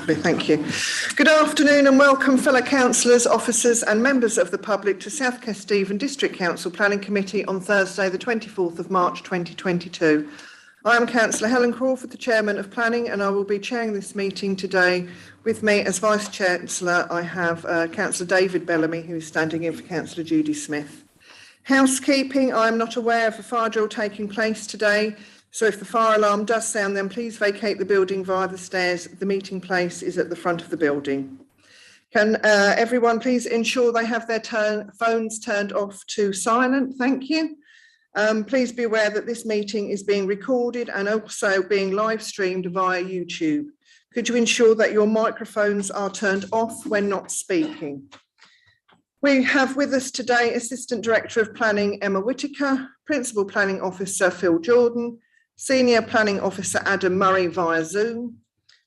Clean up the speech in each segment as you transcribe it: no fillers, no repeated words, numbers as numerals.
Lovely, thank you. Good afternoon and welcome fellow councillors, officers and members of the public to South Kesteven District Council Planning Committee on Thursday the 24th of March 2022. I am Councillor Helen Crawford, the Chairman of Planning, and I will be chairing this meeting today. With me as Vice Chancellor I have Councillor David Bellamy, who is standing in for Councillor Judy Smith. Housekeeping, I am not aware of a fire drill taking place today. So if the fire alarm does sound, then please vacate the building via the stairs. The meeting place is at the front of the building. Can everyone please ensure they have their phones turned off to silent? Thank you. Please be aware that this meeting is being recorded and also being live streamed via YouTube. Could you ensure that your microphones are turned off when not speaking? We have with us today Assistant Director of Planning Emma Whitaker, Principal Planning Officer Phil Jordan, Senior Planning Officer Adam Murray via Zoom,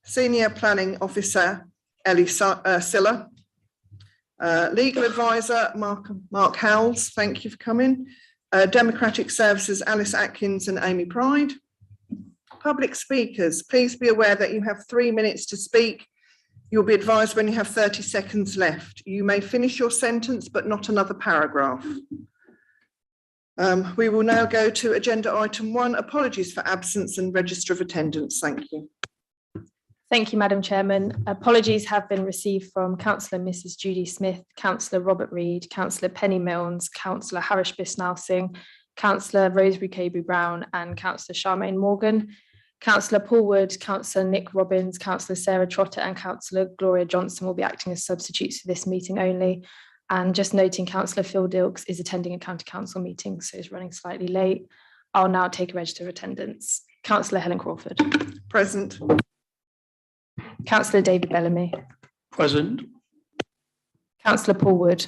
Senior Planning Officer Ellie Silla, Legal Advisor Mark Howells, thank you for coming, Democratic Services Alice Atkins and Amy Pride. Public speakers, please be aware that you have 3 minutes to speak. You'll be advised when you have 30 seconds left. You may finish your sentence but not another paragraph. We will now go to agenda item 1, apologies for absence and register of attendance. Thank you. Thank you, Madam Chairman. Apologies have been received from Councillor Mrs Judy Smith, Councillor Robert Reid, Councillor Penny Milnes, Councillor Harish Bisnal Singh, Councillor Rosemary Caby-Brown and Councillor Charmaine Morgan, Councillor Paul Wood, Councillor Nick Robbins, Councillor Sarah Trotter and Councillor Gloria Johnson will be acting as substitutes for this meeting only. And just noting, Councillor Phil Dilks is attending a county council meeting, so is running slightly late. I'll now take a register of attendance. Councillor Helen Crawford. Present. Councillor David Bellamy. Present. Councillor Paul Wood.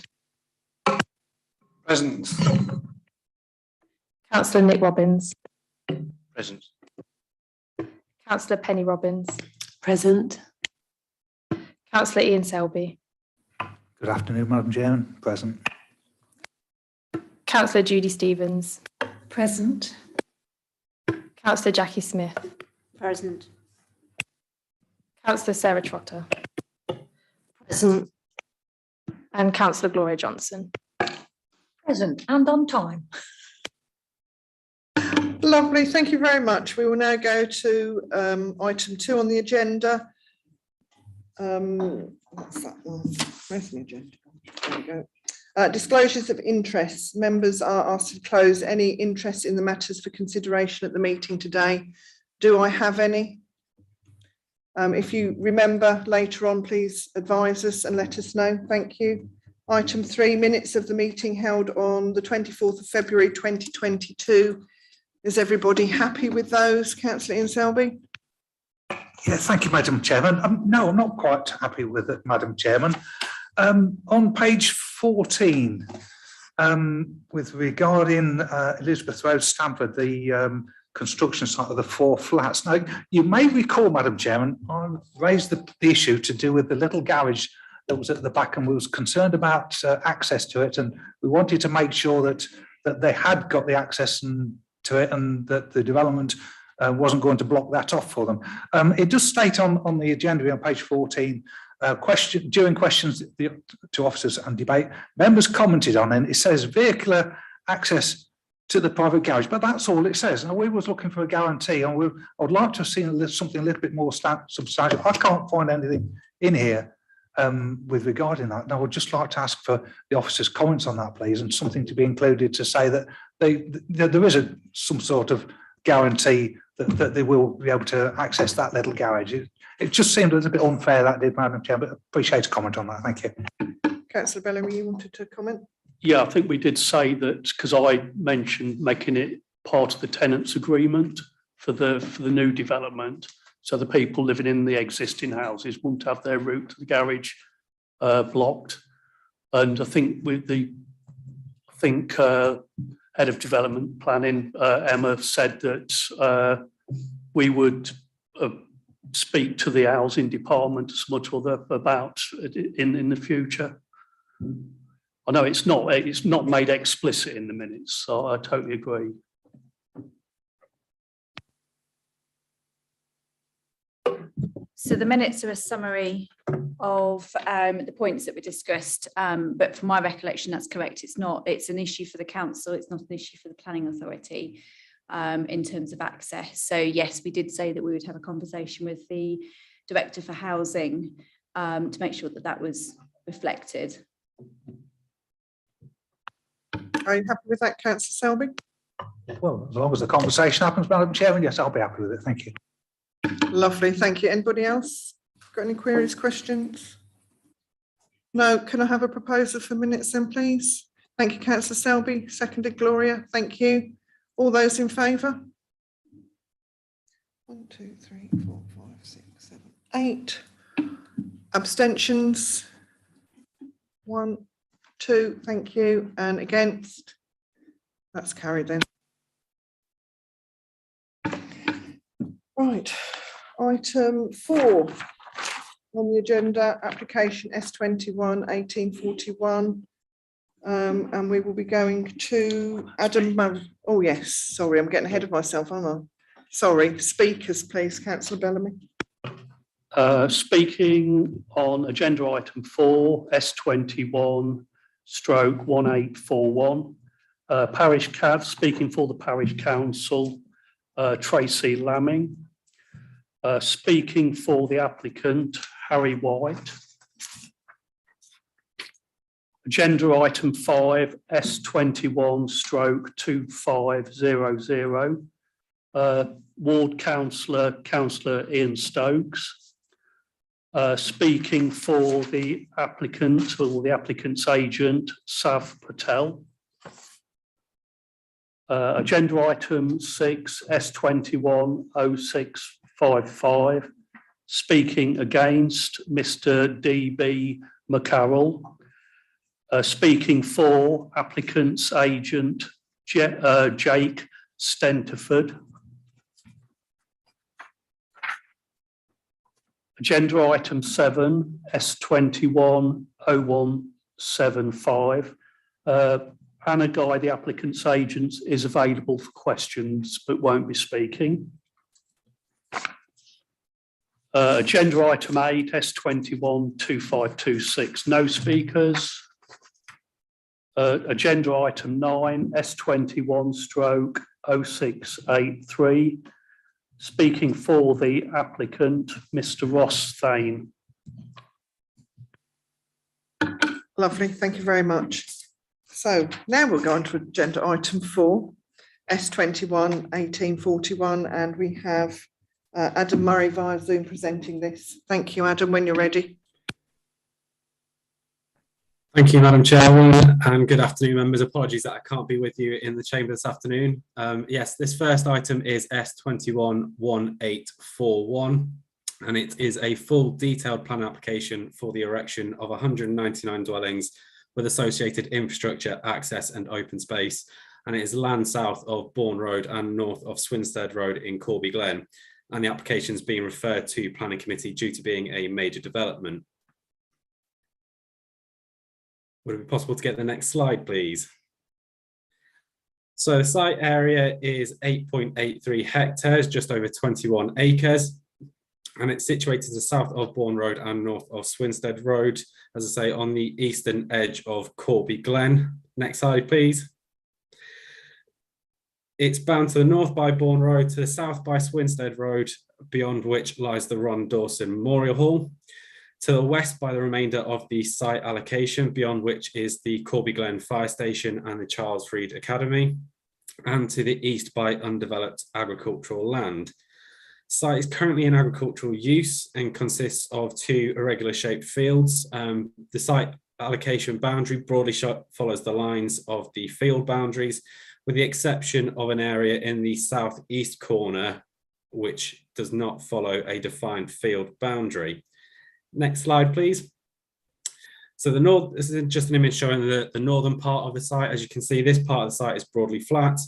Present. Councillor Nick Robbins. Present. Councillor Penny Robbins. Present. Councillor Ian Selby. Good afternoon, Madam Chairman. Present. Councillor Judy Stevens. Present. Councillor Jackie Smith. Present. Councillor Sarah Trotter. Present. And Councillor Gloria Johnson. Present and on time. Lovely, thank you very much. We will now go to item 2 on the agenda. What's that one? Where's the agenda? There we go. Disclosures of interests. Members are asked to close any interest in the matters for consideration at the meeting today. Do I have any? If you remember later on, please advise us and let us know. Thank you. Item 3, minutes of the meeting held on the 24th of February 2022. Is everybody happy with those? Councillor Ian Selby? Yeah, thank you, Madam Chairman. No, I'm not quite happy with it, Madam Chairman. On page 14, with regarding Elizabeth Road, Stamford, the construction site of the 4 flats. Now, you may recall, Madam Chairman, I raised the issue to do with the little garage that was at the back, and we was concerned about access to it, and we wanted to make sure that they had got the access to it, and that the development wasn't going to block that off for them. It does state on the agenda on page 14, during questions to officers and debate, members commented on it. It says vehicular access to the private garage, but that's all it says. Now, we was looking for a guarantee, and I would like to have seen something a little bit more substantial. I can't find anything in here with regarding that. And I would just like to ask for the officers' comments on that, please, and something to be included to say that there is some sort of guarantee that they will be able to access that little garage. It just seemed a little bit unfair, that did, Madam Chair, but I appreciate a comment on that. Thank you. Councillor Bellamy, you wanted to comment? Yeah, I think we did say that, because I mentioned making it part of the tenants' agreement for the new development, so the people living in the existing houses won't have their route to the garage blocked. And I think with the head of development planning, Emma, said that we would speak to the housing department as much about in the future. I know it's not made explicit in the minutes, so I totally agree. So the minutes are a summary of the points that were discussed, but from my recollection, that's correct. It's an issue for the council. It's not an issue for the planning authority in terms of access. So yes, we did say that we would have a conversation with the Director for Housing to make sure that that was reflected. Are you happy with that, Councillor Selby? Well, as long as the conversation happens, Madam Chairman, yes, I'll be happy with it. Thank you. Lovely, thank you. Anybody else got any queries, questions? No, can I have a proposal for minutes then, please? Thank you, Councillor Selby. Seconded, Gloria. Thank you. All those in favour? 1, 2, 3, 4, 5, 6, 7, 8. Abstentions? 1, 2. Thank you. And against? That's carried then. Right. Item 4 on the agenda, application S21 1841. And we will be going to Adam. Oh yes, sorry, I'm getting ahead of myself, aren't I? Sorry, speakers, please, Councillor Bellamy. Speaking on agenda item 4, S21 stroke 1841. Speaking for the Parish Council, Tracy Lamming. Speaking for the applicant, Harry White. Agenda item 5, S21 stroke 2500. Ward Councillor, Councillor Ian Stokes. Speaking for the applicant or the applicant's agent, Sav Patel. Agenda item 6, S21 0655. Speaking against, Mr. D.B. McCarroll. Speaking for applicant's agent, Jake Stenterford. Agenda item 7, S21 0175. Anna Guy, the applicant's agent, is available for questions but won't be speaking. Agenda item 8, S21 2526, no speakers. Agenda item 9, S21 stroke 0683. Speaking for the applicant, Mr. Ross Thane. Lovely, thank you very much. So now we'll go on to agenda item 4, S21 1841, and we have Adam Murray via Zoom presenting this. Thank you, Adam, when you're ready. Thank you, Madam Chairwoman, and good afternoon, members. Apologies that I can't be with you in the chamber this afternoon. Yes, this first item is S21 1841, and it is a full detailed plan application for the erection of 199 dwellings with associated infrastructure, access and open space, and it is land south of Bourne Road and north of Swinstead Road in Corby Glen, and the application is being referred to Planning Committee due to being a major development. Would it be possible to get the next slide, please? So the site area is 8.83 hectares, just over 21 acres, and it's situated to the south of Bourne Road and north of Swinstead Road, as I say, on the eastern edge of Corby Glen. Next slide, please. It's bound to the north by Bourne Road, to the south by Swinstead Road, beyond which lies the Ron Dawson Memorial Hall. To the west by the remainder of the site allocation, beyond which is the Corby Glen Fire Station and the Charles Reed Academy, and to the east by undeveloped agricultural land. The site is currently in agricultural use and consists of 2 irregular shaped fields. The site allocation boundary broadly follows the lines of the field boundaries, with the exception of an area in the southeast corner, which does not follow a defined field boundary. Next slide, please. So this is just an image showing the northern part of the site. As you can see, this part of the site is broadly flat,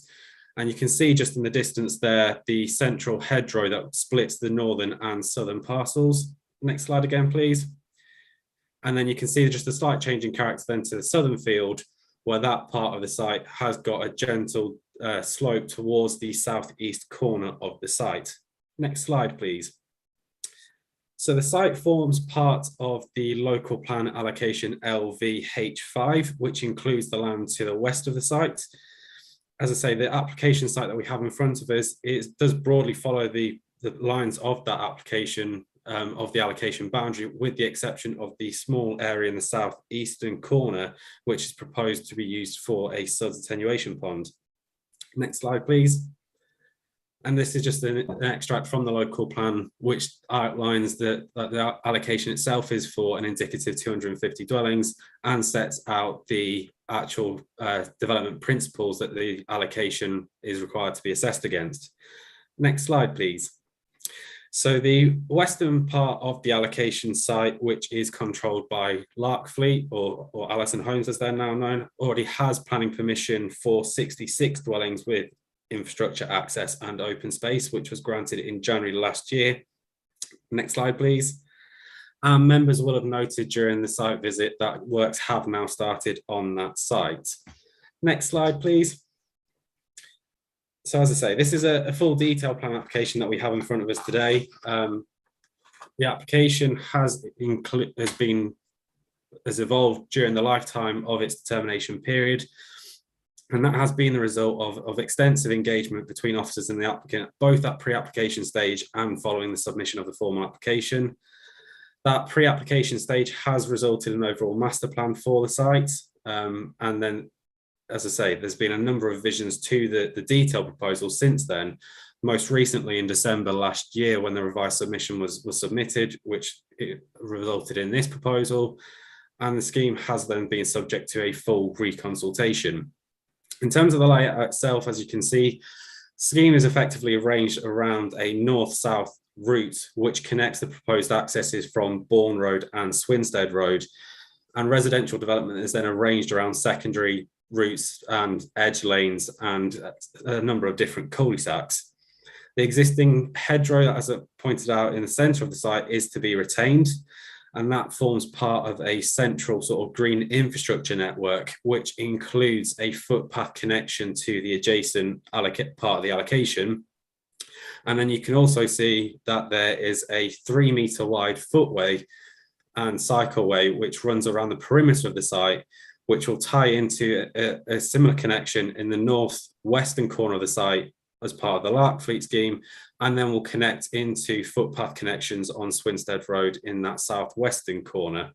and you can see just in the distance there, the central hedgerow that splits the northern and southern parcels. Next slide again, please. And then you can see just a slight change in character then to the southern field, where that part of the site has got a gentle slope towards the southeast corner of the site. Next slide, please. So the site forms part of the local plan allocation LVH5, which includes the land to the west of the site. As I say, the application site that we have in front of us does broadly follow the lines of that application, of the allocation boundary, with the exception of the small area in the southeastern corner, which is proposed to be used for a suds attenuation pond. Next slide, please. And this is just an extract from the local plan, which outlines that the allocation itself is for an indicative 250 dwellings and sets out the actual development principles that the allocation is required to be assessed against. Next slide, please. So the western part of the allocation site, which is controlled by Larkfleet or Allison Homes as they're now known, already has planning permission for 66 dwellings with infrastructure access and open space, which was granted in January last year. Next slide, please. Members will have noted during the site visit that works have now started on that site. Next slide, please. So as I say, this is a full detailed plan application that we have in front of us today. The application has evolved during the lifetime of its determination period. And that has been the result of extensive engagement between officers and the applicant, both at pre-application stage and following the submission of the formal application. That pre-application stage has resulted in an overall master plan for the site. And then, as I say, there's been a number of revisions to the detailed proposal since then, most recently in December last year when the revised submission was submitted, which resulted in this proposal. And the scheme has then been subject to a full reconsultation. In terms of the layout itself, as you can see, scheme is effectively arranged around a north-south route, which connects the proposed accesses from Bourne Road and Swinstead Road. And residential development is then arranged around secondary routes and edge lanes and a number of different cul-de-sacs. The existing hedgerow, as I pointed out in the centre of the site, is to be retained. And that forms part of a central sort of green infrastructure network, which includes a footpath connection to the adjacent part of the allocation. And then you can also see that there is a 3 metre wide footway and cycleway, which runs around the perimeter of the site, which will tie into a similar connection in the northwestern corner of the site as part of the Larkfleet scheme, and then will connect into footpath connections on Swinstead Road in that southwestern corner.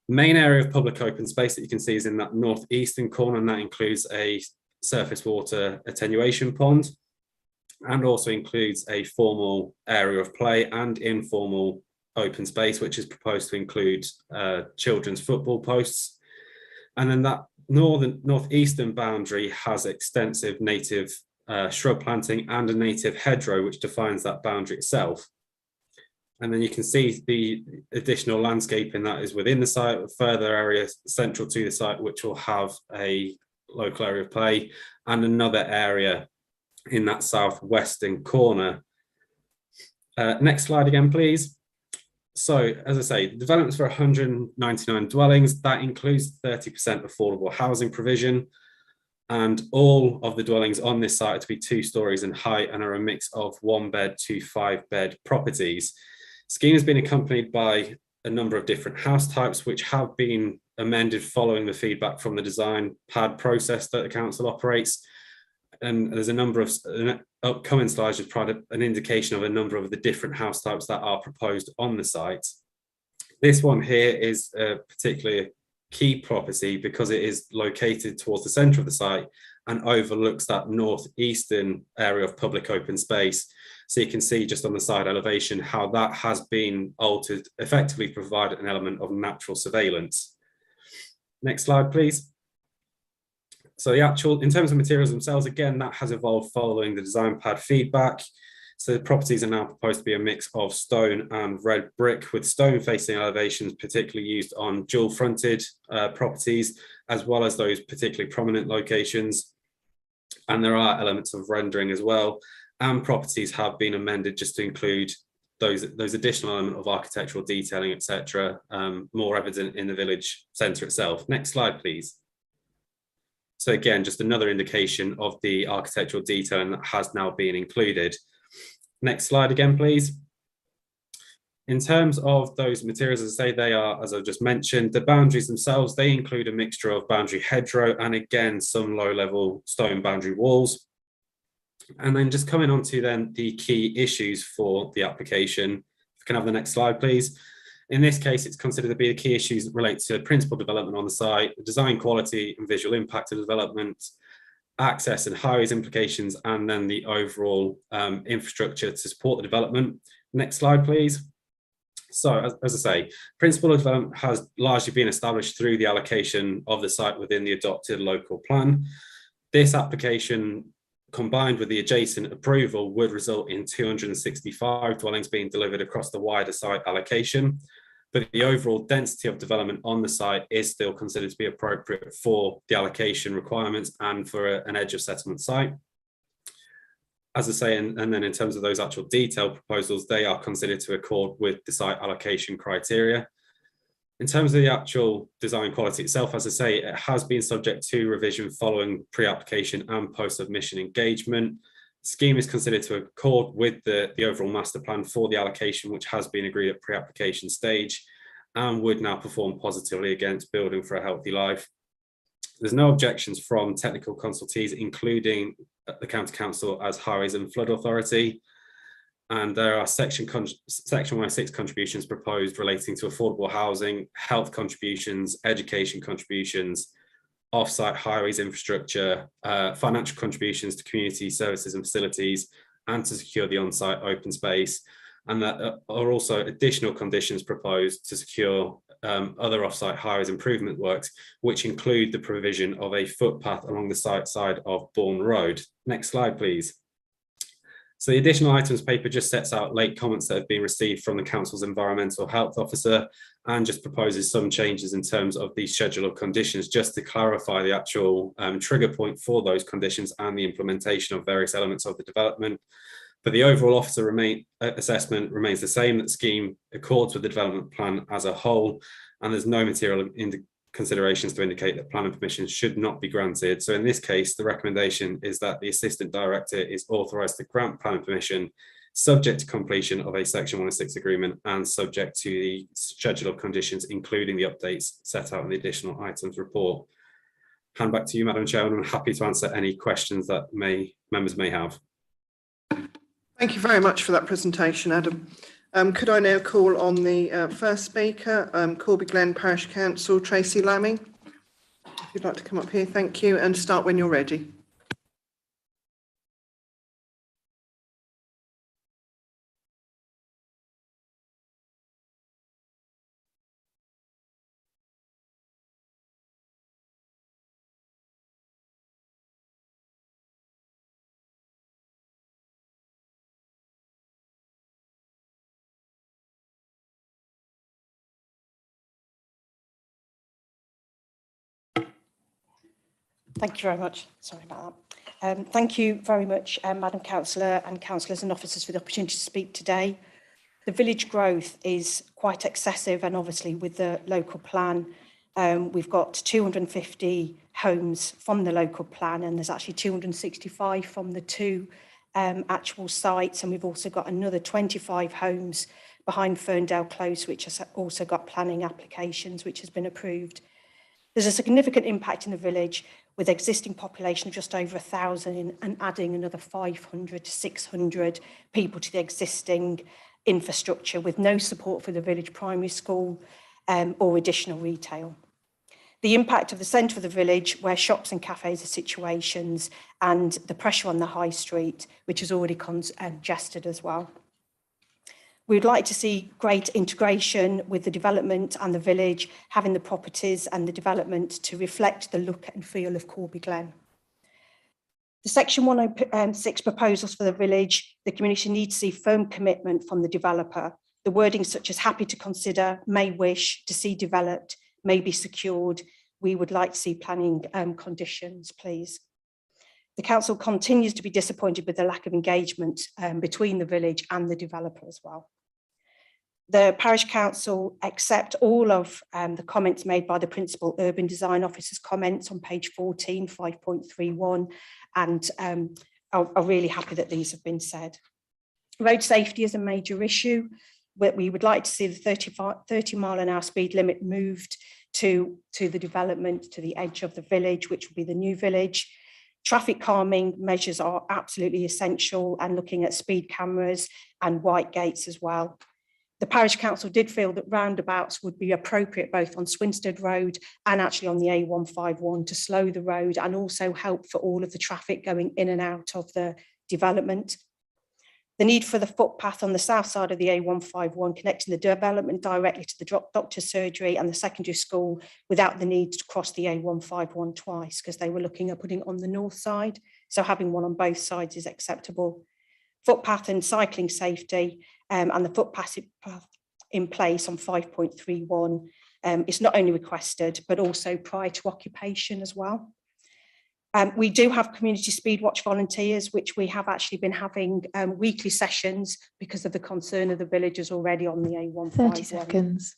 The main area of public open space that you can see is in that northeastern corner, and that includes a surface water attenuation pond, and also includes a formal area of play and informal open space, which is proposed to include children's football posts. And then that northeastern boundary has extensive native shrub planting and a native hedgerow, which defines that boundary itself. And then you can see the additional landscaping that is within the site, a further area central to the site, which will have a local area of play, and another area in that southwestern corner. Next slide again, please. So, as I say, developments for 199 dwellings, that includes 30% affordable housing provision. And all of the dwellings on this site are to be 2 stories in height and are a mix of 1-bed to 5-bed properties. Scheme has been accompanied by a number of different house types, which have been amended following the feedback from the design pad process that the council operates. And there's a number of upcoming slides which provide an indication of a number of the different house types that are proposed on the site. This one here is a particularly key property because it is located towards the centre of the site and overlooks that northeastern area of public open space. So you can see just on the side elevation how that has been altered, effectively provide an element of natural surveillance. Next slide, please. So the actual, in terms of materials themselves, again, that has evolved following the design pad feedback. So the properties are now proposed to be a mix of stone and red brick, with stone facing elevations particularly used on dual fronted properties, as well as those particularly prominent locations. And there are elements of rendering as well. And properties have been amended just to include those additional elements of architectural detailing, etc., more evident in the village centre itself. Next slide, please. So again, just another indication of the architectural detailing that has now been included. Next slide again, please. In terms of those materials, as I say, they are, as I've just mentioned, the boundaries themselves, they include a mixture of boundary hedgerow and again, some low-level stone boundary walls. And then just coming on to then the key issues for the application. If we can have the next slide, please. In this case, it's considered to be the key issues relate to principal development on the site, the design quality and visual impact of development, access and highways implications, and then the overall infrastructure to support the development. Next slide, please. So, as I say, principle of development has largely been established through the allocation of the site within the adopted local plan. This application, combined with the adjacent approval, would result in 265 dwellings being delivered across the wider site allocation. But the overall density of development on the site is still considered to be appropriate for the allocation requirements and for an edge of settlement site. As I say, and then in terms of those actual detailed proposals, they are considered to accord with the site allocation criteria. In terms of the actual design quality itself, as I say, it has been subject to revision following pre-application and post-submission engagement. The scheme is considered to accord with the overall master plan for the allocation, which has been agreed at pre-application stage and would now perform positively against Building for a Healthy Life. There's no objections from technical consultees, including the County Council as Highways and Flood Authority. And there are Section 106 contributions proposed relating to affordable housing, health contributions, education contributions, off-site highways infrastructure, financial contributions to community services and facilities, and to secure the on-site open space. And that are also additional conditions proposed to secure other off-site highways improvement works, which include the provision of a footpath along the side of Bourne Road. Next slide, please. So the additional items paper just sets out late comments that have been received from the Council's Environmental Health Officer and just proposes some changes in terms of the schedule of conditions, just to clarify the actual trigger point for those conditions and the implementation of various elements of the development. But the overall officer assessment remains the same. That scheme accords with the development plan as a whole, and there's no material considerations to indicate that planning permission should not be granted. So in this case, the recommendation is that the Assistant Director is authorised to grant planning permission subject to completion of a Section 106 agreement and subject to the schedule of conditions, including the updates set out in the additional items report. Hand back to you, Madam Chairman. I'm happy to answer any questions that members may have. Thank you very much for that presentation, Adam. Could I now call on the first speaker, Corby Glen Parish Council, Tracy Lamming? If you'd like to come up here, thank you, and start when you're ready. Thank you very much. Sorry about that. Thank you very much, Madam Councillor and councillors and officers, for the opportunity to speak today. The village growth is quite excessive, and obviously with the local plan, we've got 250 homes from the local plan, and there's actually 265 from the two actual sites, and we've also got another 25 homes behind Ferndale Close, which has also got planning applications, which has been approved. There's a significant impact in the village, with existing population of just over 1,000 and adding another 500 to 600 people to the existing infrastructure, with no support for the village primary school or additional retail. The impact of the centre of the village, where shops and cafes are situations, and the pressure on the high street, which is already congested as well. We'd like to see great integration with the development and the village, having the properties and the development to reflect the look and feel of Corby Glen. The Section 106 proposals for the village, the community needs to see firm commitment from the developer. The wording such as happy to consider, may wish to see developed, may be secured. We would like to see planning conditions, please. The council continues to be disappointed with the lack of engagement between the village and the developer as well. The parish council accept all of the comments made by the principal urban design officer's comments on page 14, 5.31, and are really happy that these have been said. Road safety is a major issue. We would like to see the 30 mile an hour speed limit moved to the development, to the edge of the village, which will be the new village. Traffic calming measures are absolutely essential, and looking at speed cameras and white gates as well. The parish council did feel that roundabouts would be appropriate both on Swinstead Road and actually on the A151 to slow the road and also help for all of the traffic going in and out of the development. The need for the footpath on the south side of the A151 connecting the development directly to the doctor's surgery and the secondary school without the need to cross the A151 twice, because they were looking at putting it on the north side. So having one on both sides is acceptable. Footpath and cycling safety and the footpath in place on 5.31 is not only requested, but also prior to occupation as well. We do have community speed watch volunteers, which we have actually been having weekly sessions because of the concern of the villagers already on the A151. 30 seconds.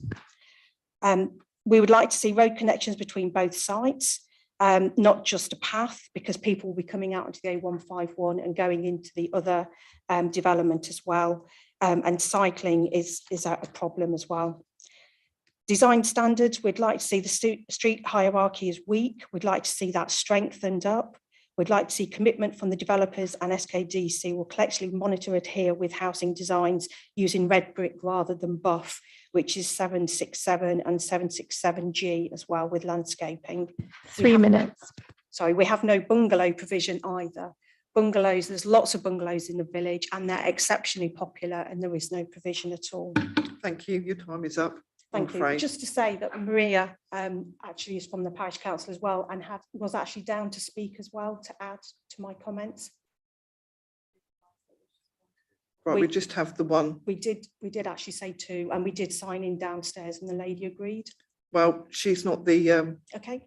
We would like to see road connections between both sites, not just a path, because people will be coming out into the A151 and going into the other development as well. And cycling is a problem as well. Design standards, we'd like to see the street hierarchy is weak. We'd like to see that strengthened up. We'd like to see commitment from the developers, and SKDC will collectively monitor, adhere with housing designs using red brick rather than buff, which is 767 and 767G as well with landscaping. 3 minutes. Sorry, we have no bungalow provision either. Bungalows, there's lots of bungalows in the village and they're exceptionally popular, and there is no provision at all. Thank you. Your time is up. Thank you. Just to say that Maria actually is from the parish council as well, and was actually down to speak as well to add to my comments. Right, we just have the one. We did actually say two, and we did sign in downstairs, and the lady agreed. Well, she's not the. Okay.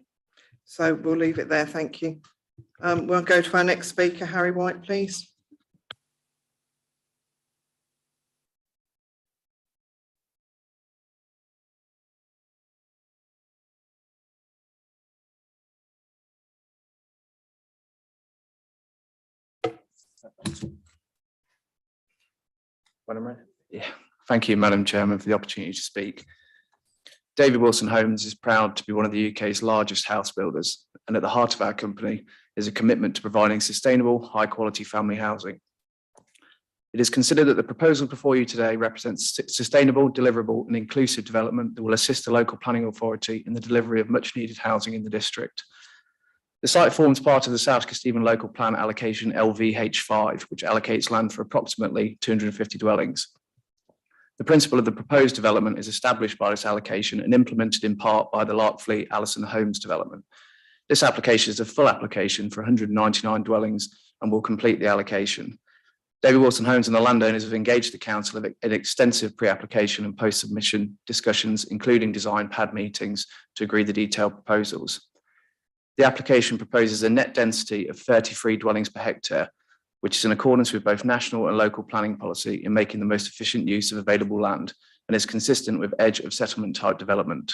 So we'll leave it there. Thank you. We'll go to our next speaker, Harry White, please. Yeah, thank you, Madam Chairman, for the opportunity to speak. David Wilson Homes is proud to be one of the UK's largest house builders, and at the heart of our company is a commitment to providing sustainable, high-quality family housing. It is considered that the proposal before you today represents sustainable, deliverable and inclusive development that will assist the local planning authority in the delivery of much-needed housing in the district. The site forms part of the South Kesteven Local Plan Allocation LVH5, which allocates land for approximately 250 dwellings. The principle of the proposed development is established by this allocation and implemented in part by the Larkfleet Allison Homes development. This application is a full application for 199 dwellings and will complete the allocation. David Wilson Homes and the landowners have engaged the council in extensive pre-application and post-submission discussions, including design pad meetings, to agree the detailed proposals. The application proposes a net density of 33 dwellings per hectare, which is in accordance with both national and local planning policy in making the most efficient use of available land and is consistent with edge of settlement type development.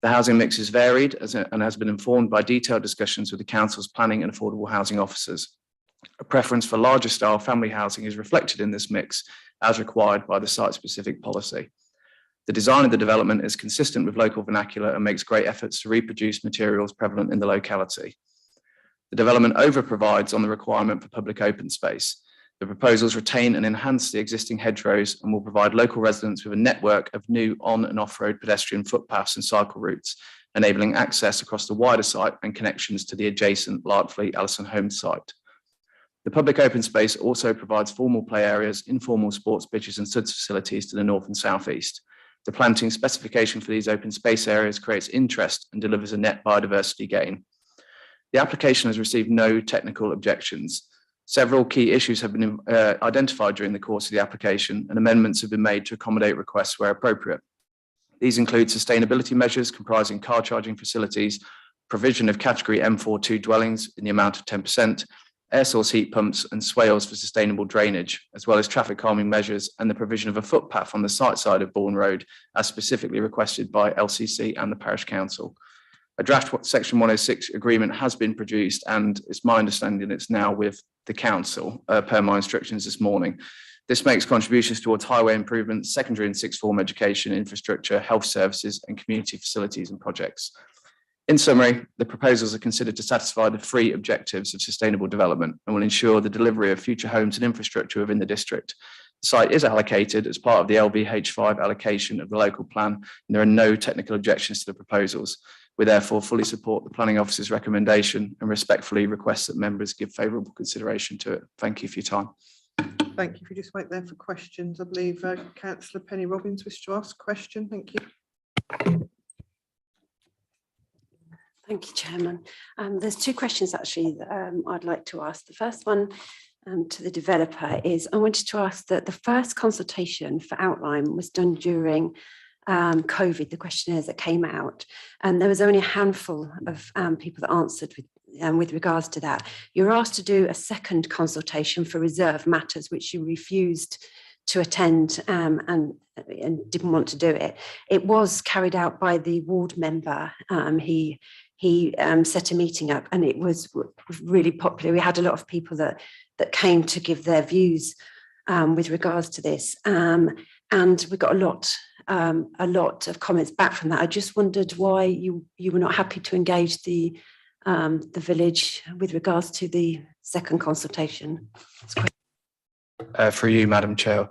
The housing mix is varied and has been informed by detailed discussions with the council's planning and affordable housing officers. A preference for larger style family housing is reflected in this mix as required by the site-specific policy. The design of the development is consistent with local vernacular and makes great efforts to reproduce materials prevalent in the locality. The development over-provides on the requirement for public open space. The proposals retain and enhance the existing hedgerows and will provide local residents with a network of new on- and off-road pedestrian footpaths and cycle routes, enabling access across the wider site and connections to the adjacent Larkfleet Allison Homes site. The public open space also provides formal play areas, informal sports pitches and suds facilities to the north and southeast. The planting specification for these open space areas creates interest and delivers a net biodiversity gain. The application has received no technical objections. Several key issues have been identified during the course of the application, and amendments have been made to accommodate requests where appropriate. These include sustainability measures comprising car charging facilities, provision of category M42 dwellings in the amount of 10%, air source heat pumps and swales for sustainable drainage, as well as traffic calming measures and the provision of a footpath on the site side of Bourne Road, as specifically requested by LCC and the Parish Council. A draft Section 106 agreement has been produced, and it's my understanding it's now with the council per my instructions this morning. This makes contributions towards highway improvements, secondary and sixth form education, infrastructure, health services and community facilities and projects. In summary, the proposals are considered to satisfy the three objectives of sustainable development and will ensure the delivery of future homes and infrastructure within the district. The site is allocated as part of the LVH5 allocation of the local plan, and there are no technical objections to the proposals. We therefore fully support the Planning Officer's recommendation and respectfully request that members give favourable consideration to it. Thank you for your time. Thank you. If you just wait there for questions, I believe Councillor Penny Robbins wished to ask a question. Thank you. Thank you, Chairman. There's two questions actually that I'd like to ask. The first one to the developer is, I wanted to ask that the first consultation for outline was done during COVID, the questionnaires that came out, and there was only a handful of people that answered with regards to that. You were asked to do a second consultation for reserve matters, which you refused to attend and didn't want to do it. It was carried out by the ward member. He set a meeting up and it was really popular. We had a lot of people that came to give their views with regards to this, and we got a lot of comments back from that. I just wondered why you were not happy to engage the village with regards to the second consultation. For you, Madam Chair.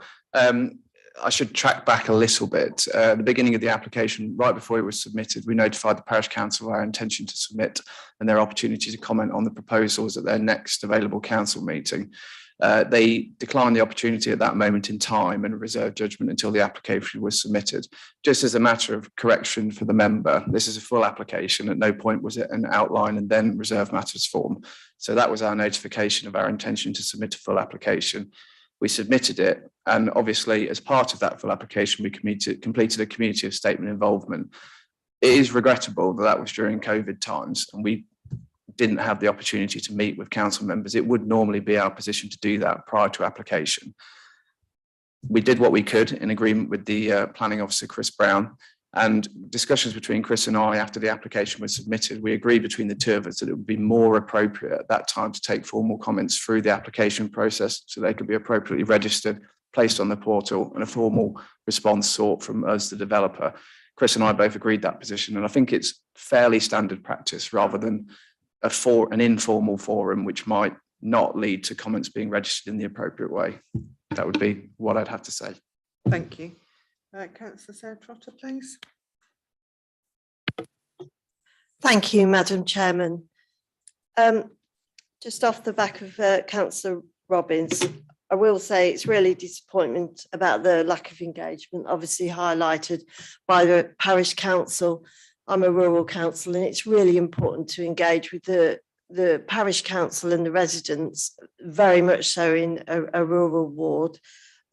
I should track back a little bit. At the beginning of the application, right before it was submitted, we notified the parish council of our intention to submit and their opportunity to comment on the proposals at their next available council meeting. They declined the opportunity at that moment in time and reserved judgment until the application was submitted. Just as a matter of correction for the member, this is a full application. At no point was it an outline and then reserve matters form. So that was our notification of our intention to submit a full application. We submitted it, and obviously as part of that full application, we completed a community of statement involvement. It is regrettable that that was during COVID times and we didn't have the opportunity to meet with council members. It would normally be our position to do that prior to application. We did what we could in agreement with the planning officer, Chris Brown, and discussions between Chris and I after the application was submitted. We agreed between the two of us that it would be more appropriate at that time to take formal comments through the application process so they could be appropriately registered, placed on the portal, and a formal response sought from us, the developer. Chris and I both agreed that position, and I think it's fairly standard practice rather than an informal forum which might not lead to comments being registered in the appropriate way. That would be what I'd have to say. Thank you. Councillor Sarah Trotter, please. Thank you, Madam Chairman. Just off the back of Councillor Robbins, I will say it's really disappointment about the lack of engagement, obviously highlighted by the parish council. I'm a rural council and it's really important to engage with the parish council and the residents, very much so in a rural ward.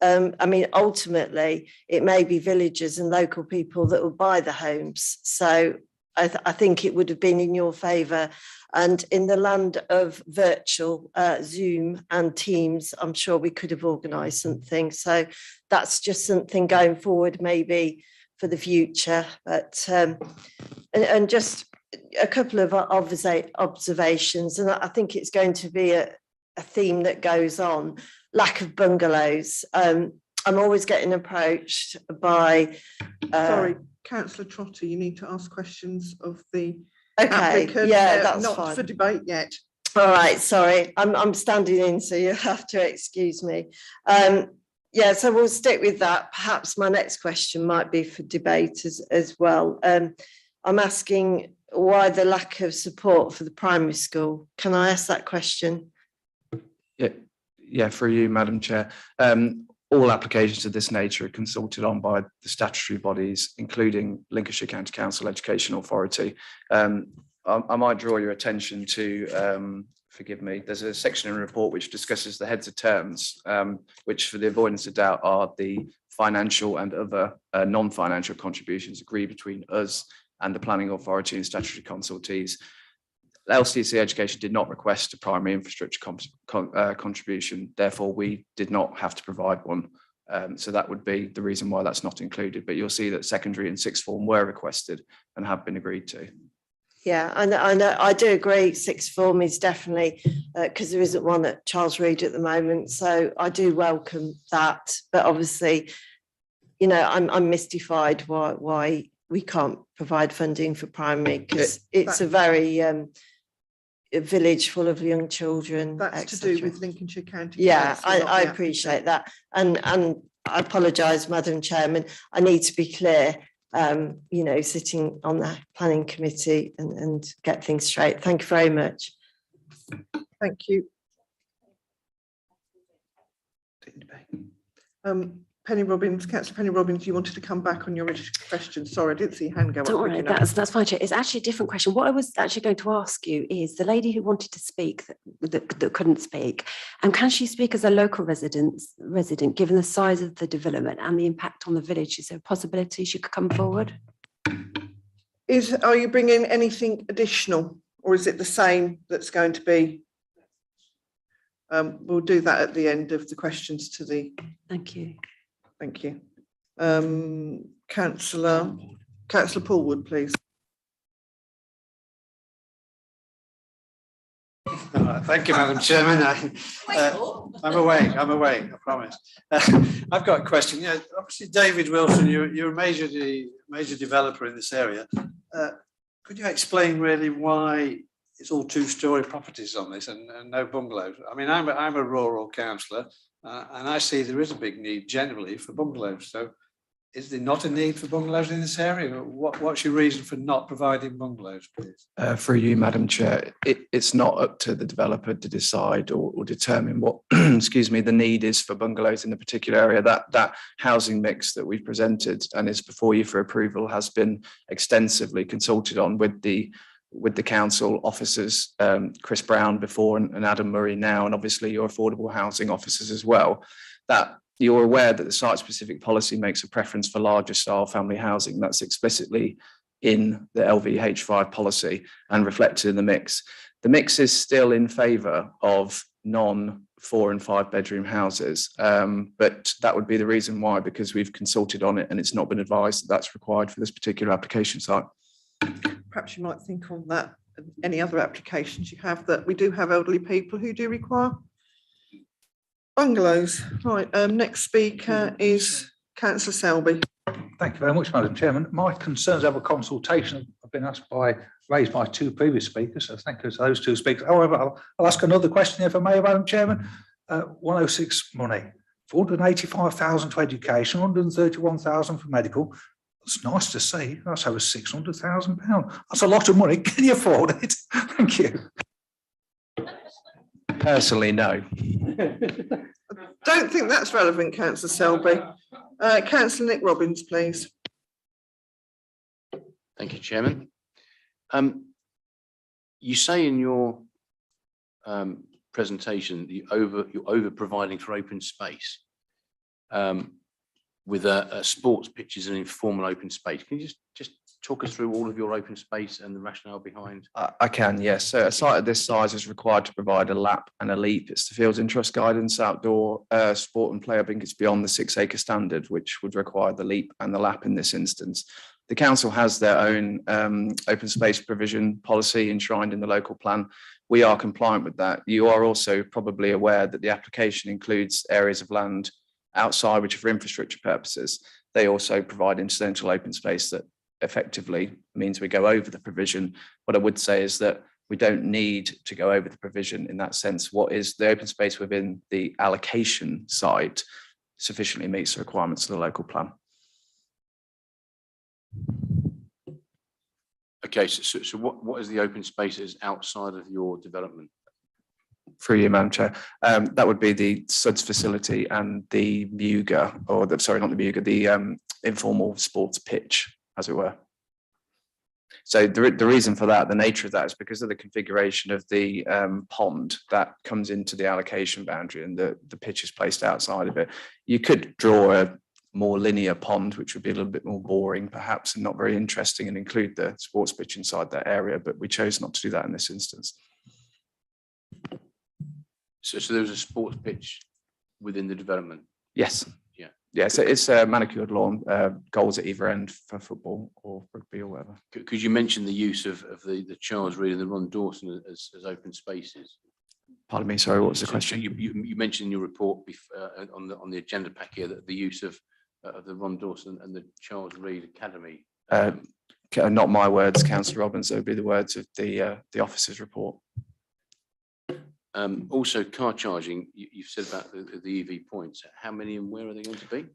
I mean, ultimately, it may be villagers and local people that will buy the homes. So I think it would have been in your favour. And in the land of virtual Zoom and Teams, I'm sure we could have organised something. So that's just something going forward, maybe for the future. But and just a couple of observations, and I think it's going to be a theme that goes on. Lack of bungalows. I'm always getting approached by. Sorry, Councillor Trotter, you need to ask questions of the Okay, applicant. yeah, that's not fine. for debate yet. All right, sorry, I'm standing in, so you have to excuse me. Yeah, so we'll stick with that. Perhaps my next question might be for debate as well. I'm asking why the lack of support for the primary school. Can I ask that question? Yeah, for you, Madam Chair. All applications of this nature are consulted on by the statutory bodies, including Lincolnshire County Council Education Authority. I might draw your attention to, forgive me, there's a section in the report which discusses the heads of terms, which for the avoidance of doubt are the financial and other non-financial contributions agreed between us and the planning authority and statutory consultees. LCC Education did not request a primary infrastructure contribution, therefore we did not have to provide one. So that would be the reason why that's not included, but you'll see that secondary and sixth form were requested and have been agreed to. Yeah, and I do agree. Sixth form is definitely because there isn't one at Charles Reed at the moment. So I do welcome that. But obviously, you know, I'm mystified why we can't provide funding for primary, because it's a very a village full of young children. That's to do with Lincolnshire County. Yeah, Council, not I the appreciate applicant. that. And I apologise, Madam Chairman. I need to be clear, you know, sitting on the planning committee and get things straight. Thank you very much. Thank you. Penny Robbins, Councillor Penny Robbins, you wanted to come back on your original question. Sorry, I didn't see your hand go up. Don't worry, that's fine, Chair. It's actually a different question. What I was actually going to ask you is the lady who wanted to speak that couldn't speak, and can she speak as a local resident, given the size of the development and the impact on the village? Is there a possibility she could come forward? Are you bringing anything additional, or is it the same that's going to be? We'll do that at the end of the questions to the. Thank you. Thank you. Councillor Paulwood, please. Thank you, Madam Chairman. I'm awake, I promise. I've got a question. Yeah, obviously, David Wilson, you're a major developer in this area. Could you explain really why it's all two-storey properties on this and no bungalows? I mean, I'm a rural councillor, and I see there is a big need generally for bungalows. So is there not a need for bungalows in this area? What's your reason for not providing bungalows, please? Through you, Madam Chair, it's not up to the developer to decide or determine what, excuse me, the need is for bungalows in the particular area. That housing mix that we've presented and is before you for approval has been extensively consulted on with the council officers, Chris Brown before and Adam Murray now, and obviously your affordable housing officers as well, that you're aware that the site-specific policy makes a preference for larger style family housing. That's explicitly in the LVH5 policy and reflected in the mix. The mix is still in favour of non-4 and 5 bedroom houses, but that would be the reason why, because we've consulted on it and it's not been advised that that's required for this particular application site. Perhaps you might think on that, any other applications you have, that we do have elderly people who do require bungalows. Right, next speaker is Councillor Selby. Thank you very much, Madam Chairman. My concerns over consultation have been raised by two previous speakers, so thank you to those two speakers. However, I'll ask another question if I may, Madam Chairman. 106 money, 485,000 to education, 131,000 for medical. It's nice to see. That's over £600,000. That's a lot of money. Can you afford it? Thank you. Personally, no. Don't think that's relevant, Councillor Selby. Councillor Nick Robbins, please. Thank you, Chairman. You say in your presentation that you're over providing for open space with sports pitches and informal open space. Can you just talk us through all of your open space and the rationale behind? I can, yes. So a site of this size is required to provide a lap and a leap. It's the Fields Interest Guidance outdoor sport and play. I think it's beyond the 6 acre standard, which would require the leap and the lap in this instance. The council has their own open space provision policy enshrined in the local plan. We are compliant with that. You are also probably aware that the application includes areas of land outside which are for infrastructure purposes. They also provide incidental open space that effectively means we go over the provision. What I would say is that we don't need to go over the provision in that sense. What is the open space within the allocation site sufficiently meets the requirements of the local plan. Okay, so what is the open spaces outside of your development? Through you, Madam Chair, that would be the SUDS facility and the Muga, or sorry, not the Muga, the informal sports pitch, as it were. So the reason for that, the nature of that, is because of the configuration of the pond that comes into the allocation boundary, and the pitch is placed outside of it. You could draw a more linear pond, which would be a little bit more boring, perhaps, and not very interesting, and include the sports pitch inside that area. But we chose not to do that in this instance. So there was a sports pitch within the development? Yes. Yeah. Yeah, so it's a manicured lawn, goals at either end for football or rugby or whatever. Could you mention the use of the Charles Reed and the Ron Dawson as open spaces? Pardon me, sorry, what was the So question? you mentioned in your report on the agenda pack here that the use of the Ron Dawson and the Charles Reed Academy. Not my words, Councillor Robbins, it would be the words of the officer's report. Also, car charging, you've said about the EV points. How many and where are they going to be?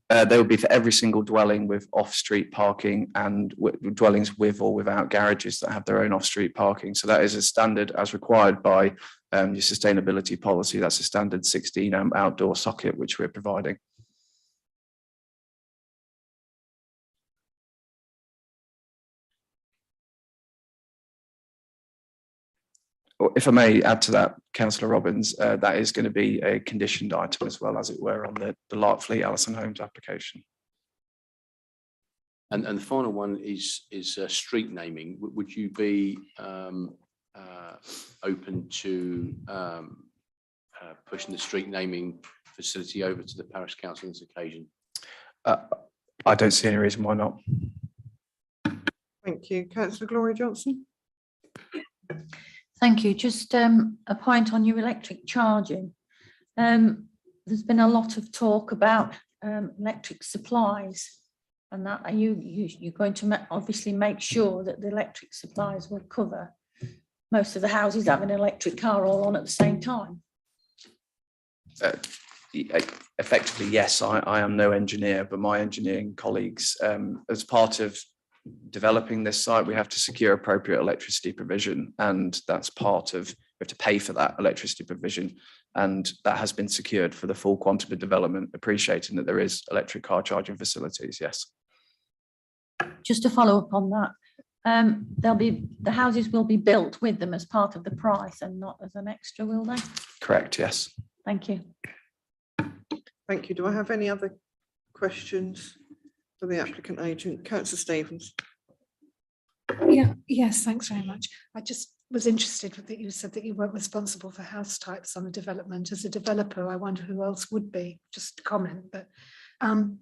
They will be for every single dwelling with off-street parking and dwellings with or without garages that have their own off-street parking. So that is a standard as required by your sustainability policy. That's a standard 16 amp outdoor socket which we're providing. If I may add to that, Councillor Robbins, that is going to be a conditioned item as well, as it were, on the Larkfleet Allison Homes application. And the final one is street naming. Would you be open to pushing the street naming facility over to the parish council on this occasion? I don't see any reason why not. Thank you. Councillor Gloria Johnson. Thank you. Just a point on your electric charging. There's been a lot of talk about electric supplies, and that are you're going to obviously make sure that the electric supplies will cover most of the houses have an electric car all on at the same time. Effectively, yes. I am no engineer, but my engineering colleagues, as part of developing this site, we have to secure appropriate electricity provision, and that's part of, we have to pay for that electricity provision, and that has been secured for the full quantum of development, appreciating that there is electric car charging facilities. Yes. Just to follow up on that, the houses will be built with them as part of the price and not as an extra, will they? Correct. Yes. Thank you. Thank you. Do I have any other questions for the applicant agent? Councillor Stevens. Yes, thanks very much. I just was interested that you said that you weren't responsible for house types on the development. As a developer, I wonder who else would be. Just a comment, but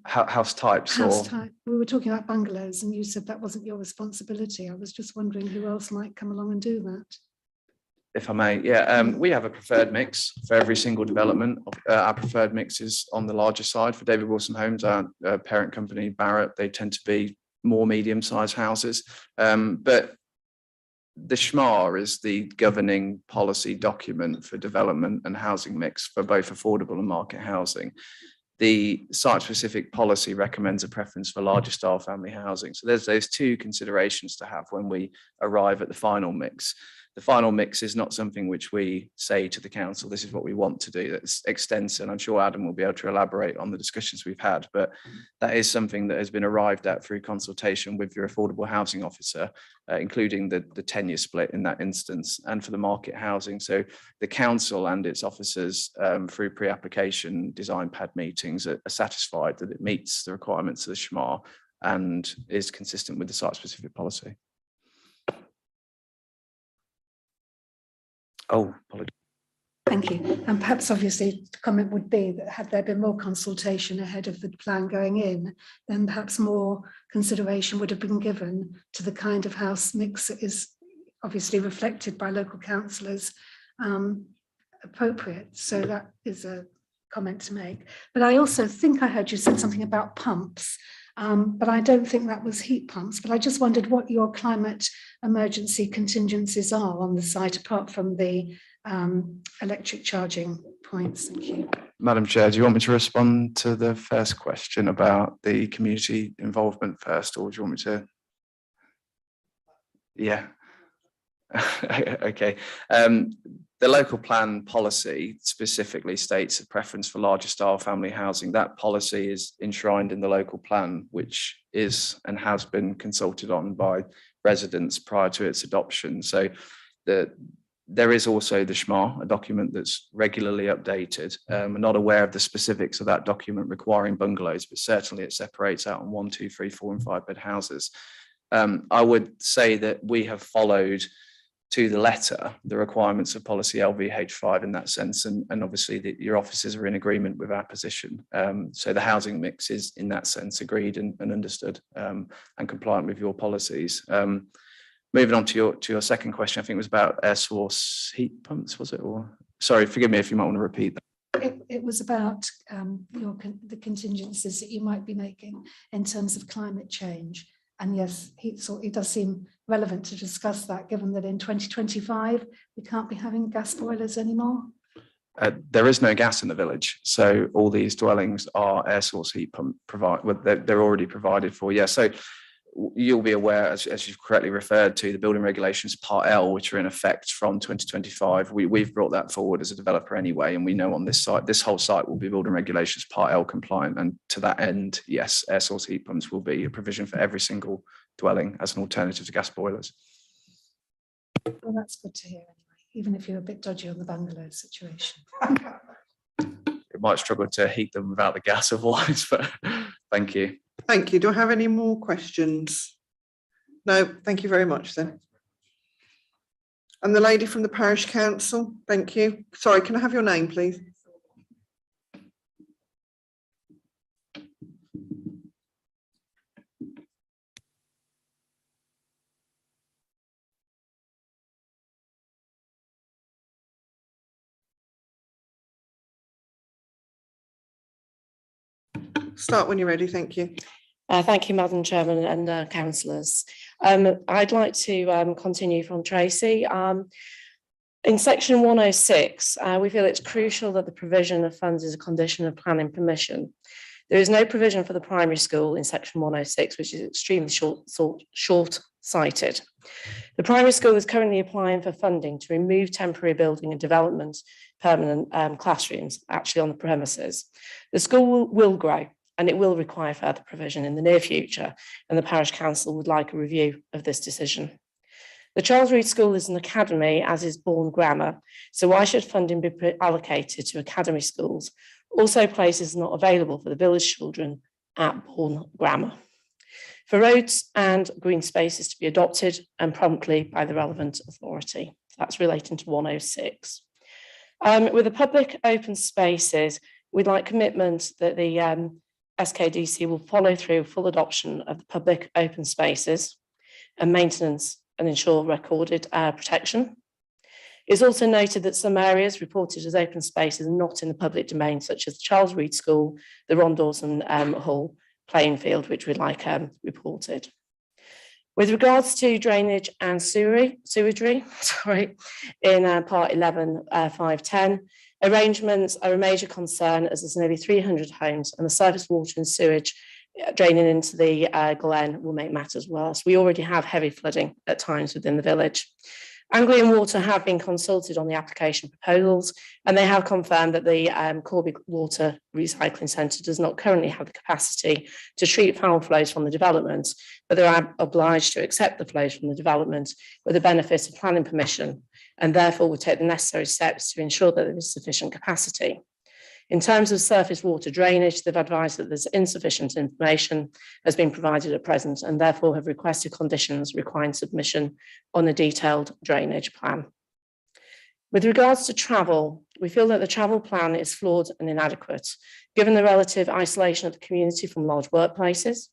house types. House type. We were talking about bungalows, and you said that wasn't your responsibility. I was just wondering who else might come along and do that. If I may, yeah, we have a preferred mix for every single development. Our preferred mix is on the larger side for David Wilson Homes, our parent company, Barratt. They tend to be more medium-sized houses, but the SHMAR is the governing policy document for development and housing mix for both affordable and market housing. The site-specific policy recommends a preference for larger style family housing. So there's those two considerations to have when we arrive at the final mix. The final mix is not something which we say to the council, this is what we want to do. That's extensive, and I'm sure Adam will be able to elaborate on the discussions we've had, but that is something that has been arrived at through consultation with your affordable housing officer, including the tenure split in that instance, and for the market housing. So the council and its officers through pre-application design pad meetings are satisfied that it meets the requirements of the SHMAR and is consistent with the site-specific policy. Oh, apologies. Thank you. And perhaps obviously the comment would be that had there been more consultation ahead of the plan going in, then perhaps more consideration would have been given to the kind of house mix that is obviously reflected by local councillors appropriate. So that is a comment to make. But I also think I heard you said something about pumps. But I don't think that was heat pumps, but I just wondered what your climate emergency contingencies are on the site, apart from the electric charging points. Thank you. Madam Chair, do you want me to respond to the first question about the community involvement first, or do you want me to? Yeah. Okay. The local plan policy specifically states a preference for larger style family housing. That policy is enshrined in the local plan, which is and has been consulted on by residents prior to its adoption. So there is also the SHMAR, a document that's regularly updated. I'm not aware of the specifics of that document requiring bungalows, but certainly it separates out on 1, 2, 3, 4 and 5 bed houses. I would say that we have followed to the letter the requirements of policy LVH5 in that sense, and obviously your officers are in agreement with our position. So the housing mix is in that sense agreed and understood and compliant with your policies. Moving on to your second question, I think it was about air source heat pumps, was it? Or sorry, forgive me if you might want to repeat that. It was about the contingencies that you might be making in terms of climate change. And yes, it does seem relevant to discuss that, given that in 2025, we can't be having gas boilers anymore. There is no gas in the village, so all these dwellings are air source heat pump they're already provided for. Yeah, so you'll be aware, as you've correctly referred to, the building regulations Part L, which are in effect from 2025. We've brought that forward as a developer anyway, and we know on this site, this whole site will be building regulations Part L compliant. And to that end, yes, air source heat pumps will be a provision for every single dwelling as an alternative to gas boilers. Well, that's good to hear anyway, even if you're a bit dodgy on the bungalow situation. It might struggle to heat them without the gas otherwise, but thank you. Thank you. Do I have any more questions? No, thank you very much then. And the lady from the parish council, thank you. Sorry, can I have your name, please? Start when you're ready, thank you. Thank you, Madam Chairman and councillors. I'd like to continue from Tracy. In section 106, we feel it's crucial that the provision of funds is a condition of planning permission. There is no provision for the primary school in section 106, which is extremely short-sighted. The primary school is currently applying for funding to remove temporary building and development permanent classrooms actually on the premises. The school will grow, and it will require further provision in the near future, and the parish council would like a review of this decision. The Charles Reid School is an academy, as is Bourne Grammar, so why should funding be allocated to academy schools? Also, places not available for the village children at Bourne Grammar. For roads and green spaces to be adopted and promptly by the relevant authority. That's relating to 106. With the public open spaces, we'd like commitment that the SKDC will follow through full adoption of the public open spaces and maintenance and ensure recorded protection. It's also noted that some areas reported as open spaces are not in the public domain, such as the Charles Reid School, the Ron Dawson Hall playing field, which we'd like reported. With regards to drainage and sewerage, in part 11, 510, arrangements are a major concern as there's nearly 300 homes and the surface water and sewage draining into the Glen will make matters worse. We already have heavy flooding at times within the village. Anglian Water have been consulted on the application proposals, and they have confirmed that the Corby Water Recycling Centre does not currently have the capacity to treat foul flows from the development, but they are obliged to accept the flows from the development with the benefit of planning permission, and therefore will take the necessary steps to ensure that there is sufficient capacity. In terms of surface water drainage, they've advised that there's insufficient information has been provided at present and therefore have requested conditions requiring submission on a detailed drainage plan. With regards to travel, we feel that the travel plan is flawed and inadequate, given the relative isolation of the community from large workplaces.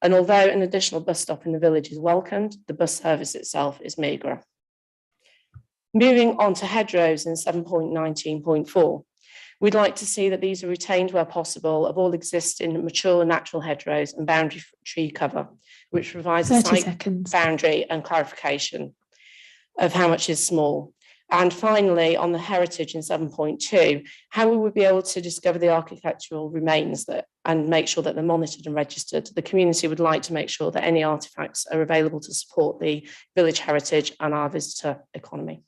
And although an additional bus stop in the village is welcomed, the bus service itself is meagre. Moving on to hedgerows in 7.19.4. We'd like to see that these are retained where possible of all existing mature natural hedgerows and boundary tree cover, which provides a site boundary and clarification of how much is small. And finally, on the heritage in 7.2, how we would be able to discover the architectural remains and make sure that they're monitored and registered. The community would like to make sure that any artifacts are available to support the village heritage and our visitor economy.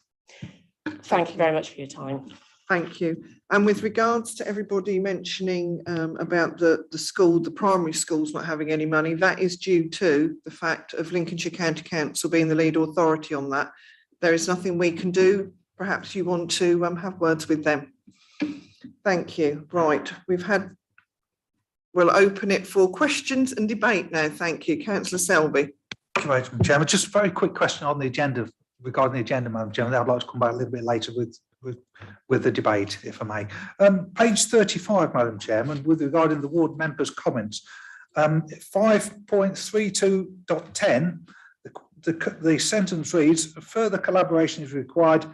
Thank you very much for your time. Thank you. And with regards to everybody mentioning about the school, the primary schools not having any money, that is due to the fact of Lincolnshire County Council being the lead authority on that. There is nothing we can do. Perhaps you want to have words with them. Thank you. Right, we'll open it for questions and debate now. Thank you. Councillor Selby. Thank you, Madam Chairman. Just a very quick question on the agenda regarding the agenda, Madam Chairman. I'd like to come back a little bit later with the debate, if I may. Page 35, Madam Chairman, with regarding the ward members' comments. 5.32.10, the sentence reads, further collaboration is required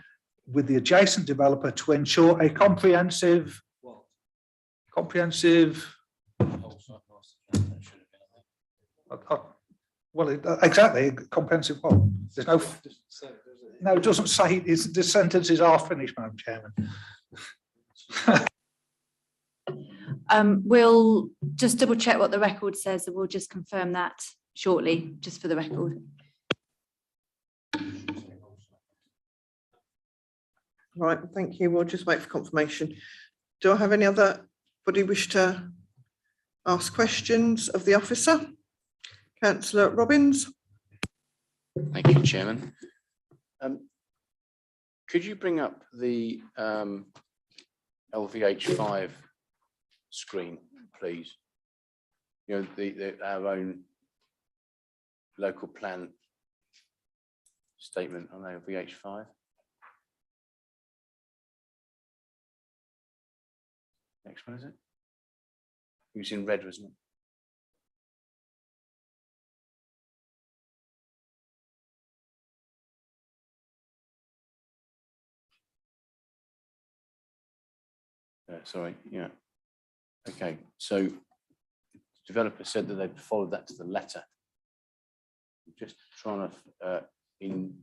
with the adjacent developer to ensure a comprehensive. Well, exactly, comprehensive what? There's no, it doesn't say, the sentences are finished, Madam Chairman. We'll just double check what the record says and we'll just confirm that shortly, just for the record. Right, thank you. We'll just wait for confirmation. Do I have any other body wish to ask questions of the officer? Councillor Robbins. Thank you, Chairman. Could you bring up the LVH5 screen, please? You know, our own local plan statement on LVH5. Next one, is it? It was in red, wasn't it? Sorry, yeah. Okay, so the developer said that they'd followed that to the letter. Just trying to, in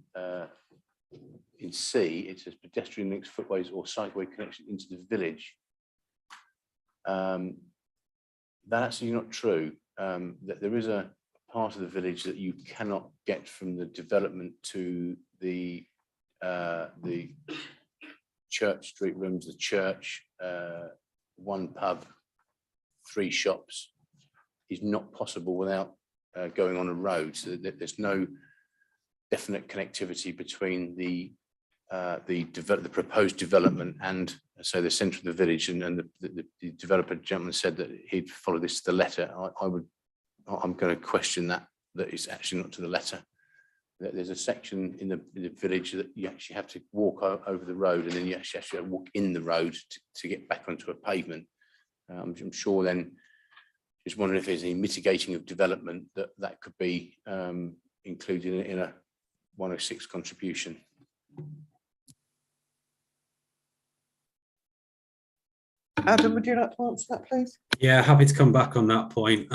C, it says pedestrian links, footways or cycleway connection into the village. That's actually not true. That there is a part of the village that you cannot get from the development to the Church Street rooms, the church, one pub, 3 shops, is not possible without going on a road. So that there's no definite connectivity between the proposed development and so the centre of the village. And the developer gentleman said that he'd follow this to the letter. I'm going to question that it's actually not to the letter. There's a section in the village that you actually have to walk over the road, and then you actually have to walk in the road to get back onto a pavement. I'm sure then, just wondering if there's any mitigating of development that could be included in a 106 contribution. Adam, would you like to answer that, please? Yeah, happy to come back on that point.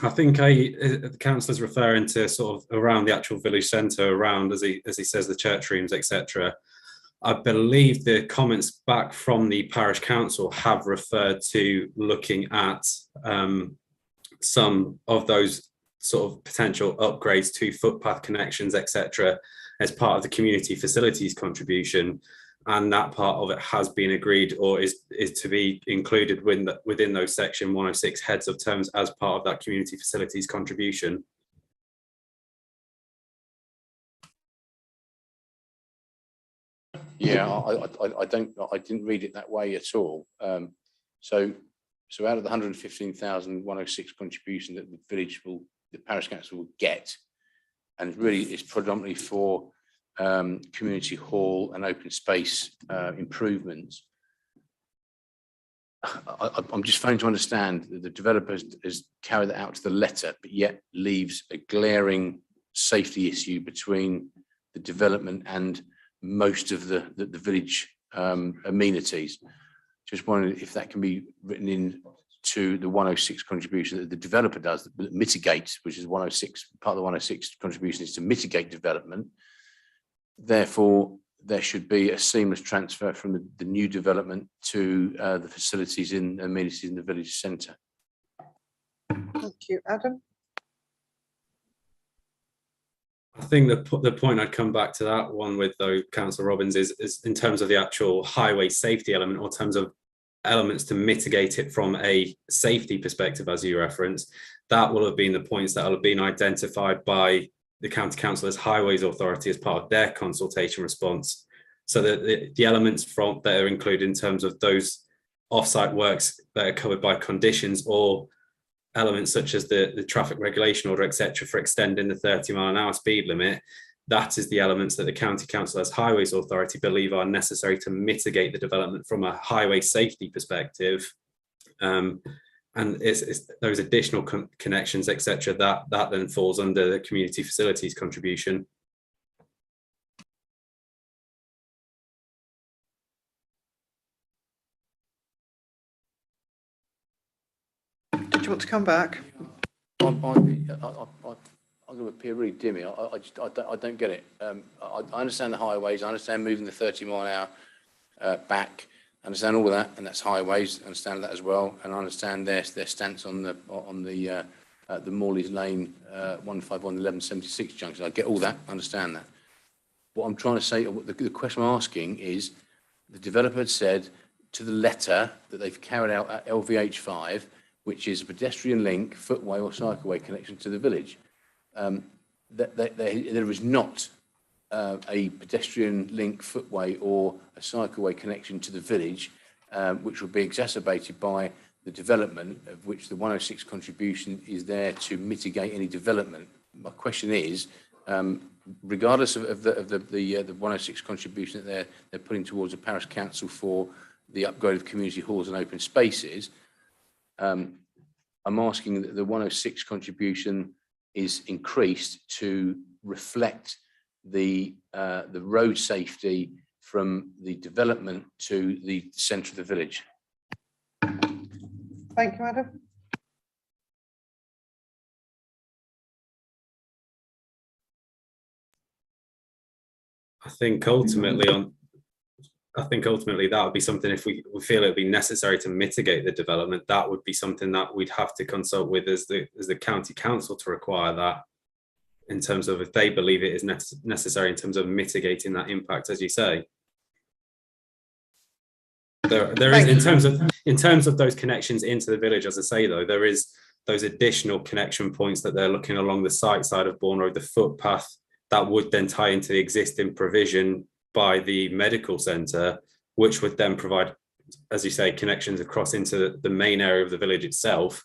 I think the councillor's referring to sort of around the actual village centre, around, as he says, the church rooms, etc. I believe the comments back from the parish council have referred to looking at some of those sort of potential upgrades to footpath connections, etc., as part of the community facilities contribution. And that part of it has been agreed, or is to be included within those section 106 heads of terms as part of that community facilities contribution. Yeah, I didn't read it that way at all. So out of the 115,106 contribution that the parish council will get, and really it's predominantly for community hall and open space improvements. I'm just trying to understand that the developer has carried that out to the letter, but yet leaves a glaring safety issue between the development and most of the village amenities. Just wondering if that can be written in to the 106 contribution that the developer does that mitigates, which is 106, part of the 106 contribution is to mitigate development. Therefore, there should be a seamless transfer from the new development to the facilities and amenities in the village centre. Thank you, Adam. I think the point I'd come back to that one with, though, Councillor Robbins, is in terms of the actual highway safety element, or in terms of elements to mitigate it from a safety perspective, as you referenced, that will have been the points that will have been identified by the County Council's Highways Authority as part of their consultation response. So that the elements that are included in terms of those off-site works that are covered by conditions, or elements such as the traffic regulation order, etc., for extending the 30-mile-an-hour speed limit, that is the elements that the County Council as Highways Authority believe are necessary to mitigate the development from a highway safety perspective. And it's those additional connections, etc., that then falls under the community facilities contribution. Did you want to come back? I'm going to appear really dimmy. I don't get it. I understand the highways. I understand moving the 30-mile-an-hour back. I understand all of that, and that's highways. I understand that as well, and I understand their stance on the Morley's Lane 151 1176 junction. I get all that. I understand that. What I'm trying to say, the question I'm asking is, the developer had said to the letter that they've carried out at LVH5, which is a pedestrian link, footway or cycleway connection to the village. There is not a pedestrian link, footway or a cycleway connection to the village, which will be exacerbated by the development, of which the 106 contribution is there to mitigate any development. My question is, regardless of the 106 contribution that they're putting towards the parish council for the upgrade of community halls and open spaces, I'm asking that the 106 contribution is increased to reflect the road safety from the development to the centre of the village. Thank you, Adam. I think ultimately that would be something, if we feel it would be necessary to mitigate the development, that would be something that we'd have to consult with as the county council to require that, in terms of if they believe it is necessary in terms of mitigating that impact, as you say. There is, in terms of those connections into the village, as I say, though, there is those additional connection points that they're looking along the side of Bourne Road, the footpath that would then tie into the existing provision by the medical centre, which would then provide, as you say, connections across into the main area of the village itself,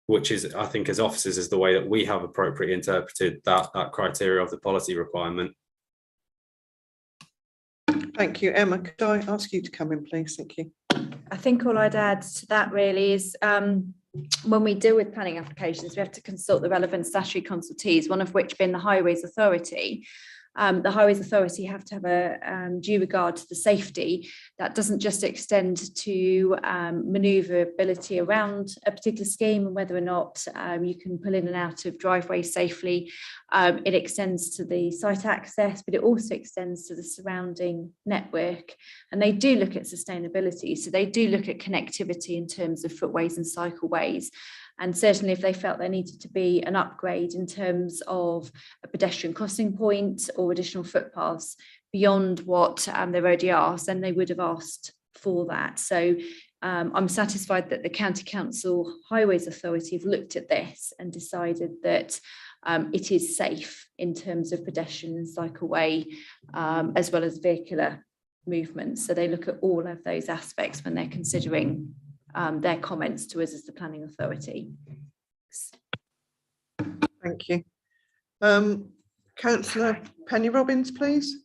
which is, I think, as officers, is the way that we have appropriately interpreted that criteria of the policy requirement. Thank you. Emma, could I ask you to come in, please? Thank you. I think all I'd add to that really is when we deal with planning applications, we have to consult the relevant statutory consultees, one of which being the Highways Authority. The Highways Authority have to have a due regard to the safety. That doesn't just extend to manoeuvrability around a particular scheme and whether or not you can pull in and out of driveways safely. It extends to the site access, but it also extends to the surrounding network. And they do look at sustainability. So they do look at connectivity in terms of footways and cycleways. And certainly if they felt there needed to be an upgrade in terms of a pedestrian crossing point or additional footpaths beyond what they've already asked, then they would have asked for that. So I'm satisfied that the County Council Highways Authority have looked at this and decided that it is safe in terms of pedestrian and cycleway, as well as vehicular movement. So they look at all of those aspects when they're considering their comments to us as the planning authority. Thank you. Councillor Penny Robbins, please.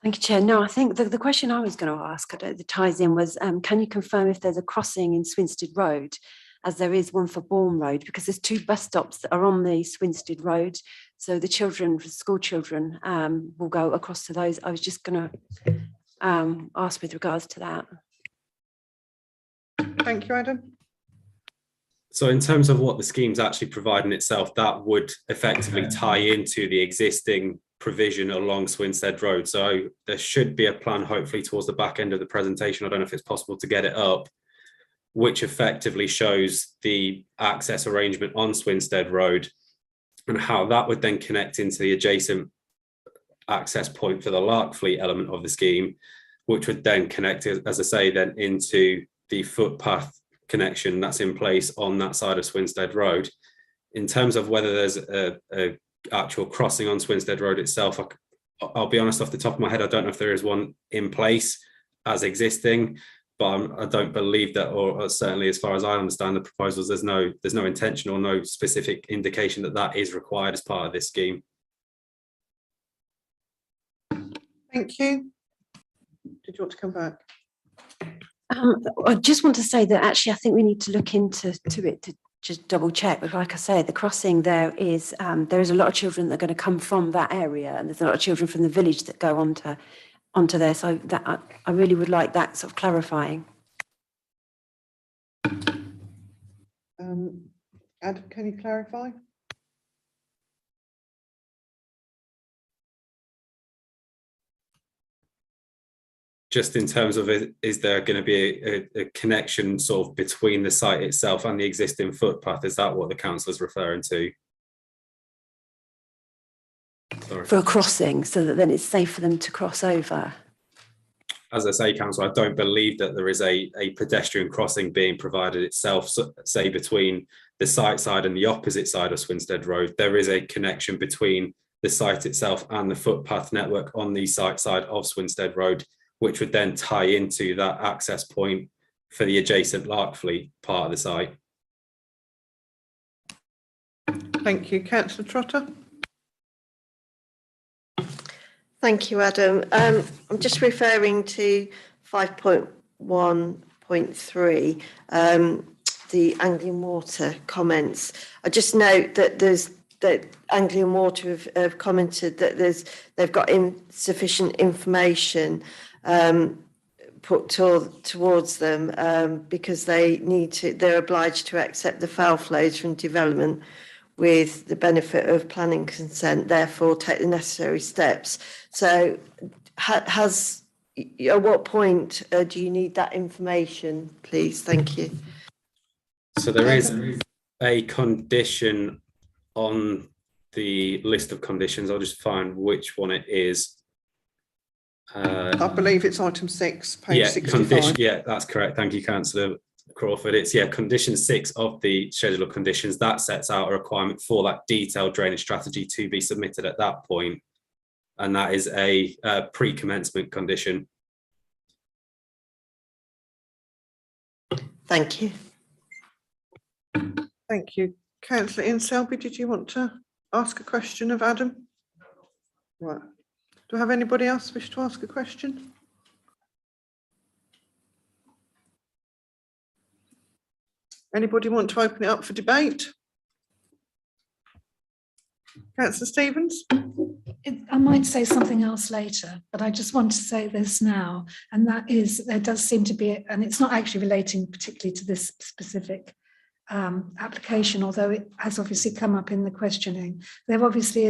Thank you, Chair. No, I think the question I was going to ask that ties in was, can you confirm if there's a crossing in Swinstead Road, as there is one for Bourne Road, because there's two bus stops that are on the Swinstead Road. So the children, school children, will go across to those. I was just going to ask with regards to that. Thank you, Adam. So in terms of what the scheme's actually providing itself, that would effectively tie into the existing provision along Swinstead Road. So there should be a plan, hopefully towards the back end of the presentation. I don't know if it's possible to get it up, which effectively shows the access arrangement on Swinstead Road and how that would then connect into the adjacent access point for the Larkfleet element of the scheme, which would then connect, as I say, then into the footpath connection that's in place on that side of Swinstead Road. In terms of whether there's a actual crossing on Swinstead Road itself, I'll be honest, off the top of my head, I don't know if there is one in place as existing. but I don't believe that, or certainly as far as I understand the proposals, there's no intention or no specific indication that that is required as part of this scheme. Thank you. Did you want to come back? I just want to say that actually I think we need to look into it to just double check. But like I say, the crossing there is a lot of children that are going to come from that area, and there's a lot of children from the village that go onto there. So that I really would like that sort of clarifying. Adam, can you clarify? Just in terms of is there going to be a connection sort of between the site itself and the existing footpath? Is that what the council is referring to? Sorry. For a crossing, so that then it's safe for them to cross over. As I say, council, I don't believe that there is a pedestrian crossing being provided itself, so, say between the site side and the opposite side of Swinstead Road. There is a connection between the site itself and the footpath network on the site side of Swinstead Road, which would then tie into that access point for the adjacent Larkfleet part of the site. Thank you. Councillor Trotter. Thank you, Adam. I'm just referring to 5.1.3, the Anglian Water comments. I just note that that Anglian Water have commented that they've got insufficient information put towards them because they're obliged to accept the foul flows from development with the benefit of planning consent, therefore take the necessary steps. So at what point do you need that information, please? Thank you. So there is a condition on the list of conditions. I'll just find which one it is. I believe it's item 6, page 65. Yeah, that's correct. Thank you, Councillor Crawford. It's condition 6 of the schedule of conditions that sets out a requirement for that detailed drainage strategy to be submitted at that point, and that is a pre-commencement condition. Thank you. Thank you. Councillor Ian Selby, did you want to ask a question of Adam? Right. Do I have anybody else wish to ask a question? Anybody want to open it up for debate? Councillor Stevens? I might say something else later, but I just want to say this now, and that is there does seem to be, and it's not actually relating particularly to this specific application, although it has obviously come up in the questioning. There obviously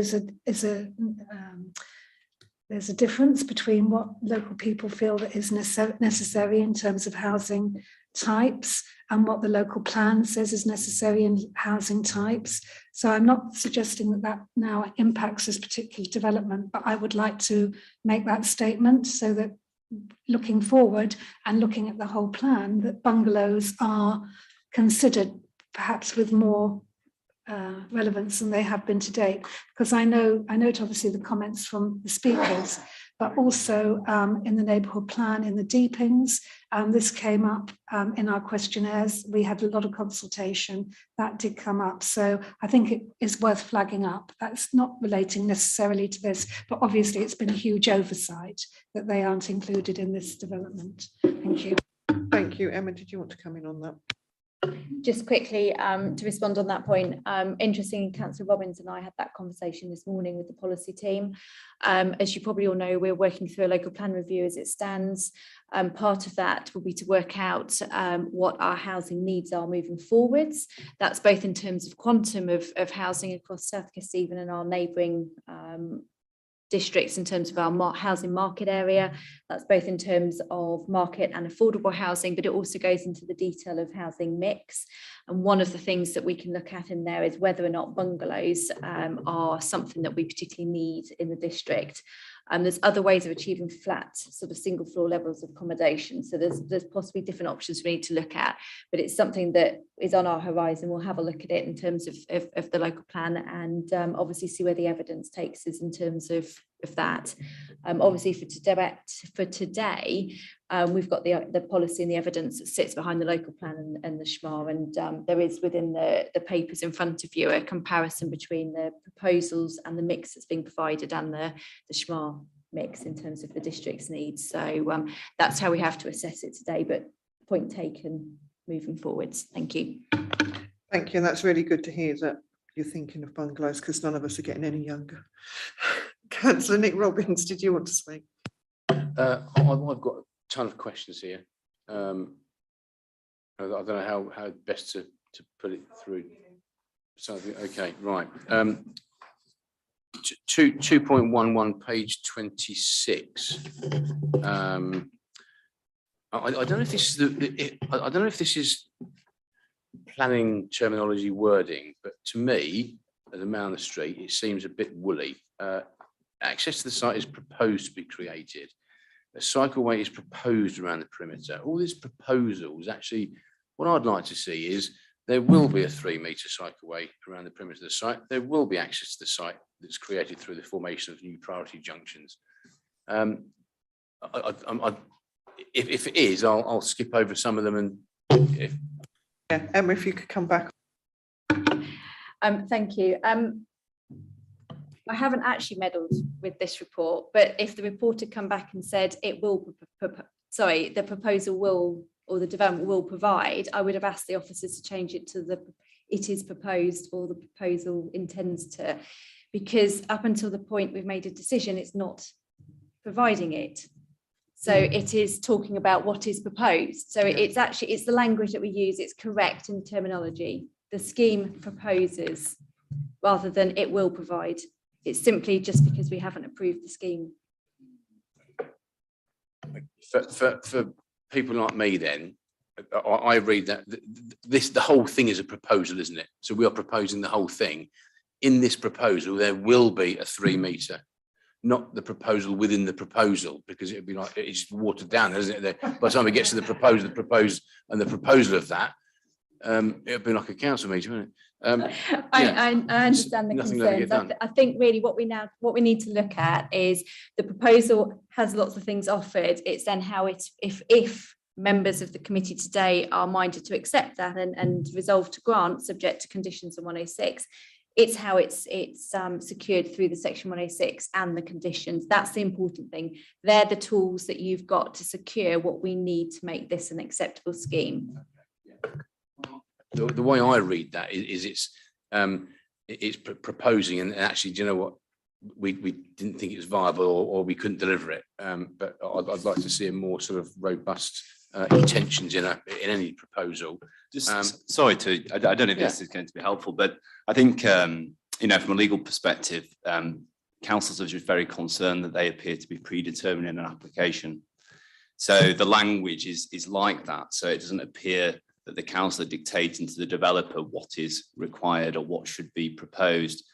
there's a difference between what local people feel that is necessary in terms of housing types and what the local plan says is necessary in housing types. So I'm not suggesting that that now impacts this particular development, but I would like to make that statement so that looking forward and looking at the whole plan, that bungalows are considered perhaps with more relevance than they have been to date, because I note obviously the comments from the speakers, but also in the neighbourhood plan, in the deepings, this came up in our questionnaires. We had a lot of consultation that did come up, so I think it is worth flagging up. That's not relating necessarily to this, but obviously it's been a huge oversight that they aren't included in this development. Thank you. Thank you. Emma, did you want to come in on that? Just quickly to respond on that point, interesting, Councillor Robbins and I had that conversation this morning with the policy team. As you probably all know, we're working through a local plan review as it stands. Part of that will be to work out what our housing needs are moving forwards. That's both in terms of quantum of housing across South Kesteven and our neighbouring districts in terms of our housing market area. That's both in terms of market and affordable housing, but it also goes into the detail of housing mix. And one of the things that we can look at in there is whether or not bungalows are something that we particularly need in the district. There's other ways of achieving flat sort of single floor levels of accommodation. So there's possibly different options we need to look at, but it's something that is on our horizon. We'll have a look at it in terms of the local plan and obviously see where the evidence takes us in terms of of that. Obviously for today, we've got the policy and the evidence that sits behind the local plan and the SHMA, and there is within the papers in front of you a comparison between the proposals and the mix that's being provided and the SHMA mix in terms of the district's needs. So that's how we have to assess it today, but point taken moving forwards. Thank you. Thank you. And that's really good to hear that you're thinking of bungalows, because none of us are getting any younger. Councillor Nick Robbins, did you want to speak? I've got a ton of questions here. I don't know how best to put it through. So, okay, right. 2.11, page 26. I don't know if this is I don't know if this is planning terminology wording, but to me, as a man on the street, it seems a bit woolly. Access to the site is proposed to be created. A cycleway is proposed around the perimeter. All these proposals, actually, what I'd like to see is there will be a 3-metre cycleway around the perimeter of the site. There will be access to the site that's created through the formation of new priority junctions. If it is, I'll skip over some of them, and yeah, Emma, if you could come back. Thank you. I haven't actually meddled with this report, but if the report had come back and said it will, the proposal will, or the development will provide, I would have asked the officers to change it to it is proposed, or the proposal intends to, because up until the point we've made a decision, it's not providing it. So it is talking about what is proposed. So it's the language that we use. It's correct in terminology. The scheme proposes rather than it will provide. It's simply just because we haven't approved the scheme. For people like me, then I read that the whole thing is a proposal, isn't it? So we are proposing the whole thing. In this proposal, there will be a 3-metre, not the proposal within the proposal, because it would be like it's watered down, isn't it? By the time it gets to the proposal of that, it would be like a council meeting, wouldn't it? I understand the concerns. I think really what we need to look at is the proposal has lots of things offered. It's then how if members of the committee today are minded to accept that and resolve to grant subject to conditions of 106. It's how it's secured through the section 106 and the conditions. That's the important thing. They're the tools that you've got to secure what we need to make this an acceptable scheme. The way I read that is it's proposing, and actually, do you know what? We didn't think it was viable, or we couldn't deliver it. But I'd like to see a more sort of robust intentions in any proposal. Just sorry I don't know if this is going to be helpful, but I think from a legal perspective, councils are just very concerned that they appear to be predetermining an application. So the language is like that. So it doesn't appear that the council are dictating to the developer what is required or what should be proposed,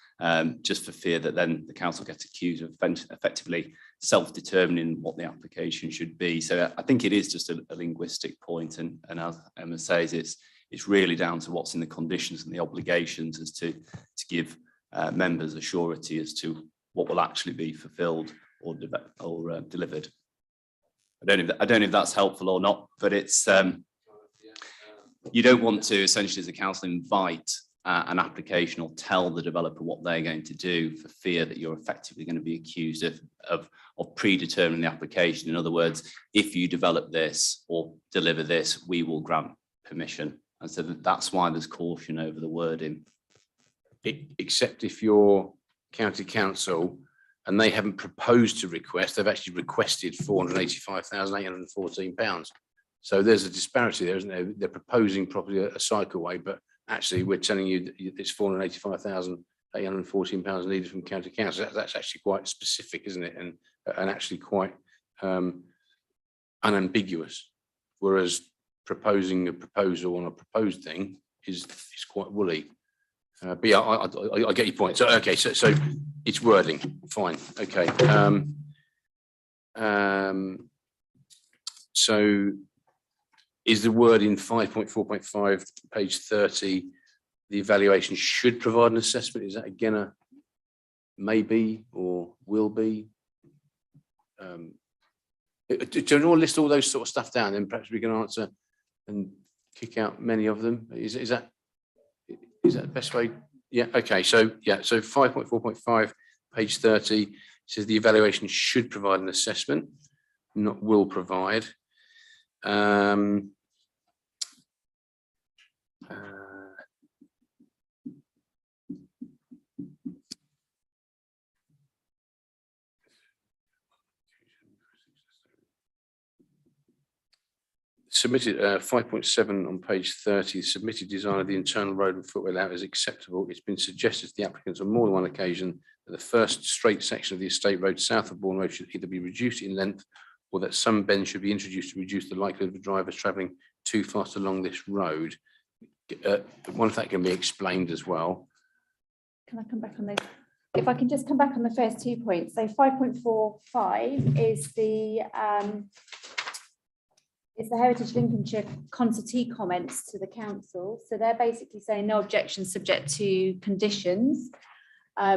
just for fear that then the council gets accused of effectively self-determining what the application should be. So I think it is just a linguistic point, and as Emma says, it's really down to what's in the conditions and the obligations as to give members a surety as to what will actually be fulfilled or delivered. I don't know if that's helpful or not, but it's you don't want to essentially as a council invite an application or tell the developer what they're going to do for fear that you're effectively going to be accused of predetermining the application. In other words, if you develop this or deliver this, we will grant permission. And so that's why there's caution over the wording. Except if you're county council and they haven't proposed to request, they've actually requested £485,814. So there's a disparity there, isn't there? They're proposing probably a cycleway, but actually we're telling you that it's £485,814 needed from county council. That's actually quite specific, isn't it? And actually quite unambiguous. Whereas proposing a proposal on a proposed thing is quite woolly. But yeah, I get your point. So okay, so it's wording, fine. Okay. So is the word in 5.4.5, page 30, the evaluation should provide an assessment? Is that again a maybe or will be? do you want to list all those sort of stuff down, then perhaps we can answer and kick out many of them? Is that the best way? Yeah, okay, so 5.4.5, page 30, says the evaluation should provide an assessment, not will provide. Submitted 5.7 on page 30, submitted design of the internal road and footway layout is acceptable. It's been suggested to the applicants on more than one occasion that the first straight section of the estate road south of Bourne Road should either be reduced in length or that some bends should be introduced to reduce the likelihood of drivers travelling too fast along this road. One of that can be explained as well. Can I come back on those? If I can just come back on the first 2 points. So 5.45 is the Heritage Lincolnshire consultee comments to the council. So they're basically saying no objection subject to conditions.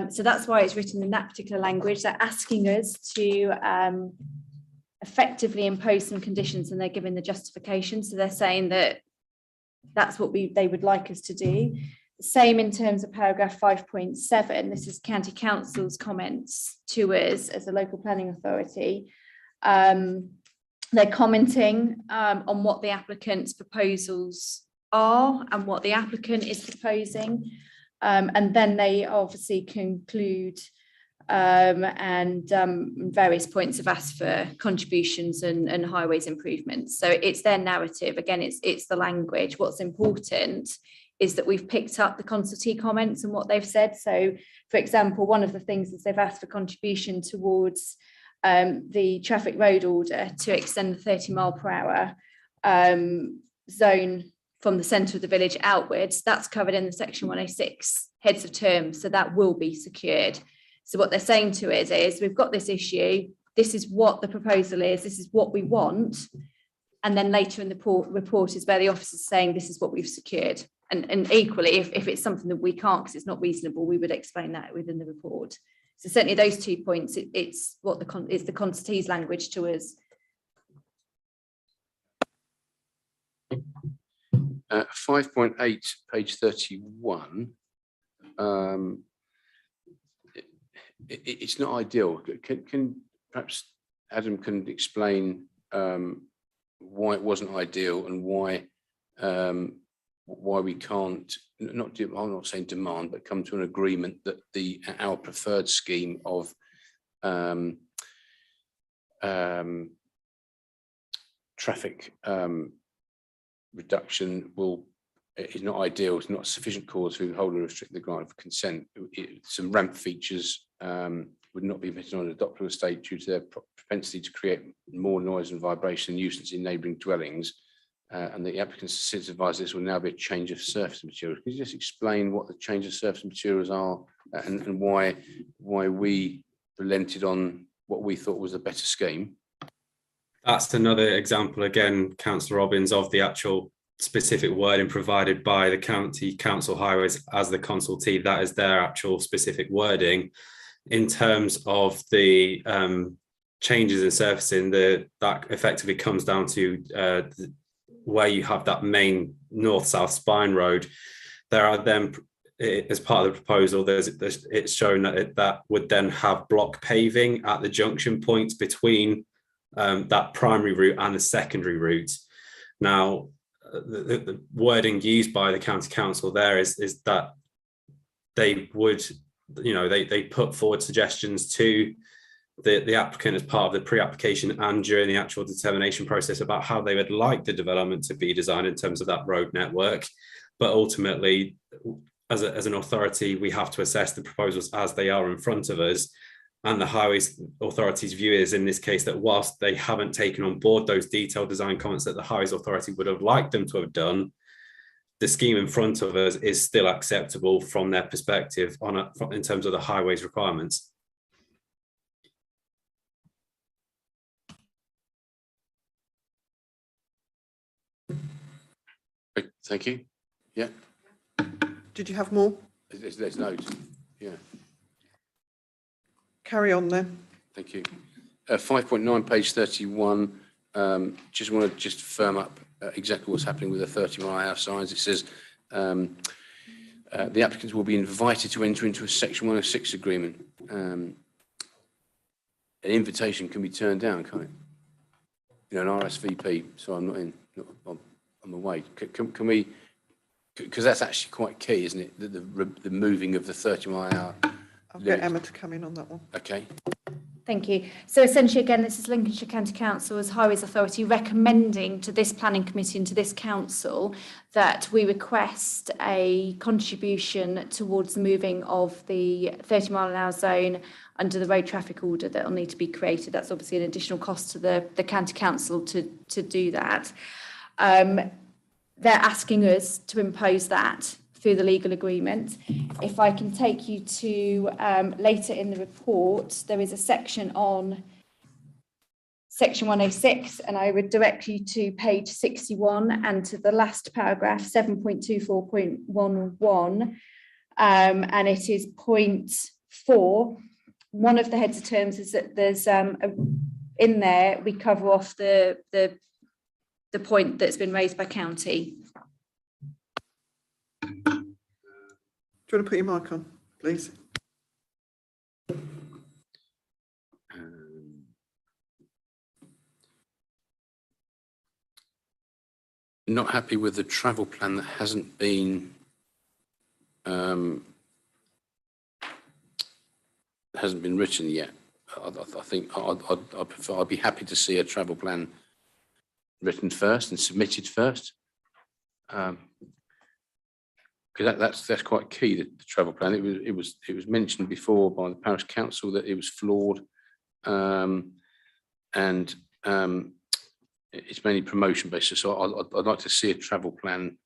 So that's why it's written in that particular language. They're asking us to effectively impose some conditions, and they're giving the justification. So they're saying that that's what they would like us to do. The same in terms of paragraph 5.7. This is County Council's comments to us as a local planning authority. They're commenting on what the applicant's proposals are and what the applicant is proposing. And then they obviously conclude various points have asked for contributions and highways improvements. So it's their narrative. Again, it's the language. What's important is that we've picked up the consultee comments and what they've said. So, for example, one of the things is they've asked for contribution towards the traffic road order to extend the 30-mile-per-hour zone from the centre of the village outwards. That's covered in the section 106 heads of terms, so that will be secured. So what they're saying to us is we've got this issue, this is what the proposal is, this is what we want, and then later in the report is where the officer is saying this is what we've secured. And equally, if it's something that we can't because it's not reasonable, we would explain that within the report. So certainly those 2 points, it's the consultee's language to us. 5.8, page 31. It's not ideal. Can perhaps Adam can explain why it wasn't ideal and why we can't, I'm not saying demand, but come to an agreement that our preferred scheme of traffic reduction is not ideal. It's not sufficient cause to hold or restrict the grant of consent. Some ramp features would not be permitted on an adopted estate due to their propensity to create more noise and vibration and nuisance in neighbouring dwellings. And the applicants advise this will now be a change of surface materials. Can you just explain what the change of surface materials are and why we relented on what we thought was a better scheme? That's another example, again, Councillor Robbins, of the actual specific wording provided by the County Council Highways as the consultee. That is their actual specific wording. In terms of the changes in surfacing, that effectively comes down to where you have that main north-south spine road. There are then, as part of the proposal, it's shown that that would then have block paving at the junction points between that primary route and the secondary route. Now, the wording used by the County Council there is that they would, they put forward suggestions to the applicant as part of the pre-application and during the actual determination process about how they would like the development to be designed in terms of that road network. But ultimately, as an authority, we have to assess the proposals as they are in front of us. And the Highways Authority's view is, in this case, that whilst they haven't taken on board those detailed design comments that the Highways Authority would have liked them to have done, the scheme in front of us is still acceptable from their perspective in terms of the highways requirements. Thank you. Yeah. Did you have more? There's loads. Yeah. Carry on then. Thank you. 5.9, page 31. Just want to firm up exactly what's happening with the 30-mile-an-hour signs. It says the applicants will be invited to enter into a Section 106 agreement. An invitation can be turned down, can't it? You know, an RSVP. So I'm not in. I'm away. Can we? Because that's actually quite key, isn't it? The moving of the 30-mile-an-hour. I'll get Emma to come in on that one. Okay. Thank you. So essentially, again, this is Lincolnshire County Council as Highways Authority recommending to this planning committee and to this council that we request a contribution towards the moving of the 30-mile-an-hour zone under the road traffic order that will need to be created. That's obviously an additional cost to the county council to do that. They're asking us to impose that through the legal agreement. If I can take you to later in the report, there is a section on Section 106, and I would direct you to page 61 and to the last paragraph, 7.24.11, and it is point 4. One of the heads of terms is that there's in there we cover off the point that's been raised by county. Do you want to put your mic on, please? Not happy with the travel plan that hasn't been written yet. I think I'd be happy to see a travel plan written first and submitted first. Because that's quite key, the travel plan. It was mentioned before by the parish council that it was flawed, and it's mainly promotion based. So I'd like to see a travel plan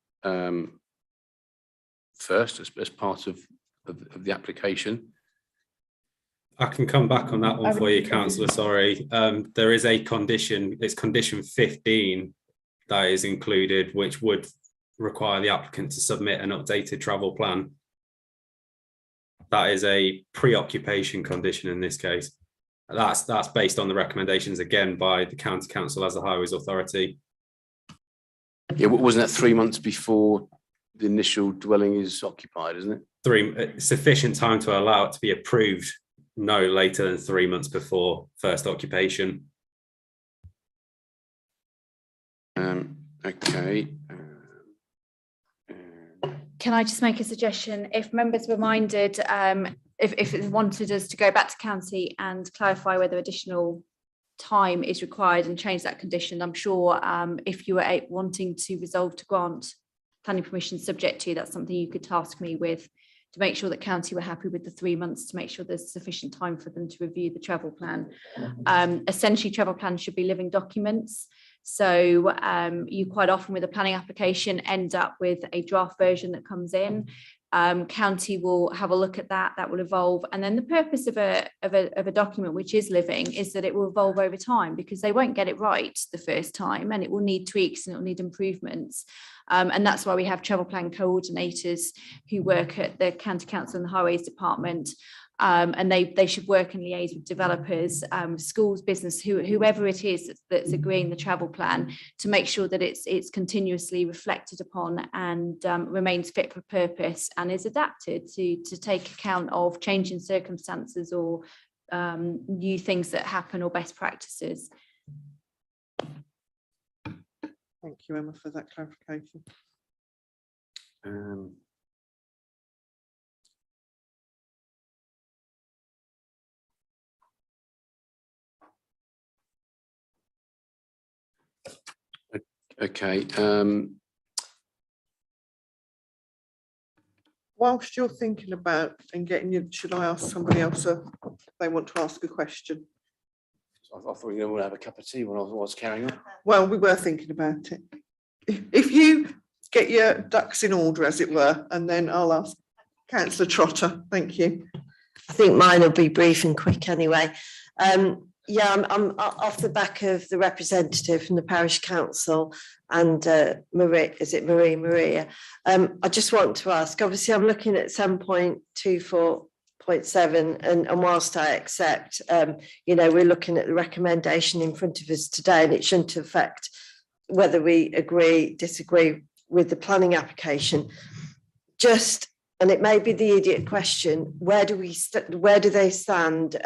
first as part of the application. I can come back on that one for you, councillor. Sorry, there is a condition. It's condition 15 that is included, which would require the applicant to submit an updated travel plan. That is a pre-occupation condition in this case. That's based on the recommendations again by the county council as the highways authority. Yeah, wasn't that 3 months before the initial dwelling is occupied, isn't it? Sufficient time to allow it to be approved no later than 3 months before first occupation. Okay. Can I just make a suggestion? If members were minded, if it wanted us to go back to county and clarify whether additional time is required and change that condition, I'm sure if you were wanting to resolve to grant planning permission subject to, that's something you could task me with to make sure that county were happy with the 3 months, to make sure there's sufficient time for them to review the travel plan. Essentially, travel plans should be living documents. So you quite often with a planning application end up with a draft version that comes in. County will have a look at that, that will evolve. And then the purpose of a document which is living is that it will evolve over time, because they won't get it right the first time and it will need tweaks and it will need improvements. And that's why we have travel plan coordinators who work at the county council and the highways department. And they should work and liaise with developers, schools, business, whoever it is that's agreeing the travel plan, to make sure that it's continuously reflected upon and remains fit for purpose and is adapted to take account of changing circumstances or new things that happen or best practices. Thank you, Emma, for that clarification. Okay. Whilst you're thinking about and getting you, should I ask somebody else if they want to ask a question? I thought we were going to have a cup of tea when I was carrying on. Well, we were thinking about it. If you get your ducks in order, as it were, and then I'll ask Councillor Trotter. Thank you. I think mine will be brief and quick anyway. Yeah, I'm off the back of the representative from the parish council and Maria. Is it Maria? I just want to ask, obviously I'm looking at 7.24.11 8.7, and whilst I accept, we're looking at the recommendation in front of us today, and it shouldn't affect whether we agree, disagree with the planning application. And it may be the idiot question, where do they stand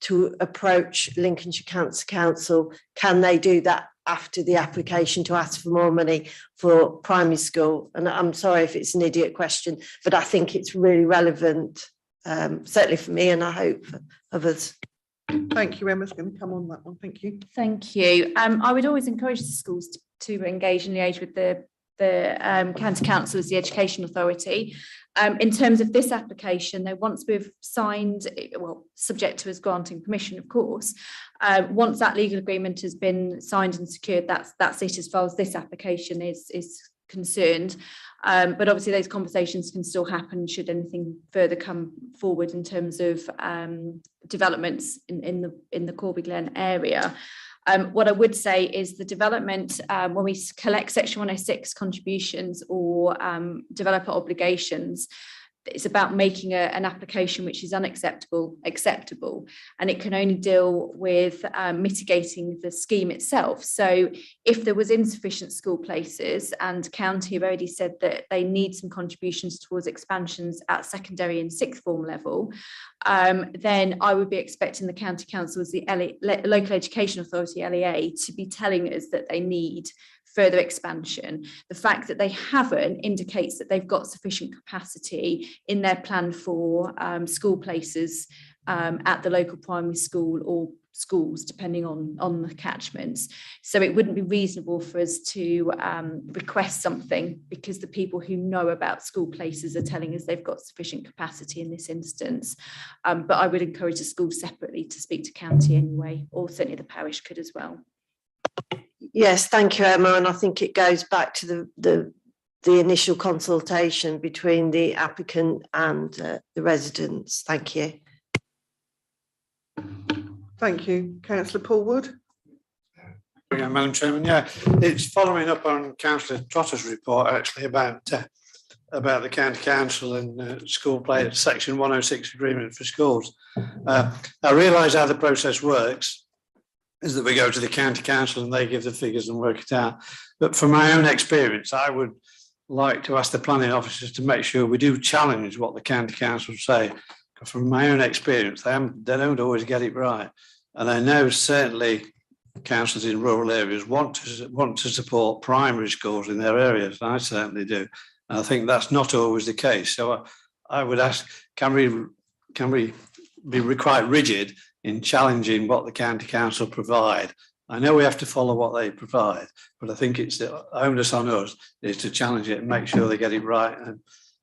to approach Lincolnshire Council? Can they do that after the application to ask for more money for primary school? And I'm sorry if it's an idiot question, but I think it's really relevant, certainly for me, and I hope for others. Thank you. Emma's going to come on that one. Thank you. Thank you. I would always encourage the schools to engage and liaise with the county council as the education authority. In terms of this application, though, once we've signed, well, subject to us granting permission, of course, once that legal agreement has been signed and secured, that's it as far as this application is concerned. But obviously those conversations can still happen should anything further come forward in terms of developments in the Corby Glen area. What I would say is the development, when we collect Section 106 contributions or developer obligations, it's about making an application which is acceptable, and it can only deal with mitigating the scheme itself. So if there was insufficient school places, and county have already said that they need some contributions towards expansions at secondary and sixth form level, then I would be expecting the county council as the local education authority, LEA, to be telling us that they need further expansion. The fact that they haven't indicates that they've got sufficient capacity in their plan for school places at the local primary school or schools, depending on the catchments. So it wouldn't be reasonable for us to request something because the people who know about school places are telling us they've got sufficient capacity in this instance. But I would encourage the schools separately to speak to county anyway, or certainly the parish could as well. Yes, thank you, Emma. And I think it goes back to the initial consultation between the applicant and the residents. Thank you. Thank you. Councillor Paul Wood. Yeah, Madam Chairman, yeah, it's following up on Councillor Trotter's report actually about the county council and school play Section 106 agreement for schools. I realise how the process works is that we go to the county council and they give the figures and work it out. But from my own experience, I would like to ask the planning officers to make sure we do challenge what the county council say. From my own experience, they don't always get it right. And I know certainly councils in rural areas want to support primary schools in their areas. I certainly do. And I think that's not always the case. So I would ask, can we be quite rigid in challenging what the county council provide? I know we have to follow what they provide, but I think it's the onus on us is to challenge it and make sure they get it right. And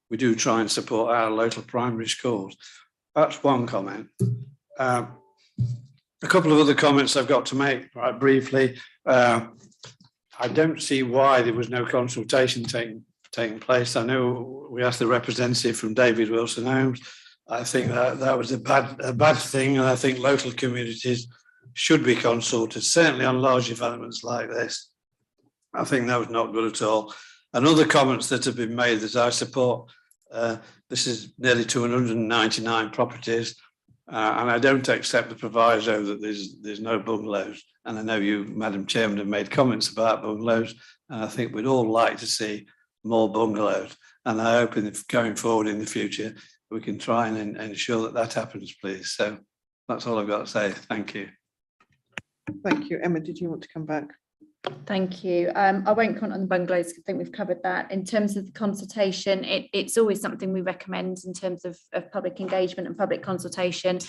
we do try and support our local primary schools. That's one comment. A couple of other comments I've got to make right briefly. I don't see why there was no consultation taking place. I know we asked the representative from David Wilson Homes. I think that was a bad thing, and I think local communities should be consulted, certainly on large developments like this. I think that was not good at all. And other comments that have been made that I support, this is nearly 299 properties, and I don't accept the proviso that there's no bungalows. And I know you, Madam Chairman, have made comments about bungalows, and I think we'd all like to see more bungalows. And I hope going forward in the future, we can try and ensure that happens, please. So that's all I've got to say. Thank you. Thank you. Emma, did you want to come back? Thank you. I won't comment on the bungalows. I think we've covered that. In terms of the consultation, it's always something we recommend in terms of public engagement and public consultation,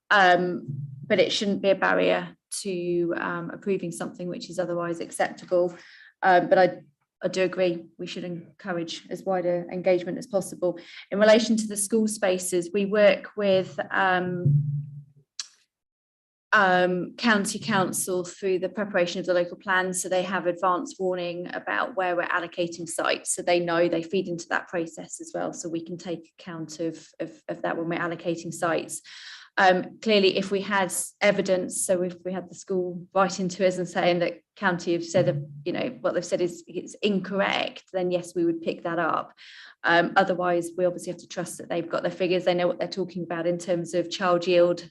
but it shouldn't be a barrier to approving something which is otherwise acceptable. But I do agree we should encourage as wider engagement as possible. In relation to the school spaces, we work with county council through the preparation of the local plans, so they have advance warning about where we're allocating sites, so they know, they feed into that process as well, so we can take account of that when we're allocating sites. Clearly, if we had evidence, so if we had the school writing to us and saying that county have said, you know, what they've said is it's incorrect, then yes, we would pick that up. Otherwise, we obviously have to trust that they've got their figures, they know what they're talking about in terms of child yield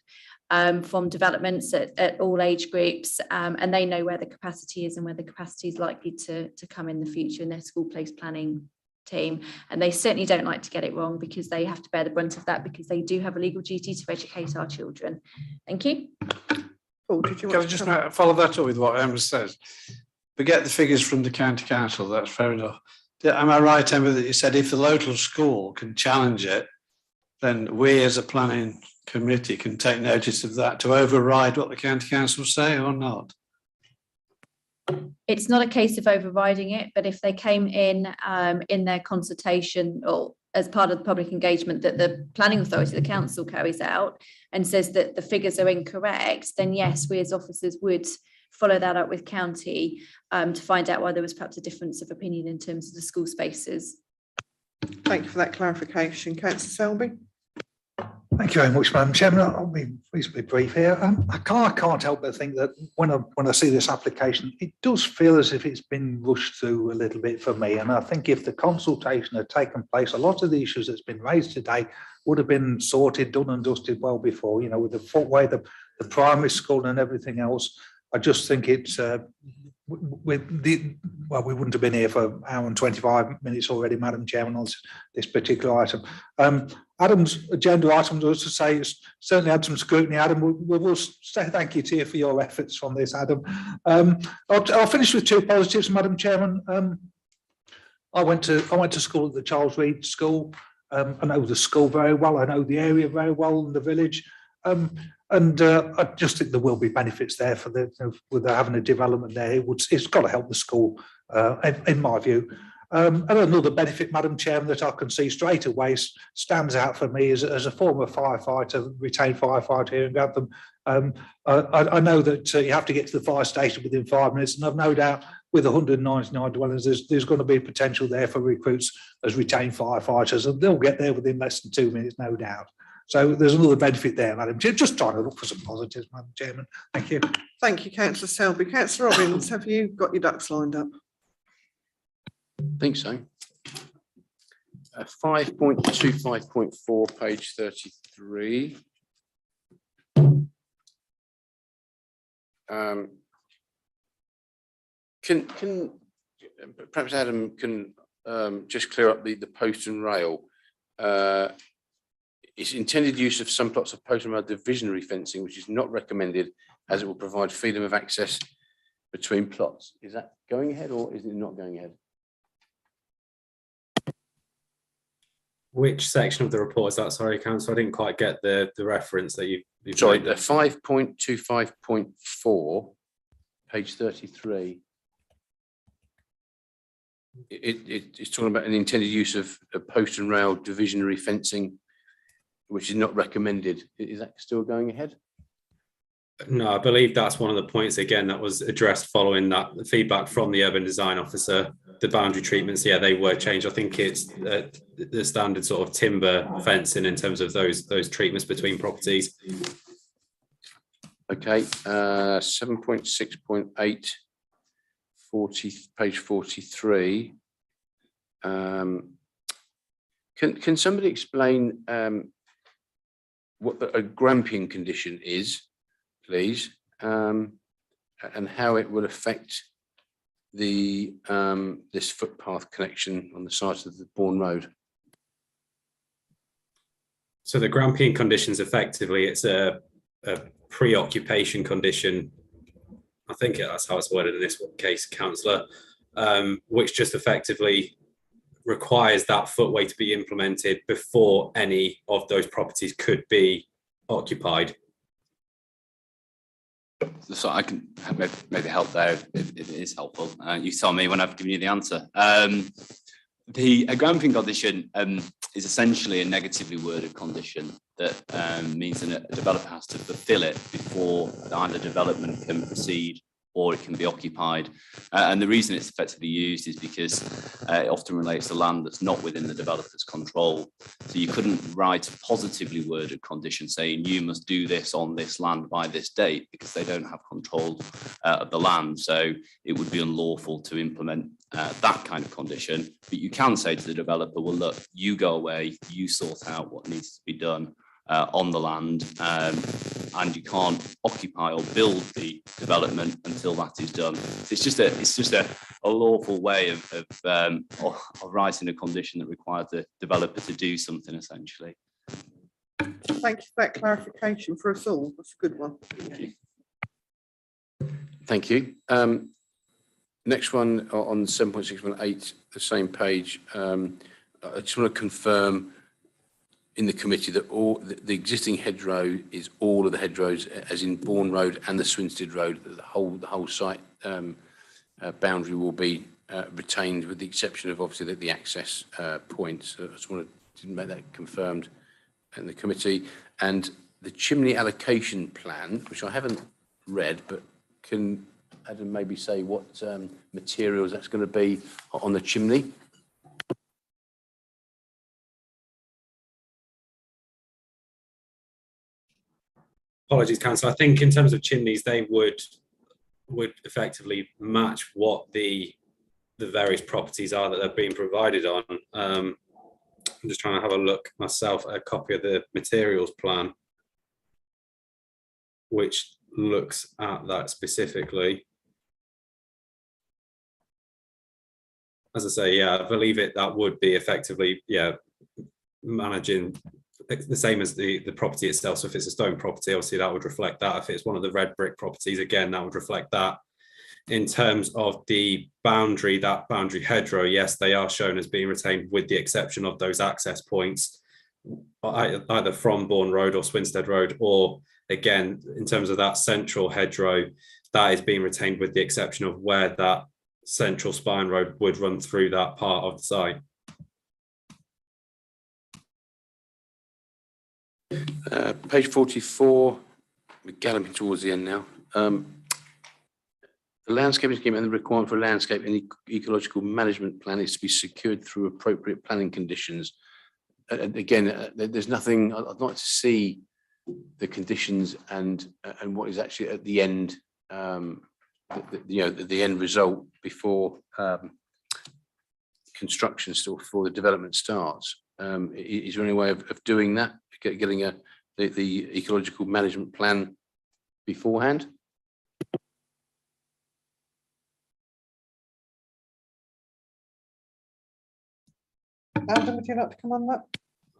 from developments at all age groups, and they know where the capacity is and where the capacity is likely to come in the future in their school place planning team. And they certainly don't like to get it wrong, because they have to bear the brunt of that, because they do have a legal duty to educate our children. Thank you. Paul, did you Can I want just to follow that up with what Emma says? Forget the figures from the county council, that's fair enough. Am I right, Emma, that you said if the local school can challenge it, then we as a planning committee can take notice of that to override what the county council say, or not? It's not a case of overriding it, but if they came in their consultation or as part of the public engagement that the planning authority, the council carries out, and says that the figures are incorrect, then yes, we as officers would follow that up with county to find out why there was perhaps a difference of opinion in terms of the school spaces. Thank you for that clarification. Councillor Selby. Thank you very much, Madam Chairman. I'll be reasonably brief here. I can't help but think that when I see this application, it does feel as if it's been rushed through a little bit for me. And I think if the consultation had taken place, a lot of the issues that's been raised today would have been sorted, done and dusted well before, you know, with the footway, the primary school and everything else. I just think it's we wouldn't have been here for an hour and 25 minutes already, Madam Chairman, on this particular item. Adam's agenda item was to say it's certainly had some scrutiny. Adam, we'll say thank you to you for your efforts on this, Adam. I'll finish with two positives, Madam Chairman. I went to school at the Charles Reid School. I know the school very well. I know the area very well and the village. I just think there will be benefits there for with having a development there. It's got to help the school, in my view. And another benefit, Madam Chairman, that I can see straight away stands out for me as a former firefighter, retained firefighter here in Grantham. I know that you have to get to the fire station within 5 minutes, and I've no doubt with 199 dwellings, there's going to be potential there for recruits as retained firefighters, and they'll get there within less than 2 minutes, no doubt. So there's another benefit there, Madam Chair. Just trying to look for some positives, Madam Chairman. Thank you. Thank you, Councillor Selby. Councillor Robbins, have you got your ducks lined up? I think so. 5.25.4, page 33. Can perhaps Adam can just clear up the post and rail? It's intended use of some plots of post and rail divisionary fencing, which is not recommended as it will provide freedom of access between plots. Is that going ahead or is it not going ahead? Which section of the report is that? Sorry, Councillor, I didn't quite get the reference that you've Sorry, made. 5.25.4, page 33. It's talking about an intended use of a post and rail divisionary fencing, which is not recommended. Is that still going ahead? No, I believe that's one of the points again that was addressed following that feedback from the urban design officer. The boundary treatments, yeah, they were changed. I think it's the standard sort of timber fencing in terms of those treatments between properties. Okay, 7.6.8, page 43. Can somebody explain what a Grampian condition is, please, and how it will affect the this footpath connection on the side of the Bourne Road? So the Grampian conditions, effectively, it's a preoccupation condition. I think that's how it's worded in this case, Councillor, which just effectively requires that footway to be implemented before any of those properties could be occupied. So I can maybe help there if it is helpful. You tell me when I've given you the answer. The Grampian condition is essentially a negatively worded condition that means that a developer has to fulfill it before either development can proceed or it can be occupied. And the reason it's effectively used is because it often relates to land that's not within the developer's control. So you couldn't write a positively worded condition saying you must do this on this land by this date, because they don't have control of the land. So it would be unlawful to implement that kind of condition. But you can say to the developer, well, look, you go away, you sort out what needs to be done on the land, and you can't occupy or build the development until that is done. So it's just a lawful way of writing a condition that requires the developer to do something, essentially. Thank you for that clarification for us all. That's a good one. Thank you. Next one on 7.618, the same page. I just want to confirm in the committee that all the existing hedgerow is all of the hedgerows, as in Bourne Road and the Swinstead Road. The whole site boundary will be retained, with the exception of obviously the access points. So I just wanted to make that confirmed in the committee. And the chimney allocation plan, which I haven't read, but can Adam maybe say what materials that's going to be on the chimney? Apologies, Councillor. I think in terms of chimneys, they would effectively match what the various properties are that they're being provided on. I'm just trying to have a look myself at a copy of the materials plan, which looks at that specifically. As I say, yeah, I believe that would be effectively, managing the same as the property itself. So if it's a stone property, obviously that would reflect that. If it's one of the red brick properties, again, that would reflect that. In terms of the boundary, that boundary hedgerow, yes, they are shown as being retained, with the exception of those access points, either from Bourne Road or Swinstead Road, or again, in terms of that central hedgerow, that is being retained with the exception of where that central spine road would run through that part of the site. Page 44, we're galloping towards the end now. The landscaping scheme and the requirement for a landscape and ecological management plan is to be secured through appropriate planning conditions. Again, there's nothing. I'd like to see the conditions and what is actually at the end, the end result before construction, still before the development starts. Is there any way of doing that? Getting the ecological management plan beforehand? Adam, would you like to come on that?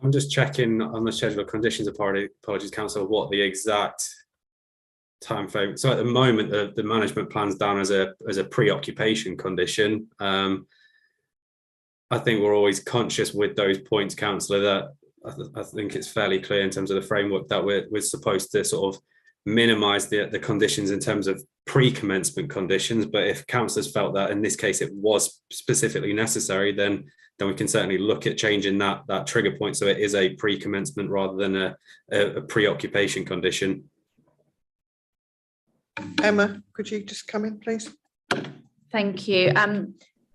I'm just checking on the schedule of conditions. Apologies, Council, what the exact time frame. So at the moment, the management plan's down as a pre-occupation condition. I think we're always conscious with those points, Councillor, that I think it's fairly clear in terms of the framework that we're supposed to sort of minimise the conditions in terms of pre-commencement conditions. But if councillors felt that in this case it was specifically necessary, then we can certainly look at changing that trigger point so it is a pre-commencement rather than a pre-occupation condition. Emma, could you just come in, please? Thank you.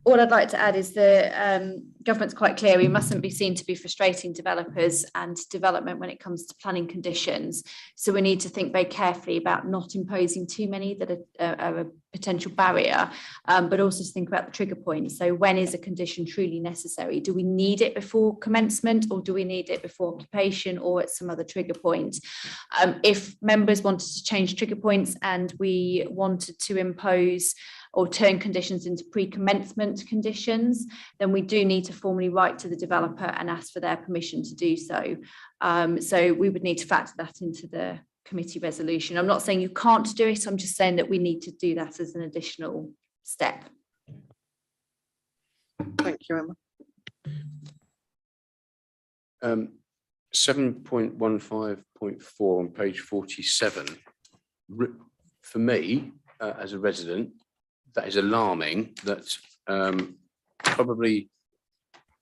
All I'd like to add is the government's quite clear. We mustn't be seen to be frustrating developers and development when it comes to planning conditions. So we need to think very carefully about not imposing too many that are a potential barrier, but also to think about the trigger points. So when is a condition truly necessary? Do we need it before commencement, or do we need it before occupation, or at some other trigger point? If members wanted to change trigger points and we wanted to impose or turn conditions into pre-commencement conditions, then we do need to formally write to the developer and ask for their permission to do so. So we would need to factor that into the committee resolution. I'm not saying you can't do it, I'm just saying that we need to do that as an additional step. Thank you, Emma. 7.15.4 on page 47. For me, as a resident, that is alarming that probably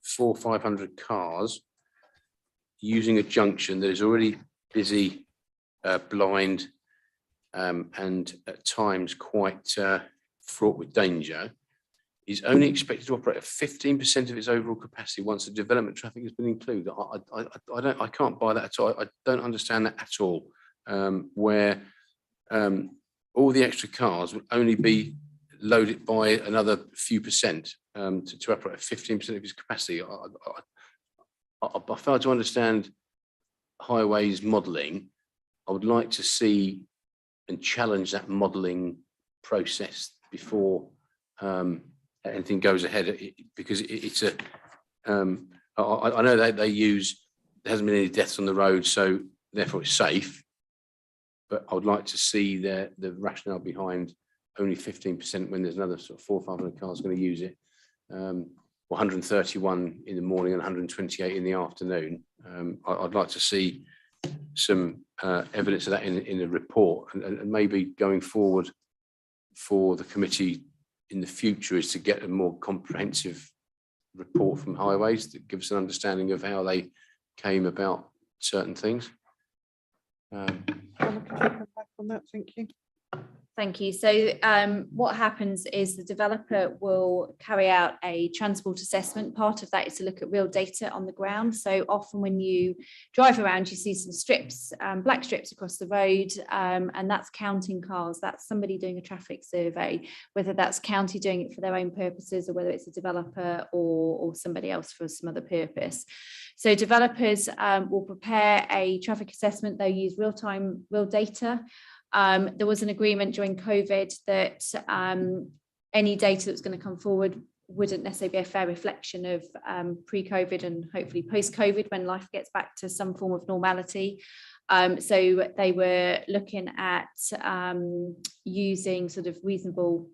400 or 500 cars using a junction that is already busy, blind, and at times quite fraught with danger, is only expected to operate at 15% of its overall capacity once the development traffic has been included. I can't buy that at all. I don't understand that at all. Where all the extra cars would only be loaded by another few percent to operate at 15% of its capacity. I fail to understand highways modelling. I would like to see and challenge that modelling process before anything goes ahead, because it's a. I know that there hasn't been any deaths on the road, so therefore it's safe. But I would like to see the rationale behind only 15% when there's another sort of 400 or 500 cars going to use it. 131 in the morning and 128 in the afternoon. I'd like to see some evidence of that in the report, and maybe going forward for the committee in the future is to get a more comprehensive report from highways that gives an understanding of how they came about certain things. Back on that, thank you. Thank you. So what happens is the developer will carry out a transport assessment. Part of that is to look at real data on the ground. So often when you drive around, you see some strips, black strips across the road, and that's counting cars. That's somebody doing a traffic survey, whether that's county doing it for their own purposes or whether it's a developer or somebody else for some other purpose. So developers will prepare a traffic assessment. They'll use real data. There was an agreement during COVID that any data that's going to come forward wouldn't necessarily be a fair reflection of pre-COVID and hopefully post-COVID when life gets back to some form of normality. So they were looking at using sort of reasonable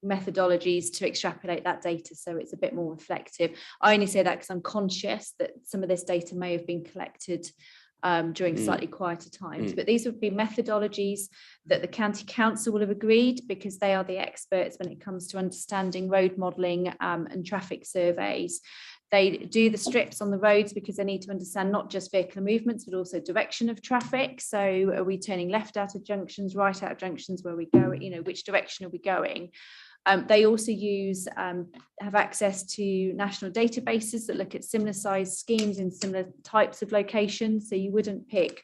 methodologies to extrapolate that data so it's a bit more reflective. I only say that because I'm conscious that some of this data may have been collected during slightly quieter times. But these would be methodologies that the county council will have agreed, because they are the experts when it comes to understanding road modelling and traffic surveys. They do the strips on the roads because they need to understand not just vehicle movements, but also direction of traffic. So are we turning left out of junctions, right out of junctions, where we go, which direction are we going? They also have access to national databases that look at similar size schemes in similar types of locations. So you wouldn't pick,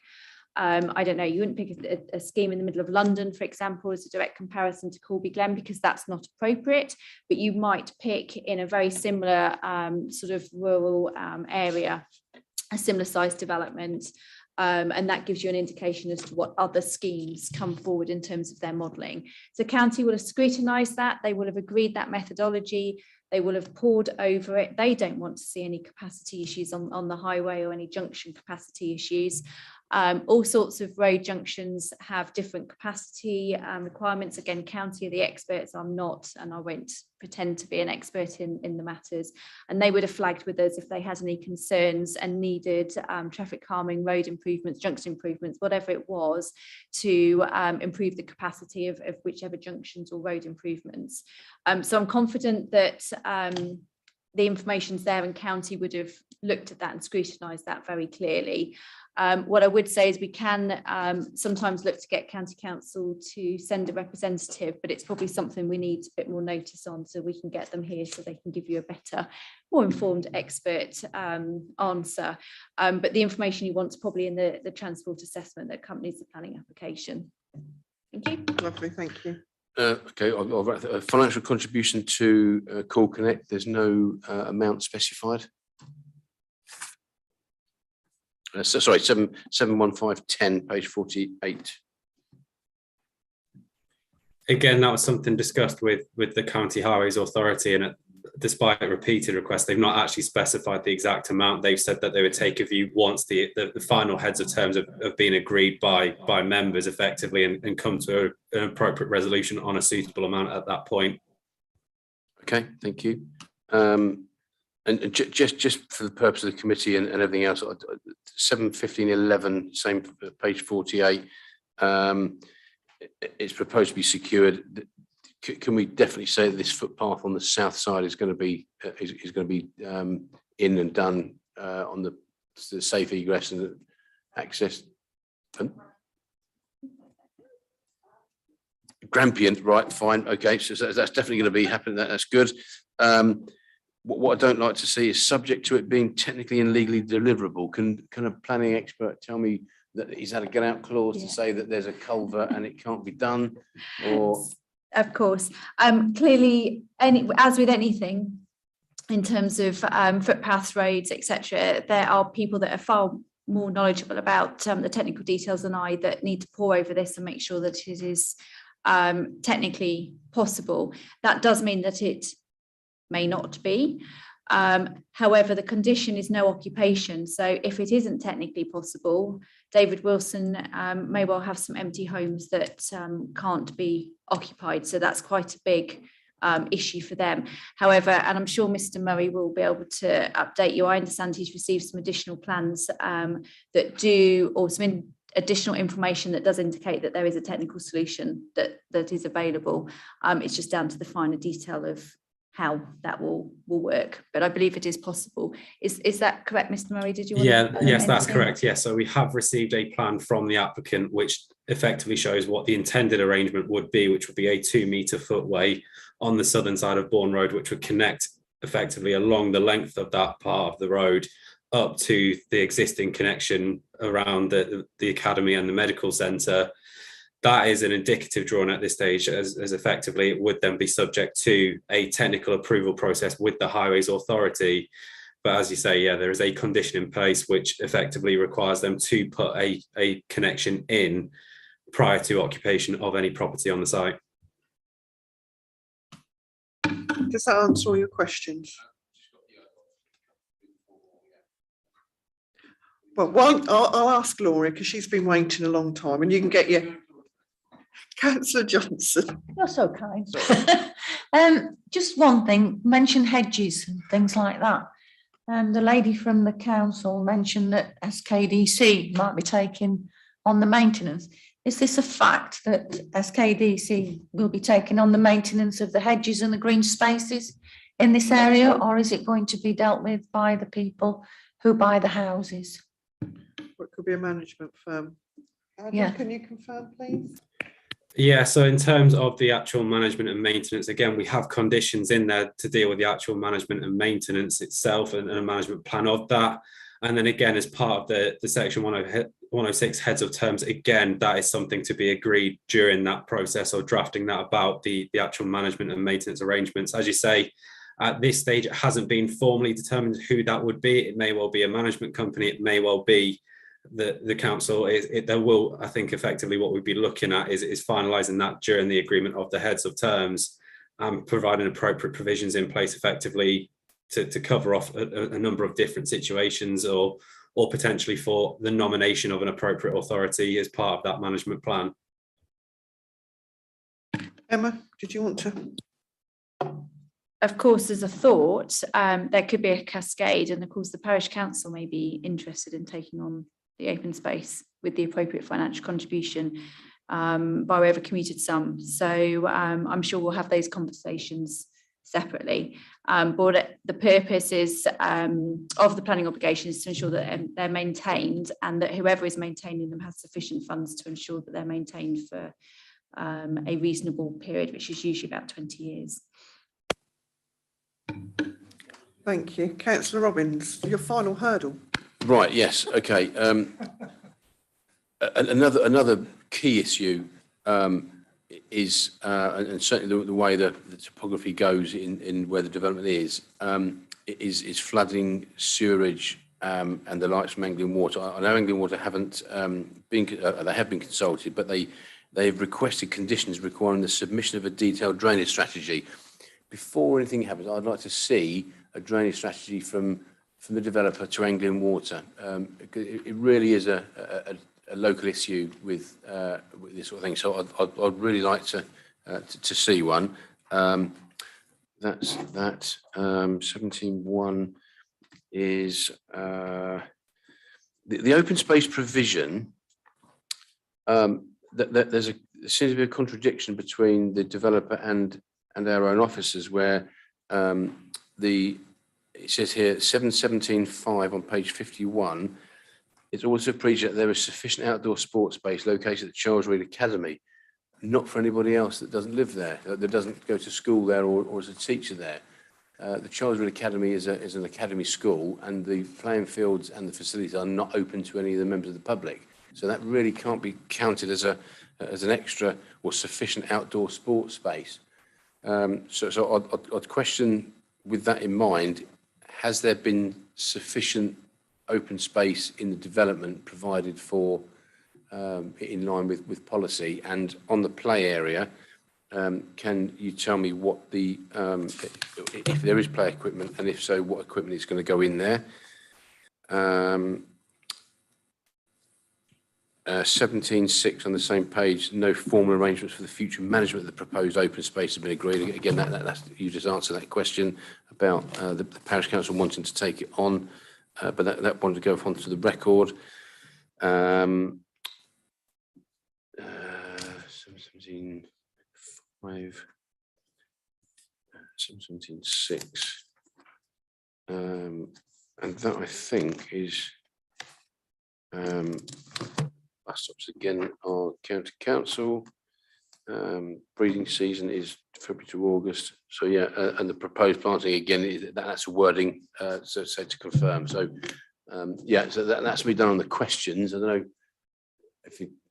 you wouldn't pick a scheme in the middle of London, for example, as a direct comparison to Corby Glen, because that's not appropriate. But you might pick in a very similar sort of rural area, a similar size development. And that gives you an indication as to what other schemes come forward in terms of their modelling. So county will have scrutinised that, they will have agreed that methodology, they will have pored over it. They don't want to see any capacity issues on the highway or any junction capacity issues. All sorts of road junctions have different capacity requirements. Again, county are the experts. I'm not, and I won't pretend to be an expert in the matters. And they would have flagged with us if they had any concerns and needed traffic calming, road improvements, junction improvements, whatever it was, to improve the capacity of whichever junctions or road improvements. So I'm confident that the information's there, and county would have looked at that and scrutinised that very clearly. What I would say is we can sometimes look to get county council to send a representative, but it's probably something we need a bit more notice on, so we can get them here so they can give you a better, more informed expert answer. But the information you want is probably in the transport assessment that accompanies the planning application. Thank you. Lovely, thank you. Okay, I'll write a financial contribution to Call Connect. There's no amount specified. Sorry, 71510, page 48. Again, that was something discussed with the County Highways Authority, and despite repeated requests, they've not actually specified the exact amount. They've said that they would take a view once the final heads of terms have been agreed by members effectively, and come to an appropriate resolution on a suitable amount at that point. Okay, thank you. And just for the purpose of the committee and everything else, 71511, same page 48, it's proposed to be secured. Can we definitely say that this footpath on the south side is going to be in and done on the safe egress and access? Grampian, right, fine, okay, so that's definitely going to be happening, that's good. What I don't like to see is subject to it being technically and legally deliverable. Can a planning expert tell me that he's had a get out clause to say that there's a culvert and it can't be done, or? Of course, clearly, as with anything, in terms of footpaths, roads, etc., there are people that are far more knowledgeable about the technical details than I that need to pore over this and make sure that it is technically possible. That does mean that it may not be. However, the condition is no occupation. So if it isn't technically possible, David Wilson may well have some empty homes that can't be occupied. So that's quite a big issue for them. However, and I'm sure Mr. Murray will be able to update you. I understand he's received some additional plans that do, or some additional information that does indicate that there is a technical solution that is available. It's just down to the finer detail of how that will work, but I believe it is possible. Is that correct, Mr. Murray? Did you want to yes, that's correct. Yes, so we have received a plan from the applicant which effectively shows what the intended arrangement would be, which would be a 2-metre footway on the southern side of Bourne Road, which would connect effectively along the length of that part of the road up to the existing connection around the academy and the medical centre. That is an indicative drawing at this stage, as effectively it would then be subject to a technical approval process with the Highways Authority. But as you say, yeah, there is a condition in place which effectively requires them to put a connection in prior to occupation of any property on the site. Does that answer all your questions? Well, I'll ask Laura because she's been waiting a long time, and you can get your Councillor Johnson. You're so kind. Just one thing, mention hedges and things like that. The lady from the council mentioned that SKDC might be taking on the maintenance. Is this a fact that SKDC will be taking on the maintenance of the hedges and the green spaces in this area, or is it going to be dealt with by the people who buy the houses? Or it could be a management firm. Adam, Yeah. Can you confirm, please? Yeah, so in terms of the actual management and maintenance, again, we have conditions in there to deal with the actual management and maintenance itself and a management plan of that. And then again, as part of the section 106 heads of terms, again, that is something to be agreed during that process or drafting that about the actual management and maintenance arrangements. As you say, at this stage, it hasn't been formally determined who that would be. It may well be a management company. It may well be the council. There will, I think, effectively what we'd be looking at is finalising that during the agreement of the heads of terms and providing appropriate provisions in place effectively to cover off a number of different situations or potentially for the nomination of an appropriate authority as part of that management plan. Emma, did you want to? Of course, as a thought, there could be a cascade, and of course the parish council may be interested in taking on the open space with the appropriate financial contribution by way of a commuted sum. So I'm sure we'll have those conversations separately. But the purpose is of the planning obligations to ensure that they're maintained, and that whoever is maintaining them has sufficient funds to ensure that they're maintained for a reasonable period, which is usually about 20 years. Thank you. Councillor Robbins, your final hurdle. Right, yes, okay. Another key issue is, and certainly the way the topography goes in where the development is flooding, sewerage, and the likes from Anglian Water. I know Anglian Water haven't they have been consulted, but they've requested conditions requiring the submission of a detailed drainage strategy. Before anything happens, I'd like to see a drainage strategy from the developer to Anglian Water. It really is a local issue with this sort of thing. So I'd really like to see one. That's that. 17.1 is the open space provision. There seems to be a contradiction between the developer and our own officers, where it says here 717.5 on page 51. It's also appreciated that there is sufficient outdoor sports space located at the Charles Reed Academy. not for anybody else that doesn't live there, that doesn't go to school there or is a teacher there. The Children's Academy is an academy school, and the playing fields and the facilities are not open to any of the members of the public. So that really can't be counted as an extra or sufficient outdoor sports space. So I'd question, with that in mind, has there been sufficient open space in the development provided for in line with policy? And on the play area, can you tell me what the if there is play equipment, and if so, what equipment is going to go in there? 17.6 on the same page, no formal arrangements for the future management of the proposed open space have been agreed. Again, that's, you just answered that question about the parish council wanting to take it on, but that wanted to go onto the record. 17.5, 17.6, and that, I think, is last stops again are county council. Breeding season is February to August. So yeah, and the proposed planting again, that's a wording, so to confirm. So yeah, so that's me done on the questions. I don't know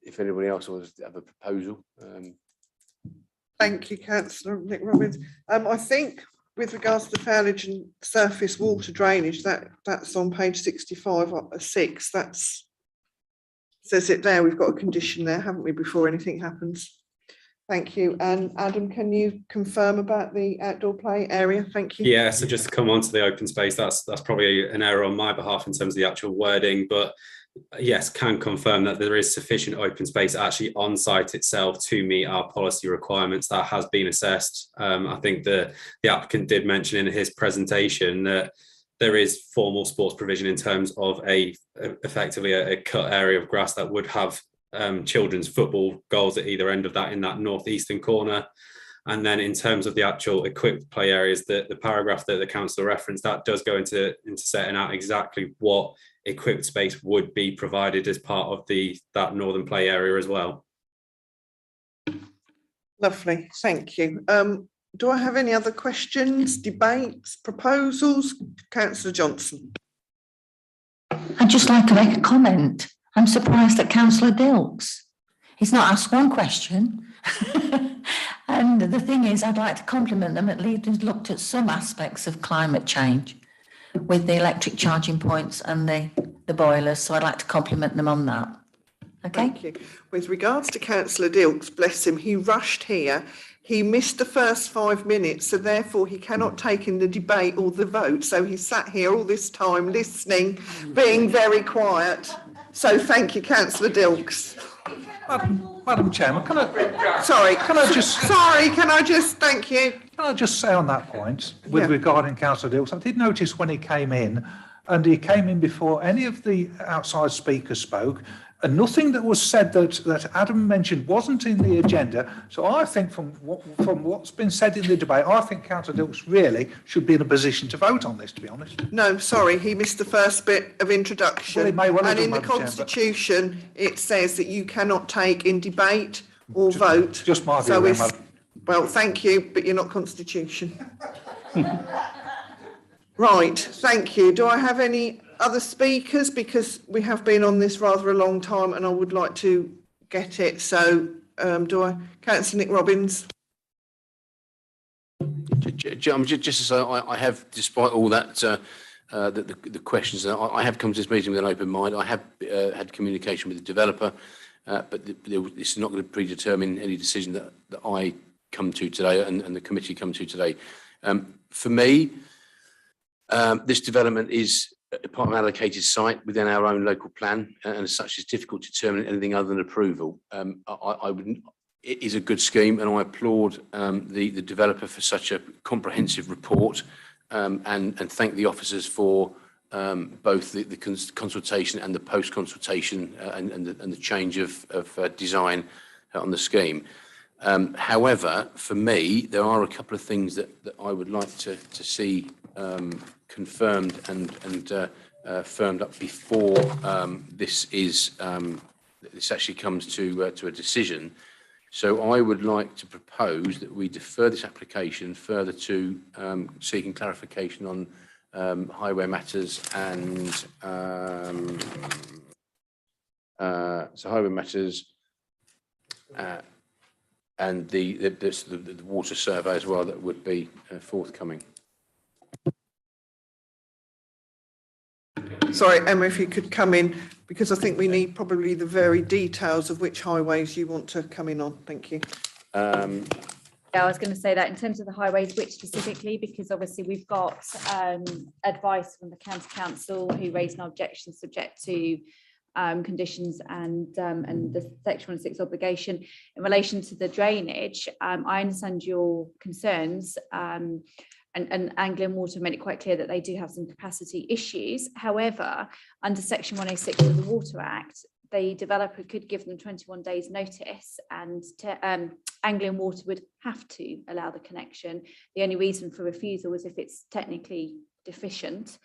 if anybody else wants to have a proposal. Thank you, Councillor Nick Robbins. I think with regards to the foliage and surface water drainage, that's on page 65, 6. That's says it there. We've got a condition there, haven't we, before anything happens? Thank you. And Adam, can you confirm about the outdoor play area? Thank you. Yeah, so just to come on to the open space, that's probably an error on my behalf in terms of the actual wording, but yes, can confirm that there is sufficient open space actually on site itself to meet our policy requirements. That has been assessed. I think the applicant did mention in his presentation that there is formal sports provision in terms of effectively a cut area of grass that would have children's football goals at either end of that in that northeastern corner. And then in terms of the actual equipped play areas, the paragraph that the councillor referenced, that does go into setting out exactly what equipped space would be provided as part of that northern play area as well. Lovely, thank you. Do I have any other questions, debates, proposals? Councillor Johnson. I'd just like to make a comment. I'm surprised at Councillor Dilks. He's not asked one question. And the thing is, I'd like to compliment them. At least they've looked at some aspects of climate change with the electric charging points and the boilers. So I'd like to compliment them on that. Okay. Thank you. With regards to Councillor Dilks, bless him, he rushed here. He missed the first 5 minutes, so therefore he cannot take in the debate or the vote. So he sat here all this time listening, being very quiet. So thank you, Councillor Dilks. Madam Chairman, can I just thank you. Can I just say on that point, regarding Councillor Dilks, I did notice when he came in, and he came in before any of the outside speakers spoke, and nothing that was said that Adam mentioned wasn't in the agenda. So I think from what's been said in the debate, I think Councillor Dilks really should be in a position to vote on this, to be honest. No, sorry, he missed the first bit of introduction. And in the Constitution, it says that you cannot take in debate or vote. Just my view. Well, thank you, but you're not Constitution. Right, thank you. Do I have any other speakers? Because we have been on this rather a long time and I would like to get it. So Councillor Nick Robbins. Just to say, I have, despite all that, the questions, I have come to this meeting with an open mind. I have had communication with the developer, but this is not going to predetermine any decision that I come to today and the committee come to today. For me, this development is part of an allocated site within our own local plan, and as such, it's difficult to determine anything other than approval. It is a good scheme, and I applaud the developer for such a comprehensive report, and thank the officers for both the consultation and the post-consultation and the change of design on the scheme. However, for me, there are a couple of things that I would like to see confirmed and firmed up before this actually comes to a decision. So I would like to propose that we defer this application further to seeking clarification on highway matters and highway matters and the water survey as well that would be forthcoming. Sorry, Emma, if you could come in, because I think we need probably the very details of which highways you want to come in on. Thank you. Yeah, I was going to say that in terms of the highways, which specifically, because obviously we've got advice from the county council who raised an objection subject to conditions and the Section 106 obligation in relation to the drainage. I understand your concerns. And Anglian Water made it quite clear that they do have some capacity issues. However, under Section 106 of the Water Act, the developer could give them 21 days notice, and Anglian Water would have to allow the connection. The only reason for refusal was if it's technically deficient.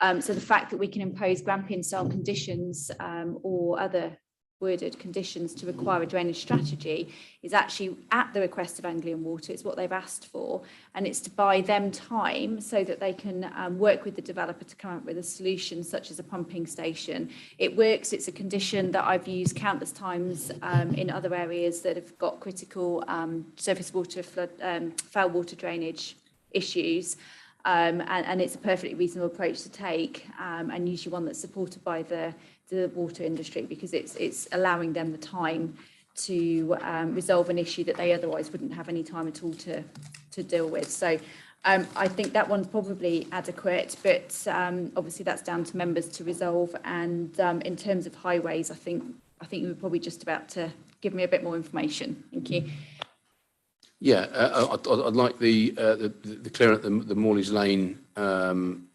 So the fact that we can impose Grampian style conditions or other worded conditions to require a drainage strategy is actually at the request of Anglian Water. It's what they've asked for, and it's to buy them time so that they can work with the developer to come up with a solution such as a pumping station. It works. It's a condition that I've used countless times in other areas that have got critical surface water, flood, foul water drainage issues. And it's a perfectly reasonable approach to take, and usually one that's supported by the water industry, because it's allowing them the time to resolve an issue that they otherwise wouldn't have any time at all to deal with. So I think that one's probably adequate, but obviously that's down to members to resolve. And in terms of highways, I think you were probably just about to give me a bit more information. Thank you. Yeah, I'd like the clear at the Morley's Lane and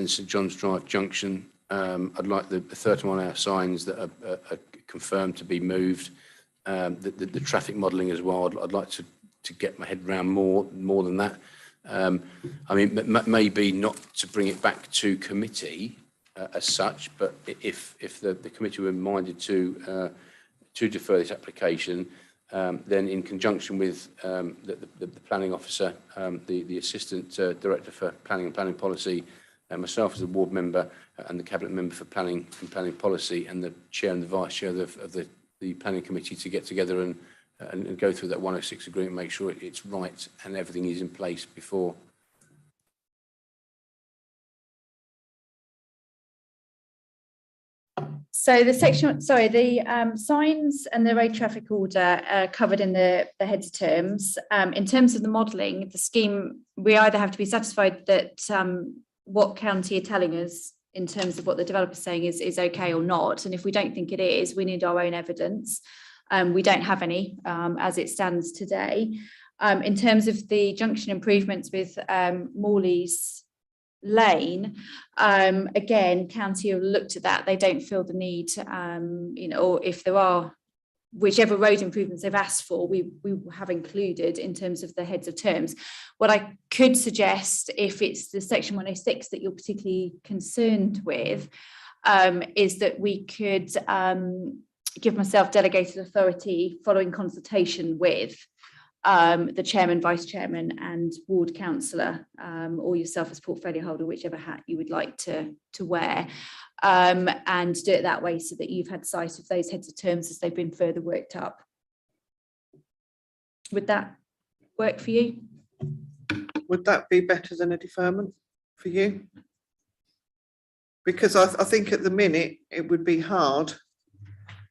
St John's Drive junction. I'd like the 31-hour signs that are confirmed to be moved. The traffic modelling as well. I'd like to get my head around more than that. I mean, maybe not to bring it back to committee as such, but if the committee were minded to defer this application. Then in conjunction with the planning officer, the assistant director for planning and planning policy, myself as a ward member and the cabinet member for planning and planning policy, and the chair and the vice chair of the planning committee to get together and go through that 106 agreement, make sure it's right and everything is in place before. So the signs and the road traffic order are covered in the heads of terms. In terms of the modelling, the scheme, we either have to be satisfied that what county are telling us in terms of what the developer's saying is okay or not. And if we don't think it is, we need our own evidence. We don't have any as it stands today. In terms of the junction improvements with Morley's Lane, again, county have looked at that. They don't feel the need, or if there are, whichever road improvements they've asked for, we have included in terms of the heads of terms. What I could suggest, if it's the Section 106 that you're particularly concerned with, is that we could give myself delegated authority following consultation with the chairman, vice chairman and ward councillor, or yourself as portfolio holder, whichever hat you would like to wear, and do it that way so that you've had sight of those heads of terms as they've been further worked up. Would that work for you? Would that be better than a deferment for you? Because I think at the minute it would be hard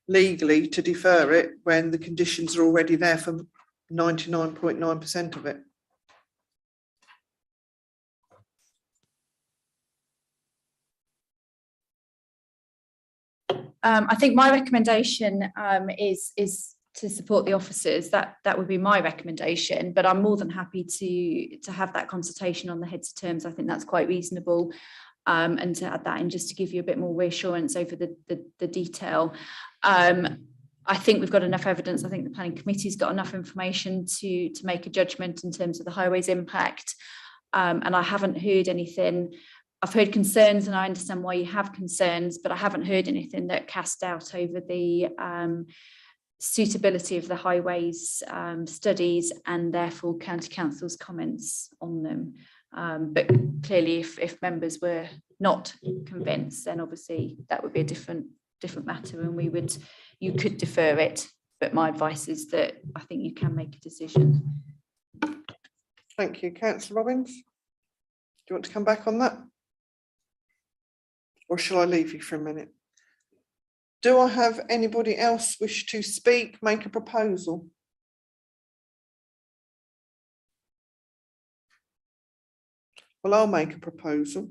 legally to defer it when the conditions are already there for 99.9% of it. I think my recommendation is to support the officers. That would be my recommendation, but I'm more than happy to have that consultation on the heads of terms. I think that's quite reasonable, and to add that in just to give you a bit more reassurance over the detail. I think we've got enough evidence. I think the planning committee's got enough information to make a judgment in terms of the highways impact, and I haven't heard anything. I've heard concerns, and I understand why you have concerns, but I haven't heard anything that cast doubt over the suitability of the highways studies and therefore county council's comments on them. But clearly if members were not convinced, then obviously that would be a different matter, and you could defer it. But my advice is that I think you can make a decision. Thank you. Councillor Robbins, do you want to come back on that? Or shall I leave you for a minute? Do I have anybody else wish to speak, make a proposal? Well, I'll make a proposal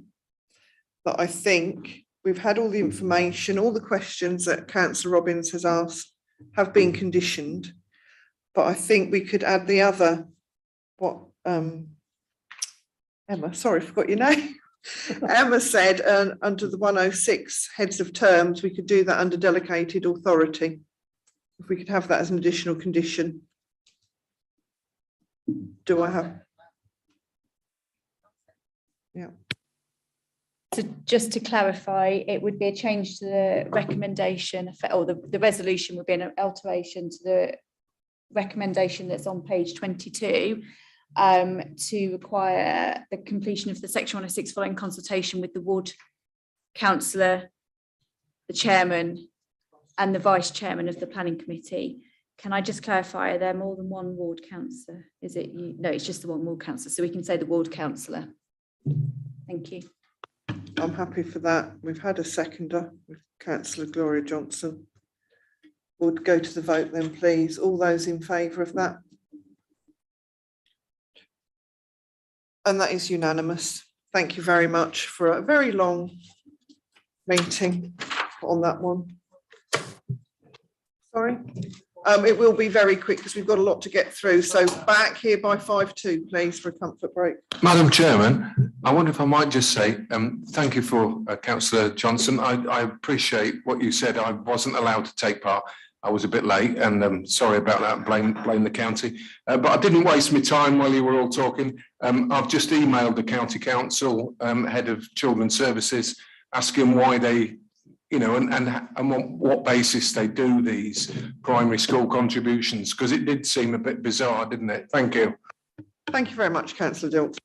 that I think we've had all the information, all the questions that Councillor Robbins has asked have been conditioned, but I think we could add the other, Emma, sorry, I forgot your name. Emma said under the 106 heads of terms, we could do that under delegated authority. If we could have that as an additional condition. Do I have? Yeah. So just to clarify, it would be a change to the recommendation, or the resolution would be an alteration to the recommendation that's on page 22, to require the completion of the section 106 following consultation with the ward councillor, the chairman and the vice chairman of the planning committee. Can I just clarify, are there more than one ward councillor? Is it you? No, it's just the one ward councillor, so we can say the ward councillor. Thank you. I'm happy for that. We've had a seconder with Councillor Gloria Johnson. We'll go to the vote then, please. All those in favour of that? And that is unanimous. Thank you very much for a very long meeting on that one. Sorry. It will be very quick because we've got a lot to get through. So back here by 5:02, please, for a comfort break. Madam Chairman, I wonder if I might just say thank you for Councillor Johnson. I appreciate what you said. I wasn't allowed to take part. I was a bit late, and sorry about that. Blame the county. But I didn't waste my time while you were all talking. I've just emailed the county council head of children's services, asking why they, you know, and on what basis they do these primary school contributions, because it did seem a bit bizarre, didn't it? Thank you. Thank you very much, Councillor Dilks.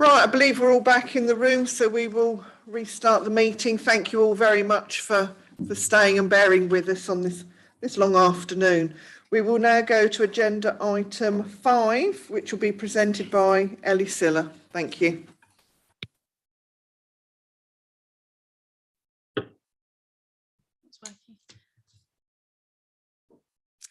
Right, I believe we're all back in the room, so we will restart the meeting. Thank you all very much for staying and bearing with us on this long afternoon. We will now go to agenda item 5, which will be presented by Ellie Siller. Thank you.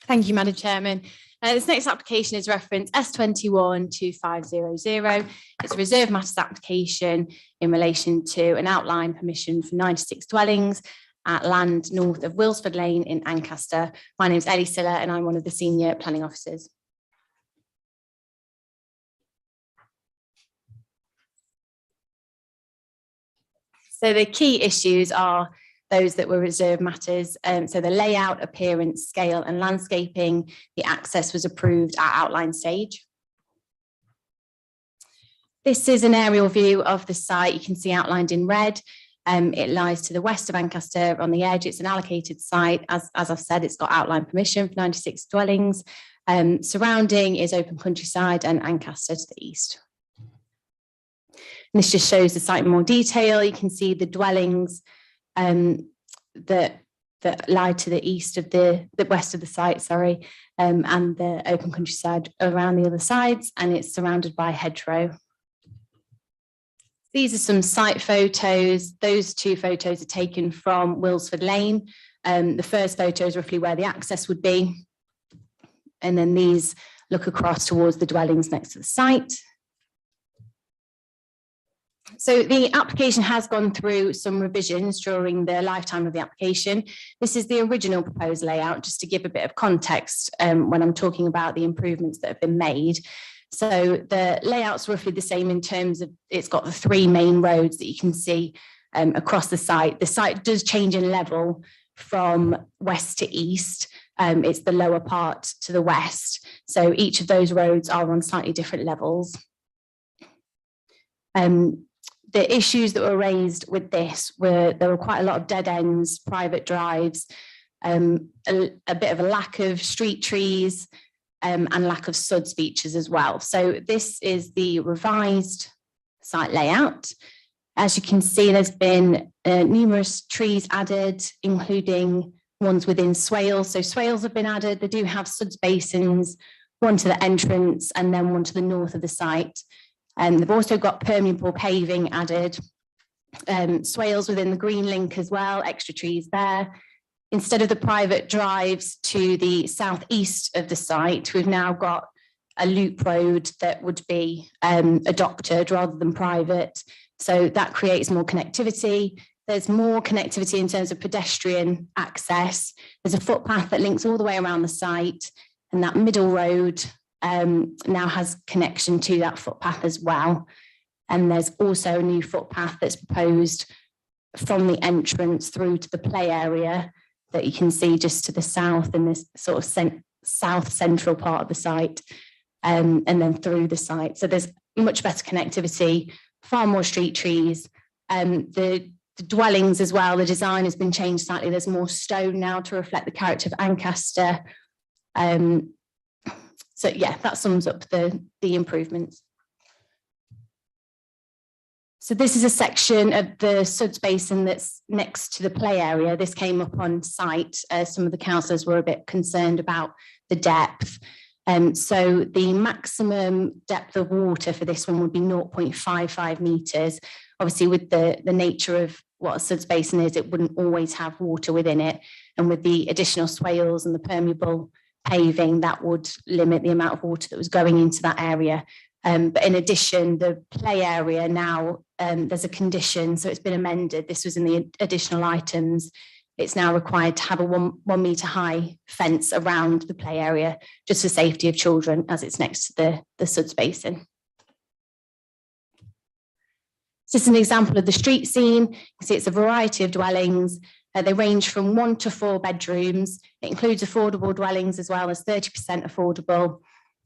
Thank you, Madam Chairman. This next application is reference S21-2500. It's a reserve matters application in relation to an outline permission for 96 dwellings at land north of Wilsford Lane in Ancaster. My name is Ellie Siller and I'm one of the senior planning officers. So the key issues are those that were reserved matters. So the layout, appearance, scale and landscaping, the access was approved at outline stage. This is an aerial view of the site. You can see outlined in red. It lies to the west of Ancaster on the edge. It's an allocated site. As I've said, it's got outline permission for 96 dwellings. Surrounding is open countryside and Ancaster to the east. And this just shows the site in more detail. You can see the dwellings that lie to the east of the west of the site, sorry, and the open countryside around the other sides, and it's surrounded by hedgerow. These are some site photos. Those two photos are taken from Wilsford Lane. The first photo is roughly where the access would be, and then these look across towards the dwellings next to the site. So the application has gone through some revisions during the lifetime of the application. This is the original proposed layout, just to give a bit of context when I'm talking about the improvements that have been made. So the layout's roughly the same in terms of it's got the 3 main roads that you can see across the site. The site does change in level from west to east. It's the lower part to the west. So each of those roads are on slightly different levels. The issues that were raised with this were there were quite a lot of dead ends, private drives, a bit of a lack of street trees and lack of SUDS features as well. So this is the revised site layout. As you can see, there's been numerous trees added, including ones within swales. So swales have been added. They do have SUDS basins, one to the entrance and then one to the north of the site. They've also got permeable paving added, swales within the green link as well, extra trees there. Instead of the private drives to the southeast of the site, we've now got a loop road that would be adopted rather than private. So that creates more connectivity. There's more connectivity in terms of pedestrian access. There's a footpath that links all the way around the site, and that middle road now has connection to that footpath as well. And there's also a new footpath that's proposed from the entrance through to the play area that you can see just to the south in this sort of south central part of the site, and then through the site. So there's much better connectivity, far more street trees. The dwellings as well, the design has been changed slightly. There's more stone now to reflect the character of Ancaster. So yeah, that sums up the improvements. So this is a section of the SUDS basin that's next to the play area. This came up on site. Some of the councillors were a bit concerned about the depth. So the maximum depth of water for this one would be 0.55 metres. Obviously, with the nature of what a SUDS basin is, it wouldn't always have water within it. And with the additional swales and the permeable paving, that would limit the amount of water that was going into that area. But in addition, the play area now, there's a condition, so it's been amended. This was in the additional items. It's now required to have a 1 metre high fence around the play area, just for safety of children, as it's next to the SUDS basin. It's just an example of the street scene. You can see it's a variety of dwellings. They range from 1 to 4 bedrooms. It includes affordable dwellings as well as 30% affordable.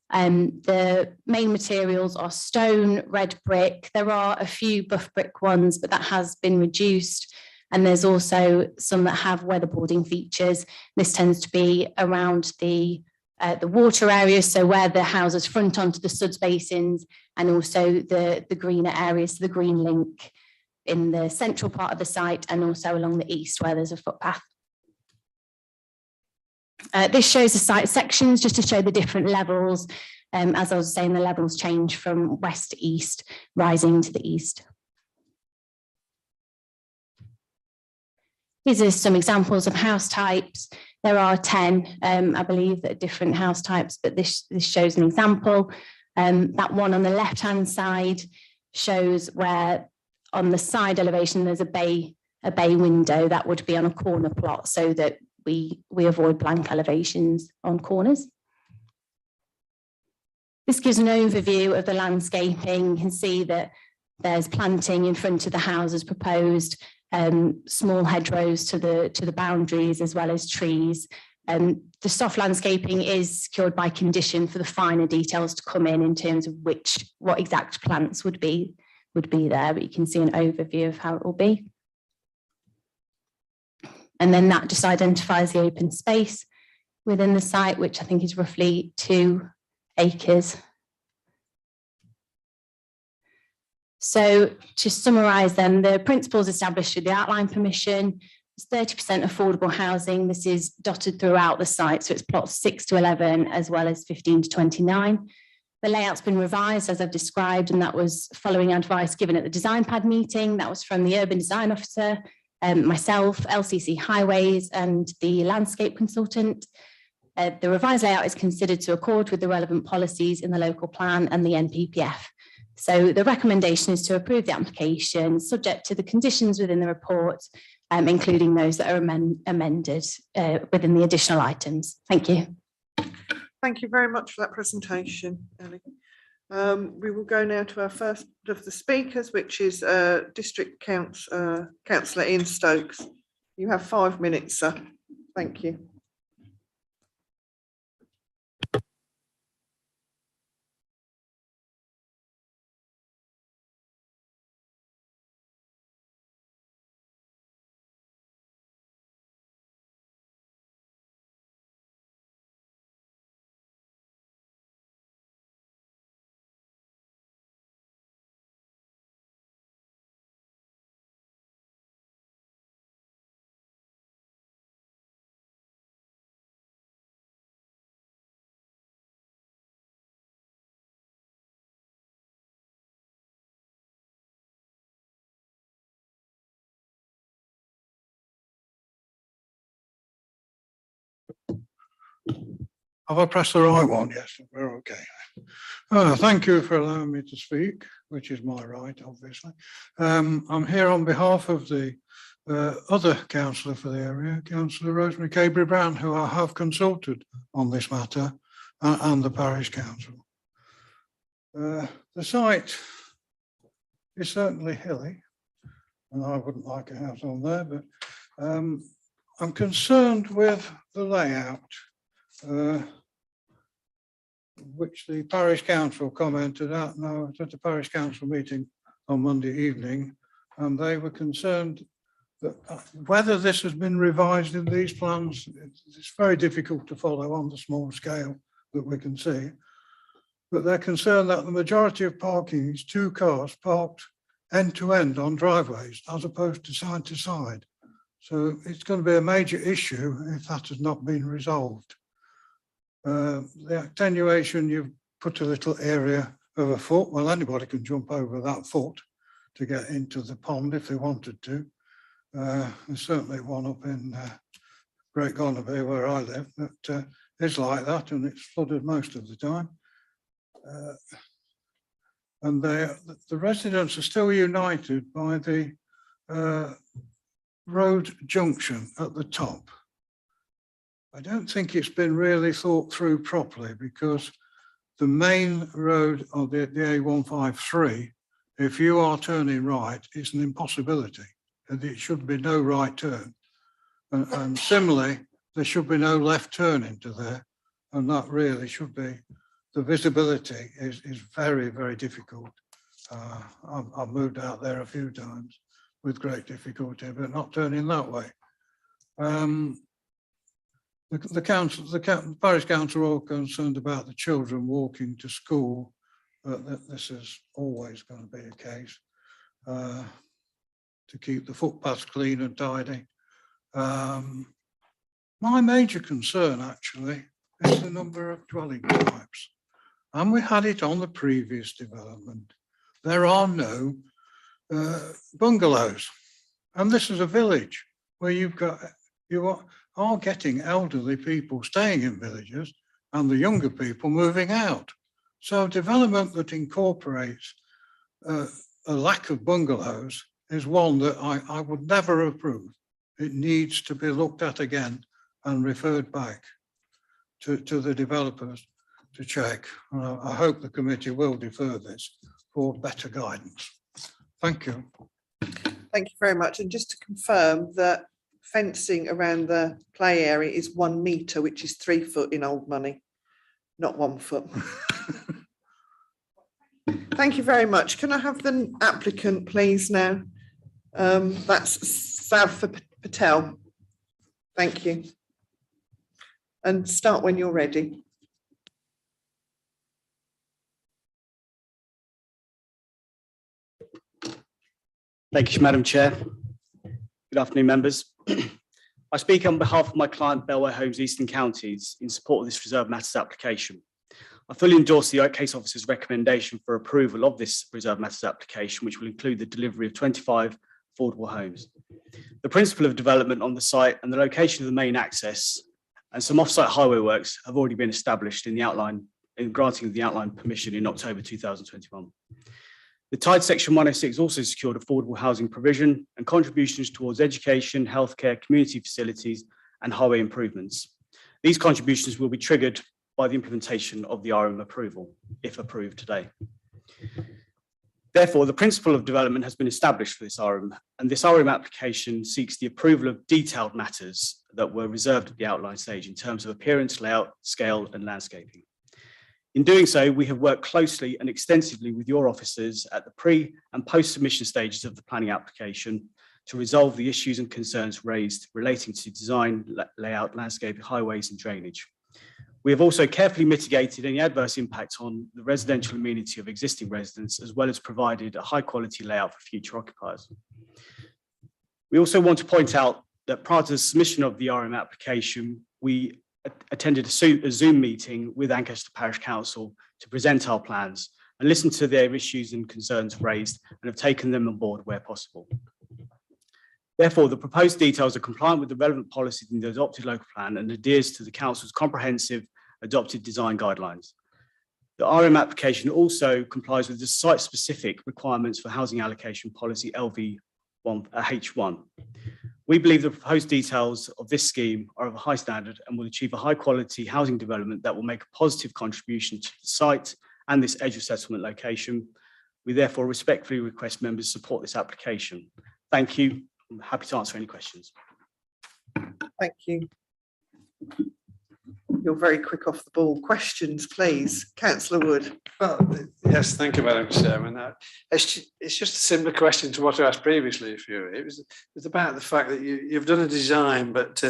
The main materials are stone, red brick. There are a few buff brick ones, but that has been reduced. And there's also some that have weatherboarding features. This tends to be around the the water areas, so where the houses front onto the suds basins, and also the greener areas, the green link in the central part of the site and also along the east where there's a footpath. This shows the site sections just to show the different levels. As I was saying, the levels change from west to east, rising to the east. These are some examples of house types. There are 10, I believe, that are different house types, but this shows an example. That one on the left-hand side shows where on the side elevation there's a bay window that would be on a corner plot, so that we avoid blank elevations on corners. This gives an overview of the landscaping. You can see that there's planting in front of the houses proposed, small hedgerows to the boundaries, as well as trees. The soft landscaping is secured by condition for the finer details to come in terms of what exact plants would be there, but you can see an overview of how it will be. And then that just identifies the open space within the site, which I think is roughly 2 acres. So to summarise then, the principles established with the outline permission, it's 30% affordable housing. This is dotted throughout the site, so it's plots 6 to 11 as well as 15 to 29. The layout's been revised as I've described, and that was following advice given at the design pad meeting. That was from the urban design officer, myself, LCC Highways and the landscape consultant. The revised layout is considered to accord with the relevant policies in the local plan and the NPPF. So the recommendation is to approve the application subject to the conditions within the report, including those that are amended within the additional items. Thank you. Thank you very much for that presentation, Ellie. We will go now to our first of the speakers, which is District Councillor Ian Stokes. You have 5 minutes, sir. Thank you. Have I pressed the right one? Yes, we're okay. Thank you for allowing me to speak, which is my right, obviously. I'm here on behalf of the other councillor for the area, Councillor Rosemary Cabry-Brown, who I have consulted on this matter, and the parish council. The site is certainly hilly, and I wouldn't like a house on there, but I'm concerned with the layout, which the parish council commented at. Now, I was at the parish council meeting on Monday evening, and they were concerned that whether this has been revised in these plans, it's very difficult to follow on the small scale that we can see. But they're concerned that the majority of parking is 2 cars parked end to end on driveways, as opposed to side. So it's going to be a major issue if that has not been resolved. The attenuation, you've put a little area of a foot. Well, anybody can jump over that foot to get into the pond if they wanted to. There's certainly one up in Great Garnaby where I live that is like that, and it's flooded most of the time. And the residents are still united by the road junction at the top. I don't think it's been really thought through properly, because the main road of the A153, if you are turning right, is an impossibility, and it should be no right turn. And similarly, there should be no left turn into there, and that really should be, the visibility is very, very difficult. I've moved out there a few times with great difficulty, but not turning that way. the parish council are all concerned about the children walking to school, but this is always going to be a case. To keep the footpaths clean and tidy. My major concern actually is the number of dwelling types. And we had it on the previous development. There are no bungalows. And this is a village where you are getting elderly people staying in villages and the younger people moving out. So development that incorporates a lack of bungalows is one that I would never approve. It needs to be looked at again and referred back to the developers to check. I hope the committee will defer this for better guidance. Thank you. Thank you very much. And just to confirm that fencing around the play area is 1 metre, which is 3 foot in old money, not 1 foot. Thank you very much. Can I have the applicant, please, now? That's Sav Patel. Thank you. And start when you're ready. Thank you, Madam Chair. Good afternoon, members. I speak on behalf of my client, Bellway Homes Eastern Counties, in support of this reserved matters application. I fully endorse the case officer's recommendation for approval of this reserved matters application, which will include the delivery of 25 affordable homes. The principle of development on the site and the location of the main access and some off-site highway works have already been established in the outline, in granting the outline permission in October 2021. The tied section 106 also secured affordable housing provision and contributions towards education, healthcare, community facilities and highway improvements. These contributions will be triggered by the implementation of the RM approval, if approved today. Therefore, the principle of development has been established for this RM, and this RM application seeks the approval of detailed matters that were reserved at the outline stage in terms of appearance, layout, scale, and landscaping. In doing so, we have worked closely and extensively with your officers at the pre- and post-submission stages of the planning application to resolve the issues and concerns raised relating to design, layout, landscape, highways, and drainage. We have also carefully mitigated any adverse impact on the residential amenity of existing residents, as well as provided a high-quality layout for future occupiers. We also want to point out that prior to the submission of the RM application, we attended a Zoom meeting with Ancaster Parish Council to present our plans and listen to their issues and concerns raised and have taken them on board where possible. Therefore, the proposed details are compliant with the relevant policies in the adopted local plan and adheres to the Council's comprehensive adopted design guidelines. The RM application also complies with the site-specific requirements for housing allocation policy LV1H1. We believe the proposed details of this scheme are of a high standard and will achieve a high-quality housing development that will make a positive contribution to the site and this edge of settlement location. We therefore respectfully request members support this application. Thank you. I'm happy to answer any questions. Thank you. You're very quick off the ball. Questions, please. Councillor Wood. Well, yes, thank you, Madam Chairman. It's just a similar question to what I asked previously. It was about the fact that you've done a design, but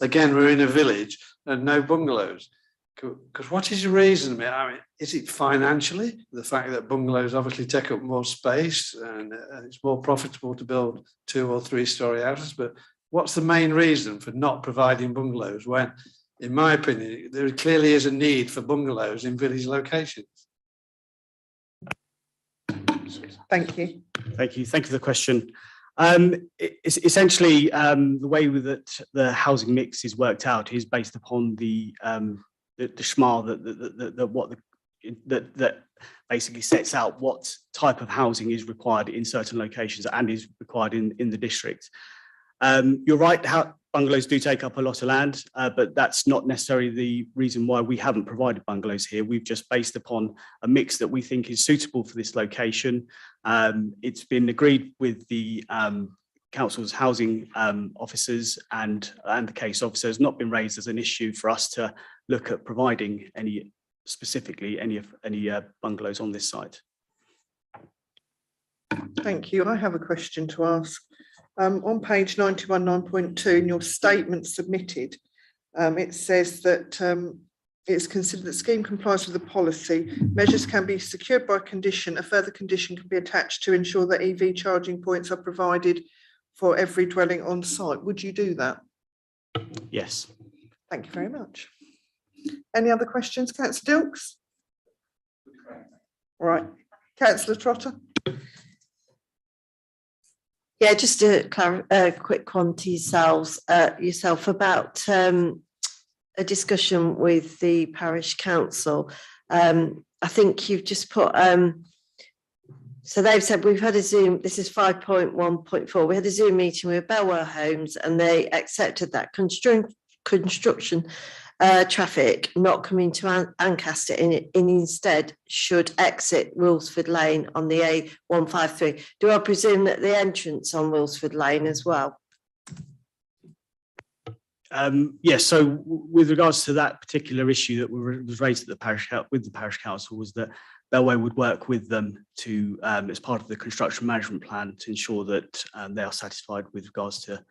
again, we're in a village and no bungalows. Because what is the reason? I mean, is it financially? The fact that bungalows obviously take up more space and it's more profitable to build 2 or 3 story houses. But what's the main reason for not providing bungalows when, in my opinion, there clearly is a need for bungalows in village locations? Thank you. Thank you. Thank you for the question. It's essentially the way that the housing mix is worked out is based upon the SHMA that basically sets out what type of housing is required in certain locations and is required in the district. You're right, bungalows do take up a lot of land, but that's not necessarily the reason why we haven't provided bungalows here. We've just based upon a mix that we think is suitable for this location. It's been agreed with the council's housing officers and the case officer. Has not been raised as an issue for us to look at providing any bungalows on this site. Thank you. I have a question to ask. On page 91, 9.2 in your statement submitted, It says that it's considered that scheme complies with the policy. Measures can be secured by condition. A further condition can be attached to ensure that EV charging points are provided for every dwelling on site. Would you do that? Yes. Thank you very much. Any other questions, Councillor Dilks? Right, Councillor Trotter. Yeah, just a quick one to yourself about a discussion with the parish council. I think you've just put, so they've said we've had a Zoom, this is 5.1.4, we had a Zoom meeting with Belware Homes and they accepted that construction traffic not coming to Ancaster and instead should exit Wilsford Lane on the A153. Do I presume that the entrance on Wilsford Lane as well? Yes, so with regards to that particular issue that was raised at the parish council was that Belway would work with them to, as part of the construction management plan, to ensure that they are satisfied with regards to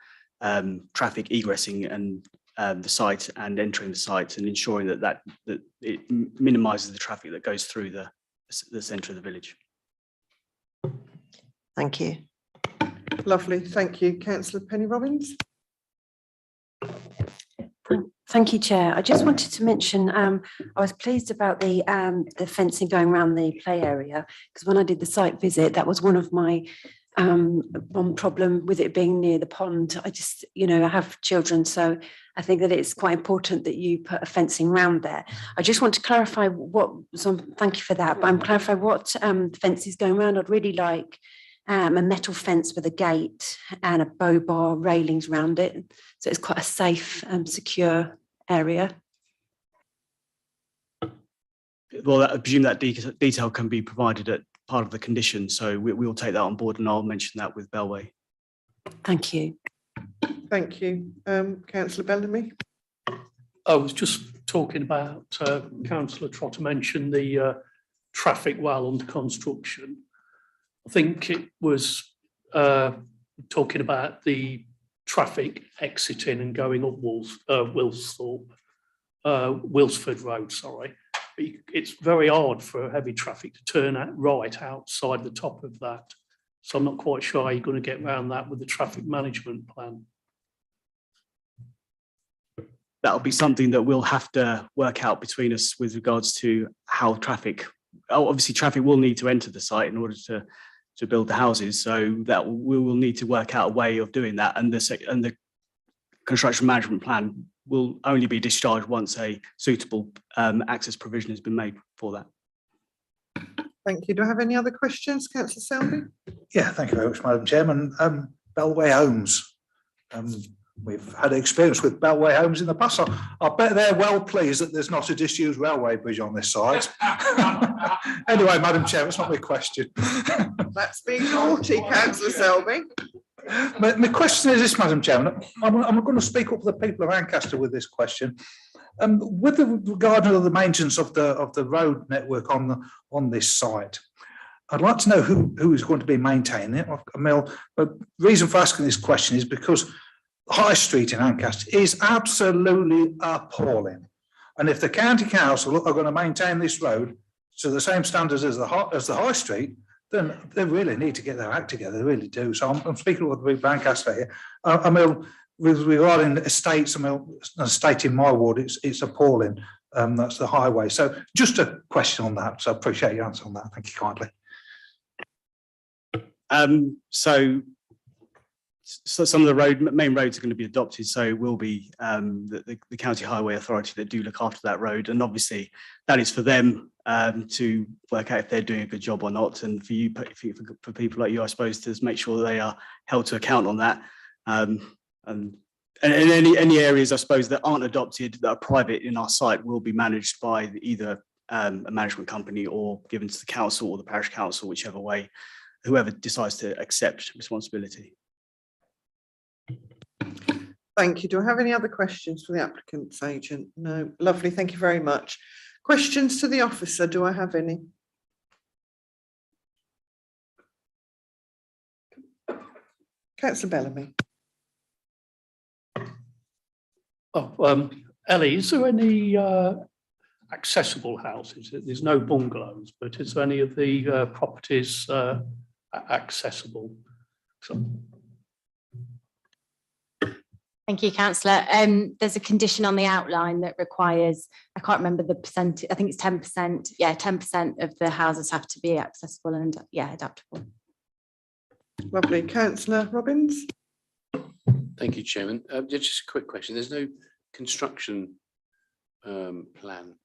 traffic egressing and the site and entering the site, and ensuring that it minimises the traffic that goes through the centre of the village. Thank you. Lovely, thank you. Councillor Penny Robbins. Thank you, Chair. I just wanted to mention, I was pleased about the fencing going around the play area, because when I did the site visit, that was one of my one problem with it being near the pond. I just, I have children, so I think that it's quite important that you put a fencing around there. I just want to clarify thank you for that, but I'm clarifying what fence is going around. I'd really like a metal fence with a gate and a bow bar railings around it, so it's quite a safe and secure area. Well, I presume that detail can be provided at part of the condition, so we will take that on board, and I'll mention that with Belway. Thank you. Thank you. Councillor Bellamy. I was just talking about, Councillor Trotter mentioned the traffic while under construction. I think it was talking about the traffic exiting and going up Wilsford Road, sorry. It's very hard for heavy traffic to turn out right outside the top of that. So I'm not quite sure how you're going to get around that with the traffic management plan. That'll be something that we'll have to work out between us with regards to how traffic, obviously traffic will need to enter the site in order to build the houses. So that we will need to work out a way of doing that. And the construction management plan will only be discharged once a suitable access provision has been made for that. Thank you. Do I have any other questions, Councillor Selby? Yeah, thank you very much, Madam Chairman. Belway Homes. We've had experience with Belway Homes in the past. I bet they're well pleased that there's not a disused railway bridge on this site. Anyway, Madam Chair, that's not my question. That's being naughty, Councillor Selby. My question is this, Madam Chairman. I'm going to speak up for the people of Ancaster with this question. With regard to the maintenance of the road network on this site, I'd like to know who is going to be maintaining it. The reason for asking this question is because High Street in Ancaster is absolutely appalling. And if the county council are going to maintain this road to the same standards as the High Street, then they really need to get their act together. They really do. So I'm speaking with the people of Ancaster here. With regarding estates, an estate in my ward, it's appalling. That's the highway. So just a question on that. So I appreciate your answer on that. Thank you kindly. So some of the main roads are going to be adopted. So it will be the county highway authority that do look after that road, and obviously that is for them to work out if they're doing a good job or not, and for you, for people like you, I suppose, to make sure that they are held to account on that. And any areas, I suppose, that aren't adopted, that are private in our site, will be managed by either a management company or given to the council or the parish council, whichever way, whoever decides to accept responsibility. Thank you. Do I have any other questions for the applicant's agent? No. Lovely. Thank you very much. Questions to the officer? Do I have any? Councillor Bellamy. Ellie, is there any accessible houses? There's no bungalows, but is there any of the properties accessible? So, Thank you, councillor. There's a condition on the outline that requires, I can't remember the percentage, I think it's 10%. Yeah, 10% of the houses have to be accessible and adaptable. Lovely. Councillor Robbins. Thank you, Chairman. Just a quick question. There's no construction plan,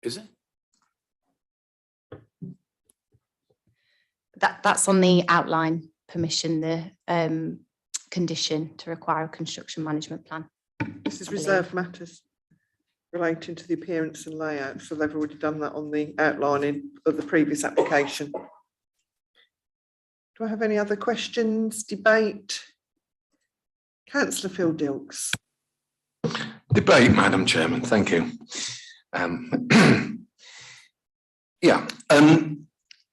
is there? That's on the outline permission, the condition to require a construction management plan. This is reserved matters relating to the appearance and layout, so they've already done that on the outlining of the previous application. Do I have any other questions, debate? Councillor Phil Dilks. Debate, Madam Chairman, thank you.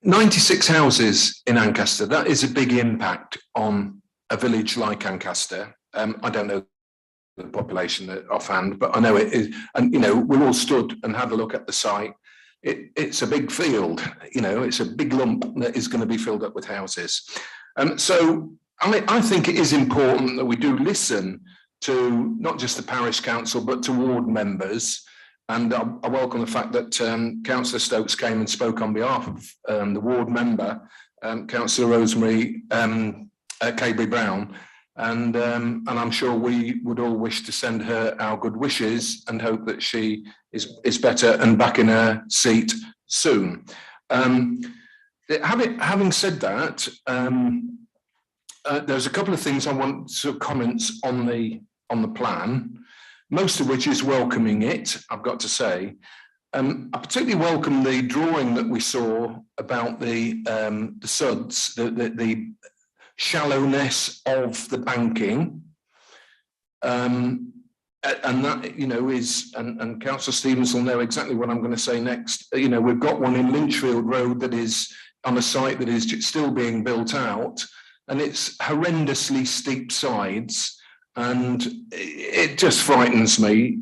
96 houses in Ancaster, that is a big impact on a village like Ancaster. I don't know the population offhand, but I know it is, and we all stood and had a look at the site. It's a big field, it's a big lump that is going to be filled up with houses. So I think it is important that we do listen to not just the parish council, but to ward members. And I welcome the fact that Councillor Stokes came and spoke on behalf of the ward member, Councillor Rosemary Cabry Brown. And I'm sure we would all wish to send her our good wishes and hope that she is better and back in her seat soon. Having said that, there's a couple of things I want to comments on the plan, most of which is welcoming it, I've got to say. I particularly welcome the drawing that we saw about the SUDs, the shallowness of the banking. And that, is, and Councillor Stevens will know exactly what I'm going to say next. We've got one in Lynchfield Road that is on a site that is still being built out, and it's horrendously steep sides. And it just frightens me,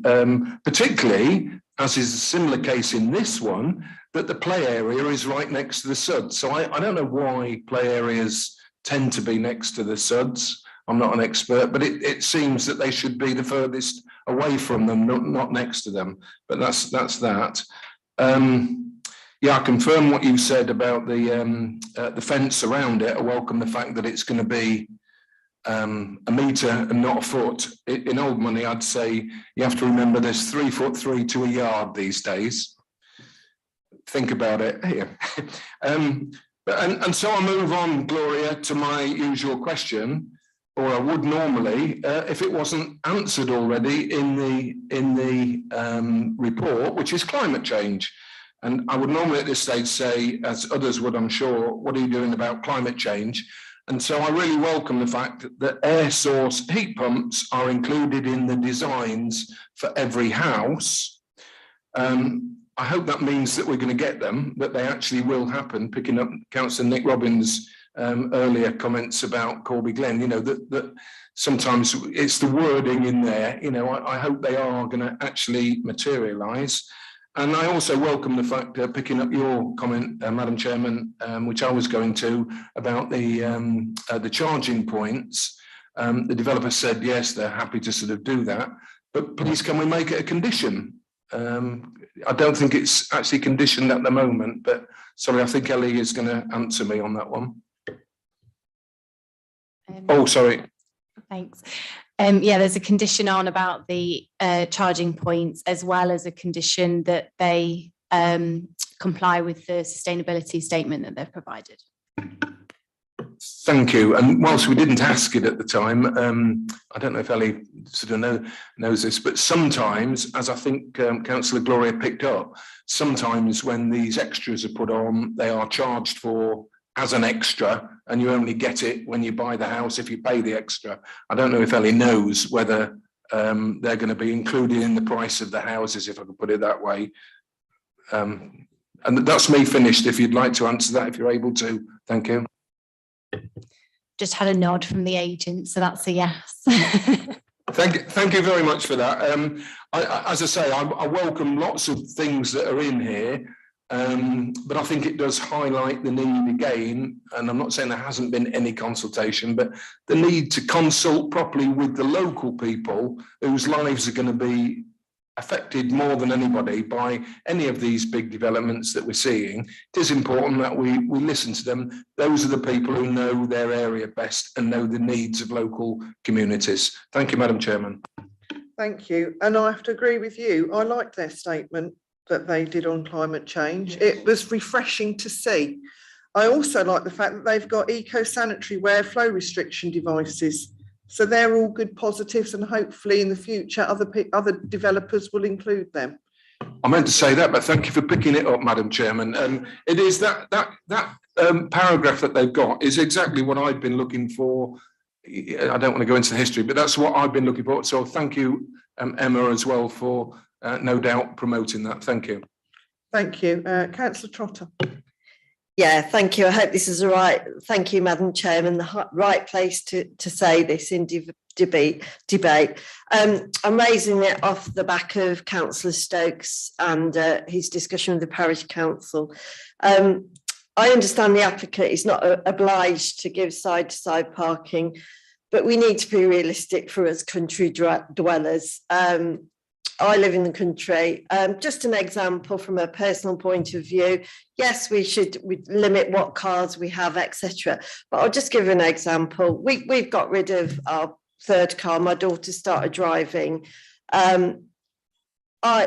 particularly, as is a similar case in this one, that the play area is right next to the SUDs. So I don't know why play areas tend to be next to the SUDs. I'm not an expert, but it seems that they should be the furthest away from them, not next to them. But that's that. I confirm what you said about the fence around it. I welcome the fact that it's going to be a metre and not a foot. In old money, I'd say you have to remember there's 3'3" to a yard these days. Think about it here. And so I move on, Gloria, to my usual question, or I would normally, if it wasn't answered already in the report, which is climate change. And I would normally at this stage say, as others would, I'm sure, what are you doing about climate change? And so I really welcome the fact that air source heat pumps are included in the designs for every house. I hope that means that we're going to get them, that they actually will happen, picking up Councillor Nick Robbins' earlier comments about Corby Glen, that sometimes it's the wording in there, I hope they are going to actually materialise. And I also welcome the fact, picking up your comment, Madam Chairman, which I was going to, about the charging points. The developer said, yes, they're happy to sort of do that, but please can we make it a condition? I don't think it's actually conditioned at the moment, but sorry, I think Ellie is going to answer me on that one. Oh, sorry. Thanks. There's a condition on about the charging points, as well as a condition that they comply with the sustainability statement that they've provided. Thank you. And whilst we didn't ask it at the time, I don't know if Ellie sort of knows this, but sometimes, as I think Councillor Gloria picked up, sometimes when these extras are put on, they are charged for as an extra, and you only get it when you buy the house if you pay the extra. I don't know if Ellie knows whether they're going to be included in the price of the houses, if I could put it that way. And that's me finished. If you'd like to answer that, if you're able to. Thank you. Just had a nod from the agent, so that's a yes. Thank you very much for that. As I say, I welcome lots of things that are in here, but I think it does highlight the need again, and I'm not saying there hasn't been any consultation, but the need to consult properly with the local people whose lives are going to be affected more than anybody by any of these big developments that we're seeing. It is important that we listen to them. Those are the people who know their area best and know the needs of local communities. Thank you, Madam Chairman. Thank you. And I have to agree with you. I liked their statement that they did on climate change. Yes. It was refreshing to see. I also like the fact that they've got eco-sanitary wear flow restriction devices. So they're all good positives, and hopefully in the future other developers will include them. I meant to say that, but thank you for picking it up, Madam Chairman. It is that paragraph that they've got is exactly what I've been looking for. I don't want to go into the history, but that's what I've been looking for. So thank you, Emma, as well, for no doubt promoting that. Thank you. Thank you. Councillor Trotter. Yeah, thank you. I hope this is the right. Thank you, Madam Chairman. The right place to say this in debate. I'm raising it off the back of Councillor Stokes and his discussion with the parish council. I understand the applicant is not obliged to give side-to-side parking, but we need to be realistic for us country dwellers. I live in the country. Just an example from a personal point of view. Yes, we limit what cars we have, etc. But I'll just give an example. We've got rid of our third car. My daughter started driving.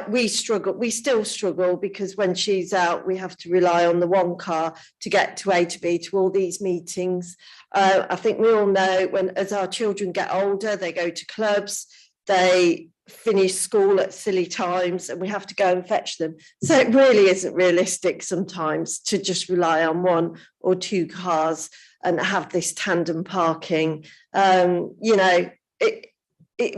We still struggle because when she's out, we have to rely on the one car to get to A to B to all these meetings. I think we all know as our children get older, they go to clubs, they finish school at silly times, and we have to go and fetch them. So it really isn't realistic sometimes to just rely on one or two cars and have this tandem parking. It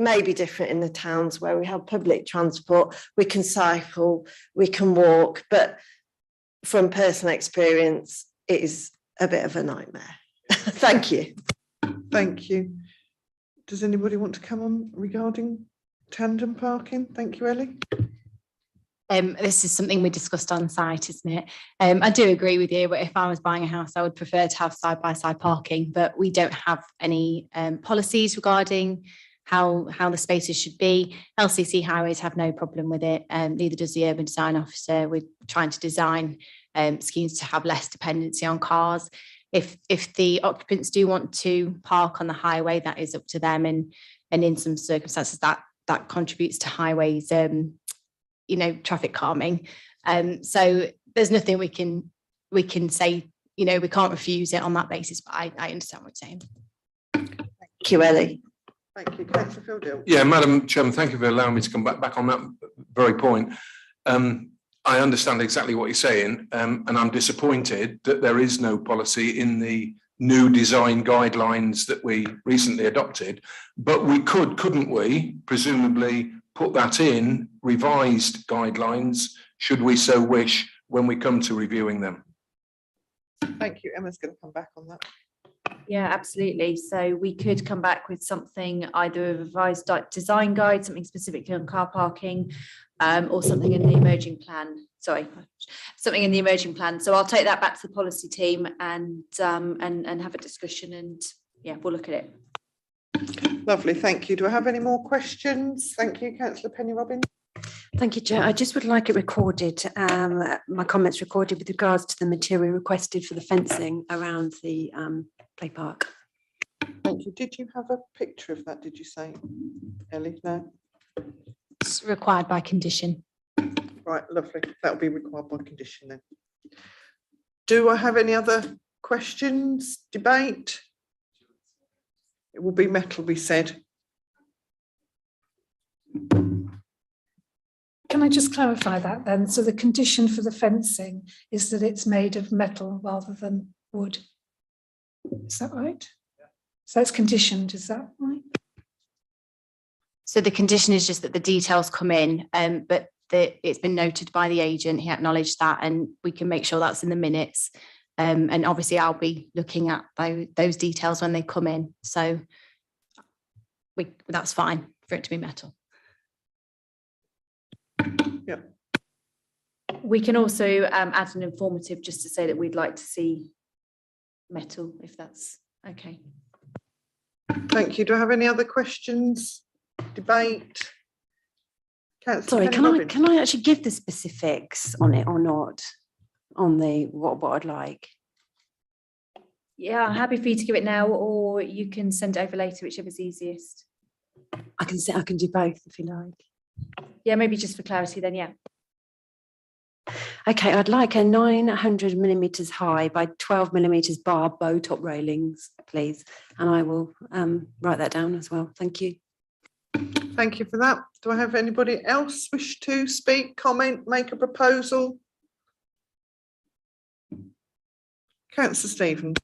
may be different in the towns where we have public transport. We can cycle, we can walk, but from personal experience, it is a bit of a nightmare. Thank you. Thank you. Does anybody want to come on regarding tandem parking? Thank you, Ellie. This is something we discussed on site, isn't it? I do agree with you, but if I was buying a house, I would prefer to have side-by-side parking, but we don't have any policies regarding how the spaces should be. LCC highways have no problem with it, neither does the urban design officer. We're trying to design schemes to have less dependency on cars. If the occupants do want to park on the highway, that is up to them, and in some circumstances that contributes to highways, traffic calming. So there's nothing we can say, we can't refuse it on that basis, but I understand what you're saying. Thank you, Ellie. Thank you, Councillor Phil. Yeah, Madam Chairman, thank you for allowing me to come back on that very point. I understand exactly what you're saying, and I'm disappointed that there is no policy in the new design guidelines that we recently adopted, but we couldn't we, presumably put that in revised guidelines, should we so wish, when we come to reviewing them? Thank you. Emma's going to come back on that. Yeah, absolutely. So we could come back with something, either a revised design guide, something specifically on car parking, or something in the emerging plan. Something in the emerging plan. So I'll take that back to the policy team and have a discussion, and yeah, we'll look at it. Lovely, thank you. Do I have any more questions? Thank you, Councillor Penny Robbins. Thank you, Chair. I just would like it recorded, my comments recorded with regards to the material requested for the fencing around the play park. Thank you. Did you have a picture of that, did you say, Ellie? No? It's required by condition. Right, lovely. That will be required by condition then. Do I have any other questions, debate? It will be metal, we said. Can I just clarify that then? So the condition for the fencing is that it's made of metal rather than wood. Is that right? So it's conditioned, is that right? So the condition is just that the details come in, but it's been noted by the agent. He acknowledged that, and we can make sure that's in the minutes. And obviously I'll be looking at those details when they come in. So that's fine. for it to be metal. Yeah. We can also add an informative just to say that we'd like to see metal, if that's okay. Thank you. Do I have any other questions? Debate? Councillor Sorry, Penny can Robbins. I actually give the specifics on it or not? On the what I'd like. Yeah, I'm happy for you to give it now, or you can send it over later, whichever's easiest. I can do both if you like. Yeah, maybe just for clarity then, yeah. Okay, I'd like a 900 millimetres high by 12 millimetres bar bow top railings, please. And I will write that down as well. Thank you. Thank you for that. Do I have anybody else wish to speak, comment, make a proposal? Councillor Stevens.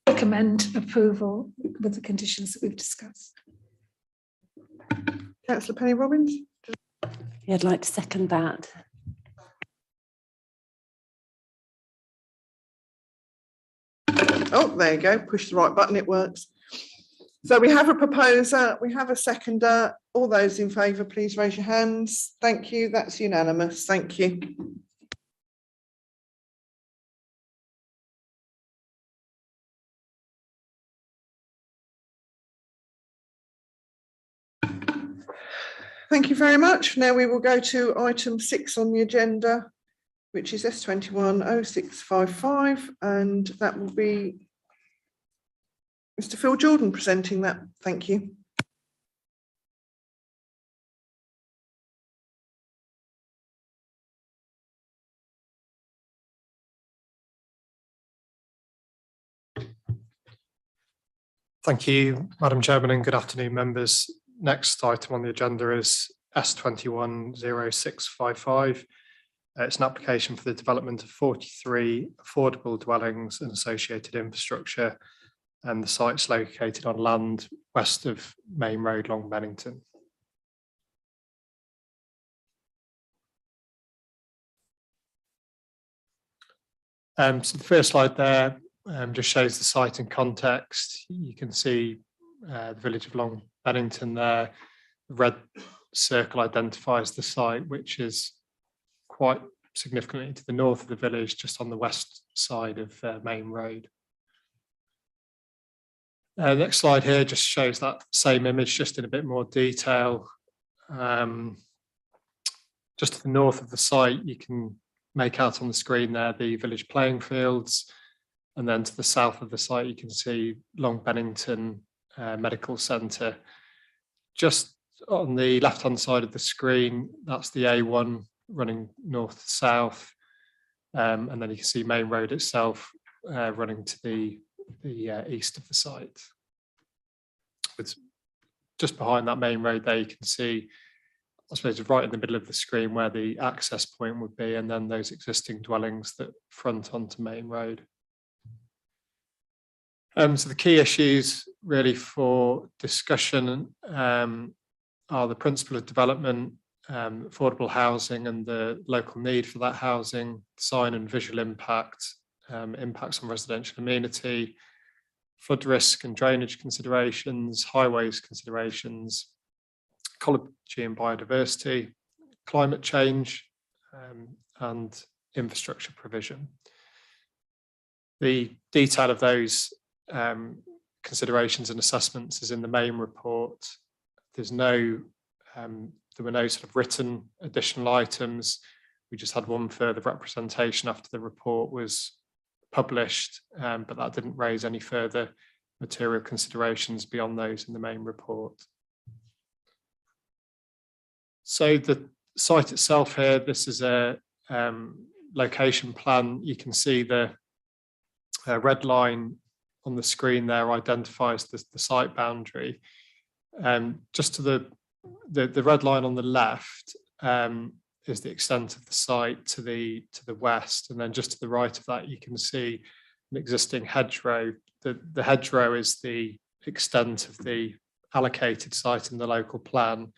Recommend approval with the conditions that we've discussed. Councillor Penny Robbins. Yeah, I'd like to second that. Oh, there you go. Push the right button, it works. So we have a proposer, we have a seconder. All those in favour, please raise your hands. Thank you. That's unanimous. Thank you. Thank you very much. Now we will go to item 6 on the agenda, which is S210655, and that will be Mr. Phil Jordan presenting that. Thank you. Thank you, Madam Chairman, and good afternoon, members. Next item on the agenda is S210655. It's an application for the development of 43 affordable dwellings and associated infrastructure, and the site's located on land west of Main Road, Long Bennington. So the first slide there just shows the site in context. You can see the village of Long Bennington there. The red circle identifies the site, which is quite significantly to the north of the village, just on the west side of Main Road. Next slide here just shows that same image, just in a bit more detail. Just to the north of the site, you can make out on the screen there the village playing fields, and then to the south of the site you can see Long Bennington Medical Centre. Just on the left hand side of the screen, that's the A1 running north to south, and then you can see Main Road itself running to the east of the site. With just behind that Main Road there, you can see, I suppose, right in the middle of the screen where the access point would be, and then those existing dwellings that front onto Main Road. So the key issues really for discussion are the principle of development, affordable housing and the local need for that housing, design and visual impact, impacts on residential amenity, flood risk and drainage considerations, highways considerations, ecology and biodiversity, climate change, and infrastructure provision. The detail of those considerations and assessments is in the main report. There's no, there were no sort of written additional items. We just had one further representation after the report was published, but that didn't raise any further material considerations beyond those in the main report. So the site itself here, this is a location plan. You can see the red line on the screen there identifies the site boundary. Just to the red line on the left is the extent of the site to the west, and then just to the right of that you can see an existing hedgerow. The hedgerow is the extent of the allocated site in the local plan.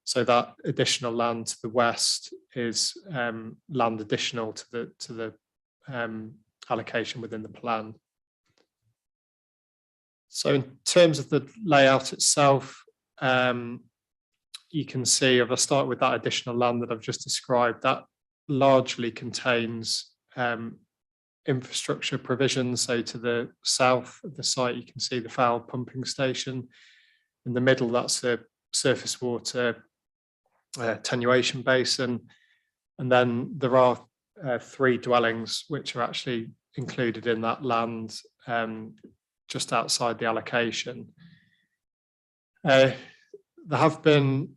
So that additional land to the west is land additional to the allocation within the plan. So in terms of the layout itself, you can see, if I start with that additional land that I've just described, that largely contains infrastructure provisions. So to the south of the site, you can see the foul pumping station. In the middle, that's a surface water attenuation basin. And then there are 3 dwellings which are actually included in that land just outside the allocation. There have been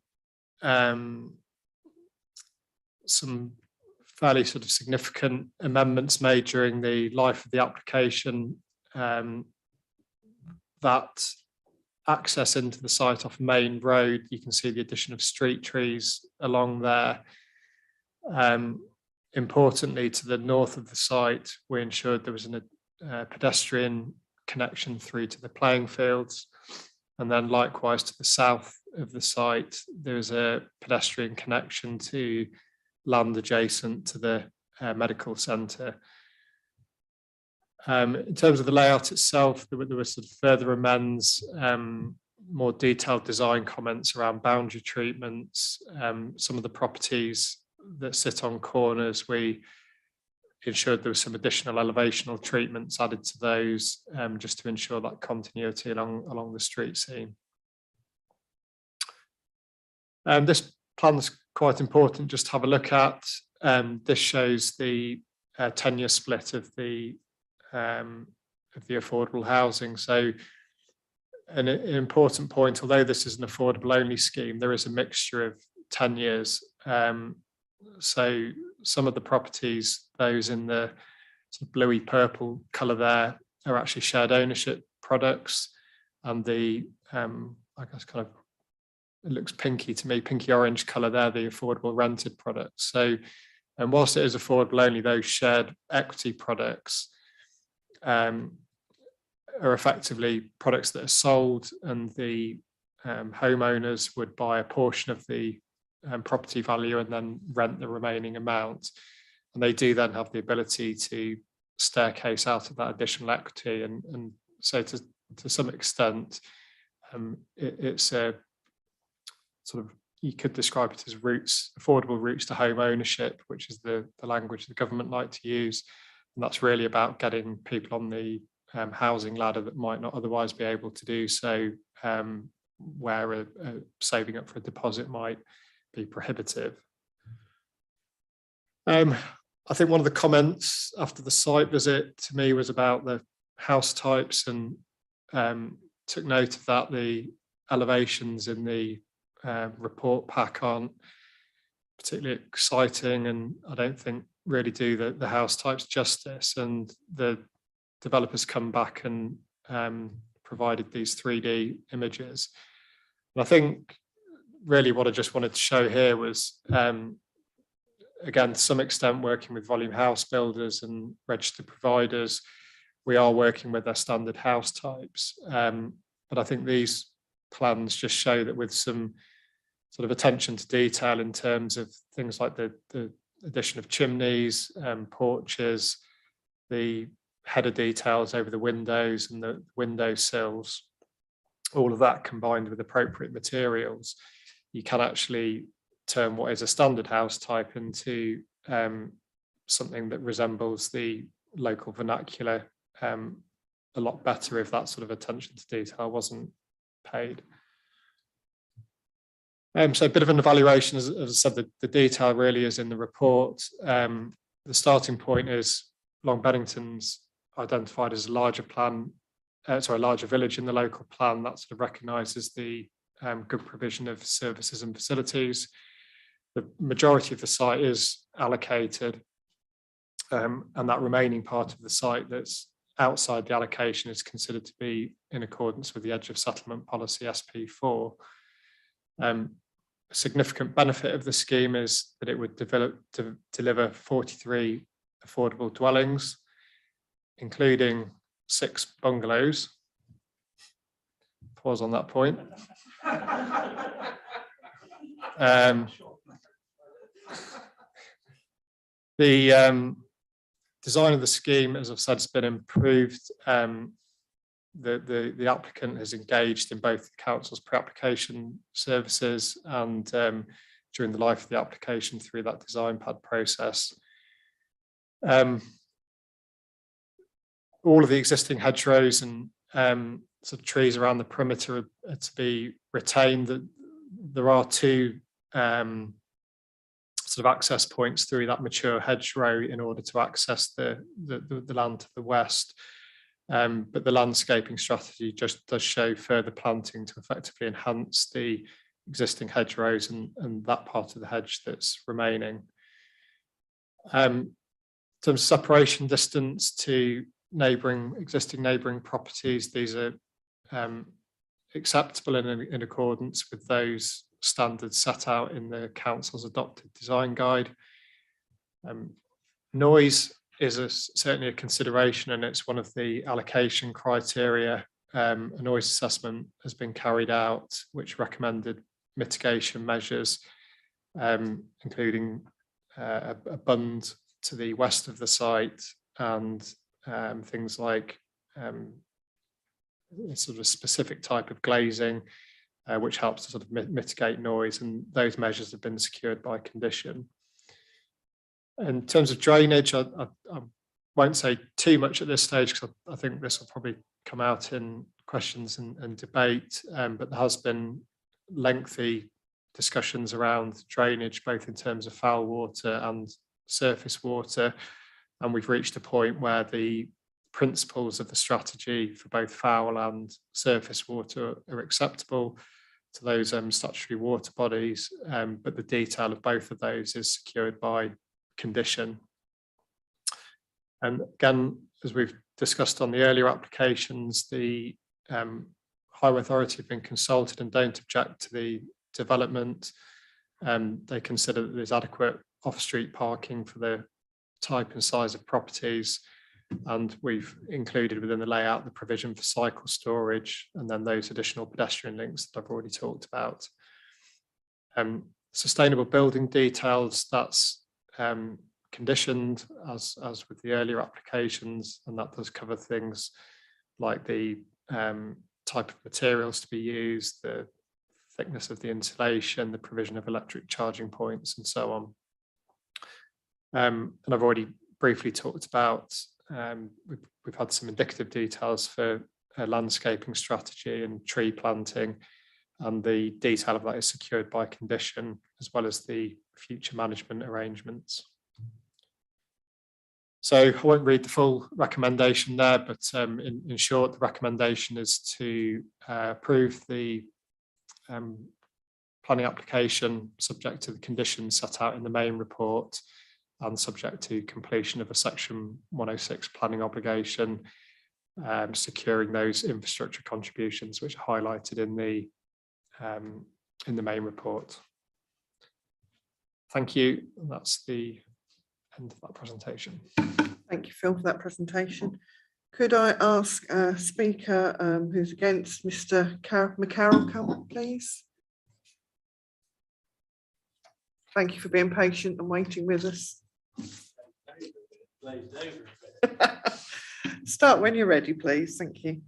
some fairly sort of significant amendments made during the life of the application, that access into the site off Main Road. You can see the addition of street trees along there. Importantly, to the north of the site, we ensured there was a pedestrian connection through to the playing fields. And then likewise to the south of the site, there is a pedestrian connection to land adjacent to the medical centre. In terms of the layout itself, there were sort of further amends, more detailed design comments around boundary treatments. Some of the properties that sit on corners, we ensured there was some additional elevational treatments added to those, just to ensure that continuity along the street scene. This plan's quite important just to have a look at. This shows the tenure split of the affordable housing. So an important point, although this is an affordable only scheme, there is a mixture of tenures. So some of the properties, those in the sort of bluey purple colour there, are actually shared ownership products, and the I guess kind of, it looks pinky to me, pinky orange colour there, the affordable rented products. So, and whilst it is affordable only, those shared equity products are effectively products that are sold, and the homeowners would buy a portion of the property value and then rent the remaining amount. And they do then have the ability to staircase out of that additional equity. And so to some extent, it's a sort of, you could describe it as routes, affordable routes to home ownership, which is the language the government like to use. And that's really about getting people on the housing ladder that might not otherwise be able to do so, where saving up for a deposit might be prohibitive. I think one of the comments after the site visit to me was about the house types, and took note of that. The elevations in the report pack aren't particularly exciting, and I don't think really do the house types justice. And the developers come back and provided these 3D images. And I think really what I just wanted to show here was, again, to some extent working with volume house builders and registered providers, we are working with their standard house types. But I think these plans just show that with some sort of attention to detail in terms of things like the addition of chimneys, porches, the header details over the windows and the window sills, all of that combined with appropriate materials, you can actually turn what is a standard house type into something that resembles the local vernacular a lot better if that sort of attention to detail wasn't paid. So a bit of an evaluation, as I said, the detail really is in the report. The starting point is Long Bennington's identified as a larger plan, a larger village in the local plan that sort of recognises the good provision of services and facilities. The majority of the site is allocated, and that remaining part of the site that's outside the allocation is considered to be in accordance with the Edge of Settlement Policy SP4. A significant benefit of the scheme is that it would deliver 43 affordable dwellings, including 6 bungalows. Pause on that point. The design of the scheme, as I've said, has been improved the applicant has engaged in both the council's pre-application services and during the life of the application through that design pad process. All of the existing hedgerows and sort of trees around the perimeter are to be retained. There are two sort of access points through that mature hedgerow in order to access the land to the west. But the landscaping strategy just does show further planting to effectively enhance the existing hedgerows and that part of the hedge that's remaining. In terms of separation distance to existing neighbouring properties, these are acceptable in accordance with those standards set out in the council's adopted design guide. Noise is certainly a consideration, and it's one of the allocation criteria. A noise assessment has been carried out which recommended mitigation measures, including a bund to the west of the site and things like a sort of specific type of glazing, which helps to sort of mitigate noise, and those measures have been secured by condition. In terms of drainage, I won't say too much at this stage because I think this will probably come out in questions and debate, but there has been lengthy discussions around drainage, both in terms of foul water and surface water, and we've reached a point where the principles of the strategy for both foul and surface water are acceptable to those statutory water bodies, but the detail of both of those is secured by condition. And again, as we've discussed on the earlier applications, the Highway Authority have been consulted and don't object to the development. They consider that there's adequate off-street parking for the type and size of properties, and we've included within the layout the provision for cycle storage and then those additional pedestrian links that I've already talked about. Sustainable building details, that's conditioned as with the earlier applications, and that does cover things like the type of materials to be used, the thickness of the insulation, the provision of electric charging points, and so on. And I've already briefly talked about, we've had some indicative details for a landscaping strategy and tree planting, and the detail of that is secured by condition, as well as the future management arrangements. So I won't read the full recommendation there, but in short, the recommendation is to approve the planning application subject to the conditions set out in the main report and subject to completion of a section 106 planning obligation, securing those infrastructure contributions which are highlighted in the main report. Thank you. And that's the end of that presentation. Thank you, Phil, for that presentation. Could I ask a speaker who's against, Mr. McCarroll, come up, please? Thank you for being patient and waiting with us. Start when you're ready, please. Thank you.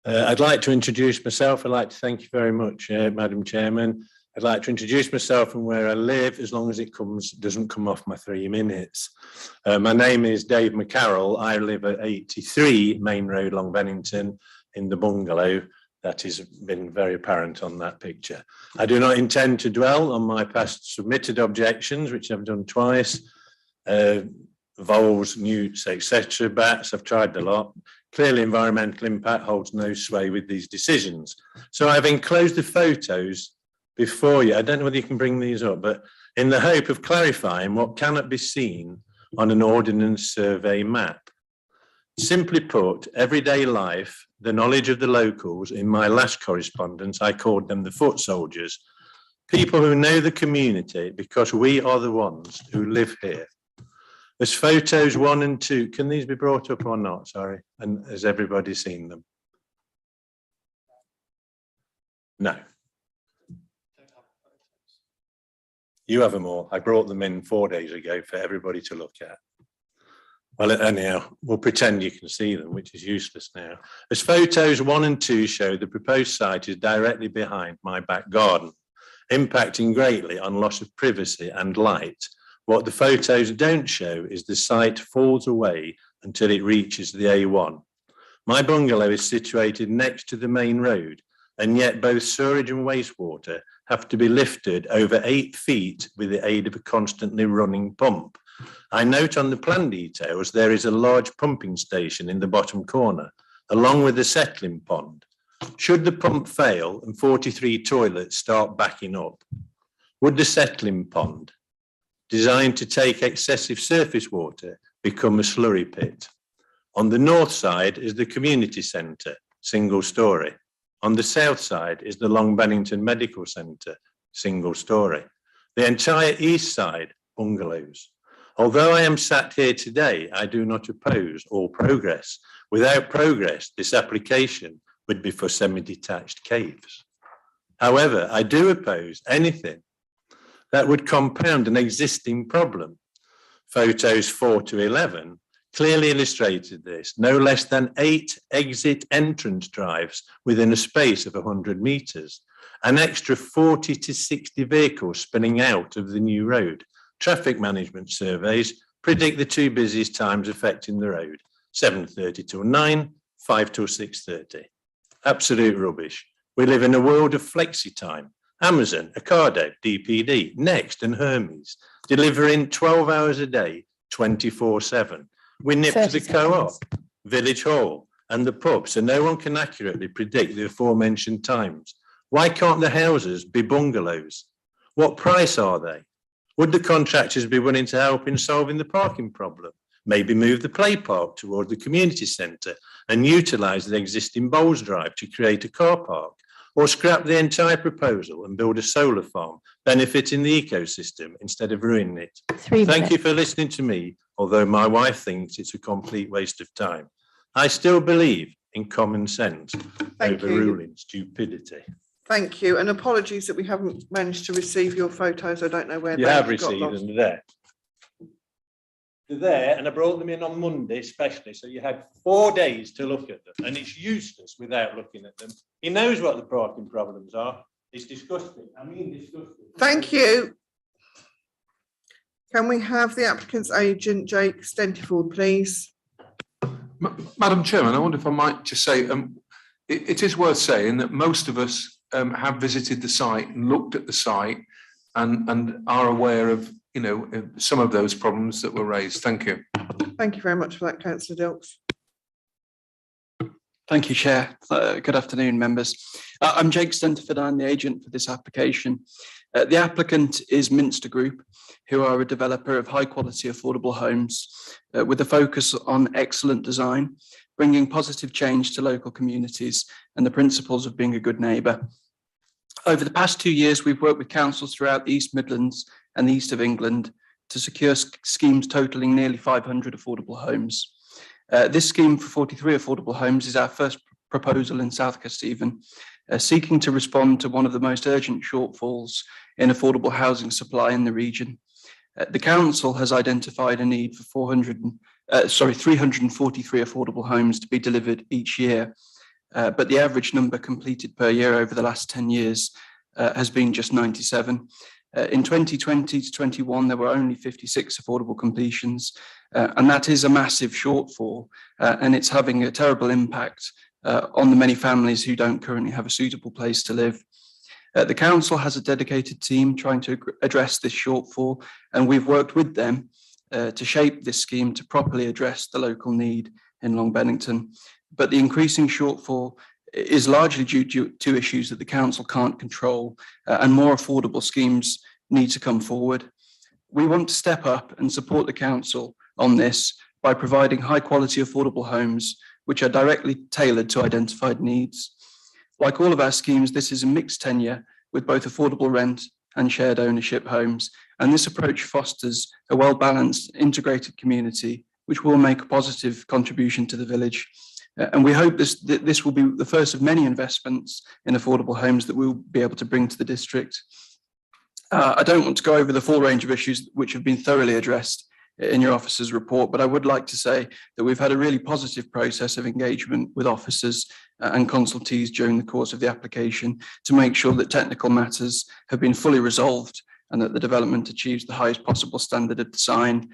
I'd like to introduce myself. I'd like to thank you very much, Madam Chairman. I'd like to introduce myself and where I live, as long as it doesn't come off my 3 minutes. My name is Dave McCarroll. I live at 83 Main Road, Long Bennington, in the bungalow. That has been very apparent on that picture. I do not intend to dwell on my past submitted objections, which I've done twice. Voles, newts, etc. Bats, I've tried a lot. Clearly, environmental impact holds no sway with these decisions. So I've enclosed the photos before you. I don't know whether you can bring these up, but in the hope of clarifying what cannot be seen on an ordnance survey map. Simply put, everyday life, the knowledge of the locals. In my last correspondence, I called them the foot soldiers, people who know the community because we are the ones who live here. There's photos 1 and 2. Can these be brought up or not? Sorry. And has everybody seen them? No. You have them all. I brought them in 4 days ago for everybody to look at. Well, anyhow, we'll pretend you can see them, which is useless now. As photos 1 and 2 show, the proposed site is directly behind my back garden, impacting greatly on loss of privacy and light. What the photos don't show is the site falls away until it reaches the A1. My bungalow is situated next to the main road, and yet both sewerage and wastewater have to be lifted over 8 feet with the aid of a constantly running pump. I note on the plan details there is a large pumping station in the bottom corner, along with a settling pond. Should the pump fail and 43 toilets start backing up, would the settling pond, designed to take excessive surface water, become a slurry pit? On the north side is the community centre, single storey. On the south side is the Long Bennington Medical Centre, single storey. The entire east side, bungalows. Although I am sat here today, I do not oppose all progress. Without progress, this application would be for semi-detached caves. However, I do oppose anything that would compound an existing problem. Photos 4 to 11 clearly illustrated this. No less than 8 exit entrance drives within a space of 100 metres. An extra 40 to 60 vehicles spinning out of the new road. Traffic management surveys predict the 2 busiest times affecting the road, 7:30 till 9, 5 till 6:30. Absolute rubbish. We live in a world of flexi time. Amazon, Ocado, DPD, Next and Hermes, delivering 12 hours a day, 24/7. We nip to the co-op, village hall and the pub, so no one can accurately predict the aforementioned times. Why can't the houses be bungalows? What price are they? Would the contractors be willing to help in solving the parking problem? Maybe move the play park toward the community centre and utilise the existing Bowls Drive to create a car park, or scrap the entire proposal and build a solar farm, benefiting the ecosystem instead of ruining it. Thank you for listening to me, although my wife thinks it's a complete waste of time. I still believe in common sense, overruling stupidity. Thank you, and apologies that we haven't managed to receive your photos. I don't know where You they have got received lost. them there. They're there, and I brought them in on Monday especially, so you had 4 days to look at them, and it's useless without looking at them. He knows what the parking problems are. It's disgusting. I mean disgusting. Thank you. Can we have the applicant's agent, Jake Stentiford, please? Madam Chairman, I wonder if I might just say, it is worth saying that most of us have visited the site and looked at the site and are aware of, some of those problems that were raised. Thank you. Thank you very much for that, Councillor Dilks. Thank you, Chair. Good afternoon, members. I'm Jake Stentiford. I'm the agent for this application. The applicant is Minster Group, who are a developer of high quality affordable homes with a focus on excellent design, bringing positive change to local communities and the principles of being a good neighbour. Over the past 2 years, we've worked with councils throughout the East Midlands and the East of England to secure schemes totalling nearly 500 affordable homes. This scheme for 43 affordable homes is our first proposal in South Kesteven, seeking to respond to one of the most urgent shortfalls in affordable housing supply in the region. The council has identified a need for 343 affordable homes to be delivered each year, but the average number completed per year over the last 10 years has been just 97. In 2020 to 21, there were only 56 affordable completions, and that is a massive shortfall, and it's having a terrible impact on the many families who don't currently have a suitable place to live. The council has a dedicated team trying to address this shortfall, and we've worked with them to shape this scheme to properly address the local need in Long Bennington. But the increasing shortfall is largely due to issues that the council can't control, and more affordable schemes need to come forward. We want to step up and support the council on this by providing high quality affordable homes which are directly tailored to identified needs. Like all of our schemes, this is a mixed tenure with both affordable rent and shared ownership homes, and this approach fosters a well-balanced, integrated community which will make a positive contribution to the village. And we hope this will be the first of many investments in affordable homes that we'll be able to bring to the district. I don't want to go over the full range of issues which have been thoroughly addressed in your officers' report, but I would like to say that we've had a really positive process of engagement with officers and consultees during the course of the application to make sure that technical matters have been fully resolved and that the development achieves the highest possible standard of design.